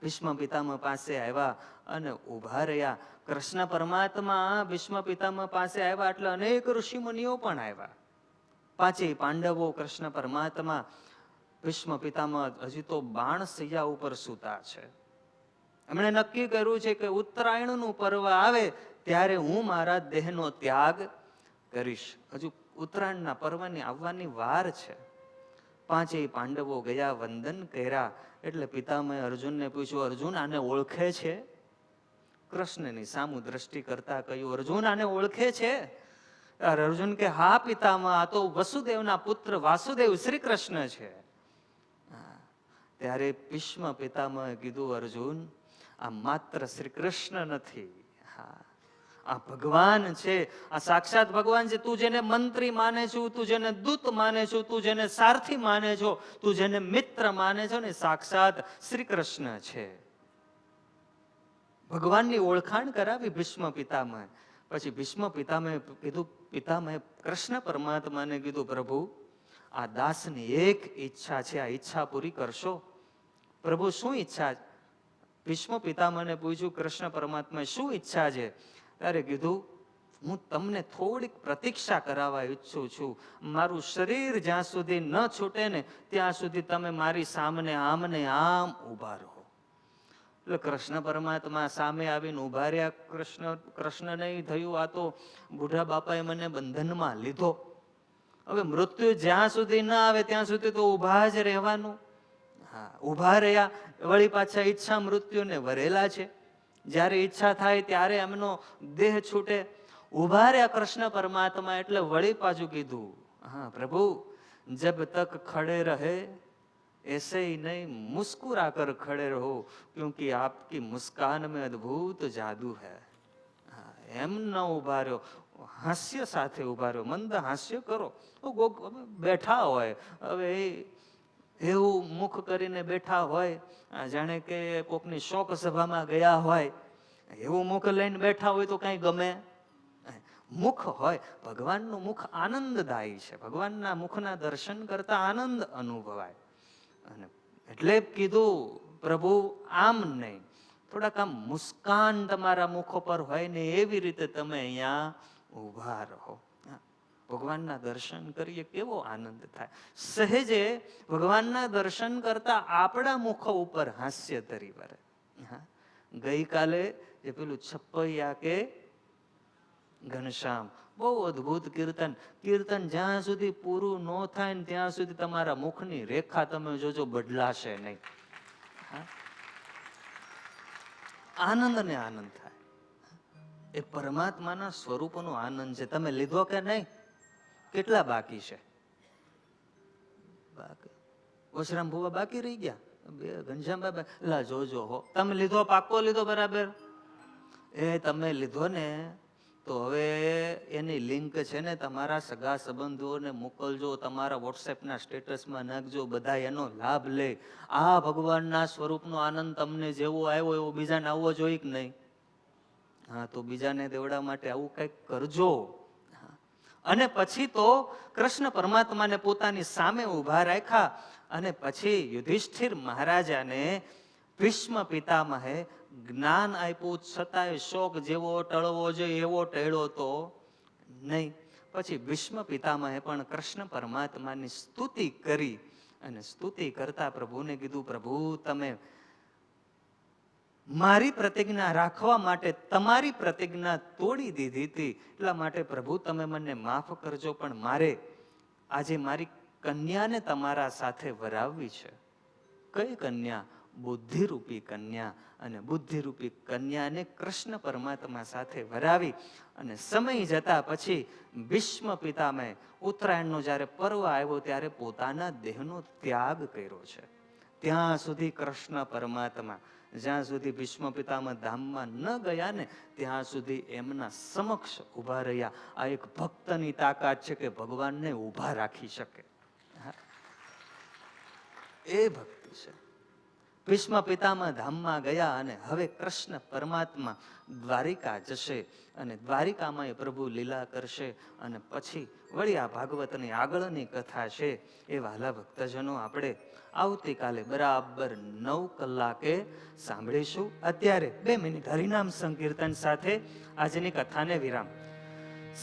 [SPEAKER 3] ભીષ્મ પિતામહ પાસે આવ્યા અને ઉભા રહ્યા. કૃષ્ણ પરમાત્મા ભીષ્મ પિતામહ પાસે આવ્યા એટલે અનેક ઋષિ મુનિઓ પણ આવ્યા. 5 પાંડવો, કૃષ્ણ પરમાત્મા, ભીષ્મ પિતામહ હજી તો બાણ સૈયા ઉપર સૂતા છે. એમણે નક્કી કર્યું છે કે ઉત્તરાયણનું પર્વ આવે ત્યારે હું મારા દેહનો ત્યાગ કરીશ. હજુ ઉત્તરાયણના પર્વની આવવાની વાર છે. 5 પાંડવો ગયા, વંદન કર્યા. એટલે પિતામહે અર્જુનને પૂછ્યું, અર્જુન આને ઓળખે છે? કૃષ્ણની સામુ દ્રષ્ટિ કરતા કહ્યું, અર્જુન આને ઓળખે છે? અર્જુન કે હા પિતામહ, આ તો વસુદેવના પુત્ર વાસુદેવ શ્રી કૃષ્ણ છે. ત્યારે ભીષ્મ પિતામહે કીધું, અર્જુન આ માત્ર શ્રી કૃષ્ણ નથી, આ ભગવાન છે, આ સાક્ષાત ભગવાન છે. તું જેને મંત્રી માને છો, તું જેને દૂત માને છો, તું જેને સારથી માને છો, તું જેને મિત્ર માને છો ને, સાક્ષાત શ્રી કૃષ્ણ છે. ભગવાનની ઓળખાણ કરાવી ભીષ્મ પિતામહે. પછી ભીષ્મ પિતામહે કીધું, પિતામહે કૃષ્ણ પરમાત્માને કીધું, પ્રભુ આ દાસની એક ઈચ્છા છે, આ ઈચ્છા પૂરી કરશો? પ્રભુ શું ઈચ્છા? ભીષ્મ પિતામહને પૂછ્યું કૃષ્ણ પરમાત્માએ, શું ઈચ્છા છે? ત્યારે કીધું, હું તમને થોડીક પ્રતીક્ષા કરાવવા ઈચ્છું છું. મારું શરીર જ્યાં સુધી ન છૂટે ને ત્યાં સુધી તમે મારી સામે આમને આમ ઉભા રહો. એટલે કૃષ્ણ પરમાત્મા સામે આવીને ઉભા રહ્યા. કૃષ્ણ નહીં થયું, આ તો બુઢા બાપાએ મને બંધનમાં લીધો. હવે મૃત્યુ જ્યાં સુધી ના આવે ત્યાં સુધી તો ઉભા જ રહેવાનું. હા, ઉભા રહ્યા. વળી પાછા ઈચ્છા મૃત્યુને વરેલા છે. જ્યારે ઈચ્છા થાય ત્યારે એમનો દેહ છૂટે. ઉભા રહ્યા કૃષ્ણ પરમાત્મા એટલે વળી પાછું કીધું, હા પ્રભુ, જબ તક ખડે રહે ऐसे ही नहीं मुस्कुरा कर खड़े रहो क्योंकि आपकी मुस्कान में अद्भुत जादू है. એમ ન ઉભા રહ્યો, હાસ્ય સાથે ઉભા રહ્યો, મંદ હાસ્ય કરો. બેઠા હોય, હવે એવું મુખ કરીને બેઠા હોય, જાણે કે કોકની શોક સભામાં ગયા હોય, એવું મુખ લઈને બેઠા હોય તો કઈ ગમે? મુખ હોય, ભગવાનનું મુખ આનંદદાયી છે. ભગવાનના મુખના દર્શન કરતા આનંદ અનુભવાય. અને એટલે કીધું, પ્રભુ આમ નહીં, થોડાક આમ મુસ્કાન તમારા મુખ પર હોય ને એવી રીતે તમે અહીંયા ઉભા રહો. ભગવાનના દર્શન કરીએ કેવો આનંદ થાય. સહેજે ભગવાનના દર્શન કરતા આપણા મુખ ઉપર હાસ્ય તરી વરે. ગઈકાલે જે પેલું છપૈયા કે ઘનશ્યામ, બહુ અદભુત કીર્તન. કીર્તન જ્યાં સુધી પૂરું ન થાય ને ત્યાં સુધી તમારા મુખની રેખા તમે જોજો બદલાશે નહીં. આનંદ ને આનંદ થાય. એ પરમાત્માના સ્વરૂપનો આનંદ છે. તમે લીધો કે નહીં? કેટલા બાકી છે? બાકી ઓશરામ ભુવા બાકી રહી ગયા. ઘનશ્યામ બાબા લા જોજો હો. તમે લીધો, પાક્કો લીધો બરાબર? એ તમે લીધો ને તો હવે એની લિંક છે ને તમારા સગા સંબંધીઓને મોકલજો, તમારા વોટ્સએપના સ્ટેટસમાં નાખજો, બધા એનો લાભ લે. આ ભગવાનના સ્વરૂપનો આનંદ તમને જેવો આવ્યો એવો બીજાને આવવો જોઈએ કે નહીં? હા, તો બીજાને દેવડા માટે આવું કંઈક કરજો. અને પછી તો કૃષ્ણ પરમાત્માને પોતાની સામે ઉભા રાખ્યા. અને પછી યુધિષ્ઠિર મહારાજાને ભીષ્મ પિતામહે જ્ઞાન આપ્યું, છતાંય શોક જેવો ટળવો જોઈએ એવો ટળ્યો તો નહીં. પછી ભીષ્મ પિતામહે પણ કૃષ્ણ પરમાત્માની સ્તુતિ કરી. અને સ્તુતિ કરતા પ્રભુને કીધું, પ્રભુ તમે મારી પ્રતિજ્ઞા રાખવા માટે તમારી પ્રતિજ્ઞા તોડી દીધી હતી, એટલા માટે પ્રભુ તમે મને માફ કરજો, પણ મારે આજે મારી કન્યાને તમારા સાથે વરાવવી છે. કઈ કન્યા? બુદ્ધિરૂપી કન્યા. અને બુદ્ધિરૂપી કન્યાને કૃષ્ણ પરમાત્મા સાથે વરાવી. અને સમય જતા પછી ભીષ્મ પિતામહે ઉત્તરાયણનો જ્યારે પર્વ આવ્યો ત્યારે પોતાના દેહનો ત્યાગ કર્યો છે. ત્યાં સુધી કૃષ્ણ પરમાત્મા, જ્યાં સુધી ભીષ્મ પિતામહ ધામમાં ન ગયા ને ત્યાં સુધી એમના સમક્ષ ઉભા રહ્યા. આ એક ભક્તની તાકાત છે કે ભગવાનને ઉભા રાખી શકે. એ ભક્તિ છે. ભીષ્મ પિતામહ ધામમાં ગયા અને હવે કૃષ્ણ પરમાત્મા દ્વારિકા જશે અને દ્વારિકામાં એ પ્રભુ લીલા કરશે. અને પછી વળી આ ભાગવતની આગળની કથા છે એ વહાલા ભક્તજનો આપણે આવતીકાલે બરાબર 9 કલાકે સાંભળીશું. અત્યારે 2 મિનિટ હરિનામ સંકીર્તન સાથે આજની કથાને વિરામ.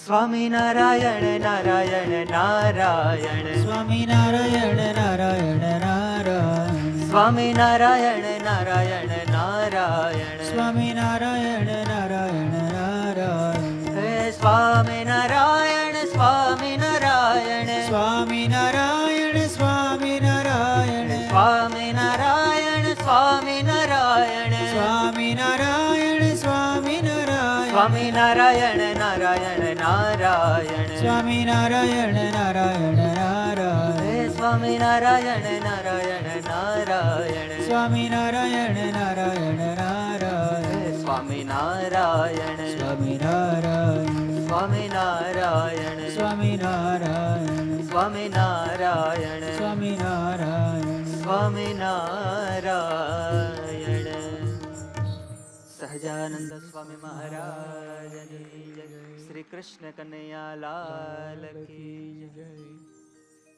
[SPEAKER 3] સ્વામી નારાયણ નારાયણ નારાયણ,
[SPEAKER 2] સ્વામી નારાયણ નારાયણ નારાયણ,
[SPEAKER 3] સ્વામી નારાયણ નારાયણ નારાયણ,
[SPEAKER 2] સ્વામી નારાયણ નારાયણ નારાયણ,
[SPEAKER 3] હે સ્વામી નારાયણ સ્વામી નારાયણ,
[SPEAKER 2] સ્વામી નારાયણ સ્વામી નારાયણ,
[SPEAKER 3] સ્વામી નારાયણ સ્વામી નારાયણ,
[SPEAKER 2] સ્વામી નારાયણ સ્વામી નારાયણ,
[SPEAKER 3] સ્વામી નારાયણ નારાયણ નારાયણ,
[SPEAKER 2] સ્વામી નારાયણ નારાયણ નારાયણ,
[SPEAKER 3] હે સ્વામી નારાયણ નારાયણ નારાયણ,
[SPEAKER 2] સ્વામી નારાયણ નારાયણ નારાયણ,
[SPEAKER 3] હે સ્વામી નારાયણ
[SPEAKER 2] સ્વામી નારાયણ,
[SPEAKER 3] સ્વામી નારાયણ
[SPEAKER 2] સ્વામી નારાયણ,
[SPEAKER 3] સ્વામી નારાયણ
[SPEAKER 2] સ્વામી નારાયણ,
[SPEAKER 3] સ્વામી નારાયણ. સહજાનંદ સ્વામી મહારાજની જય. શ્રી કૃષ્ણ કનૈયા લાલ કી જય.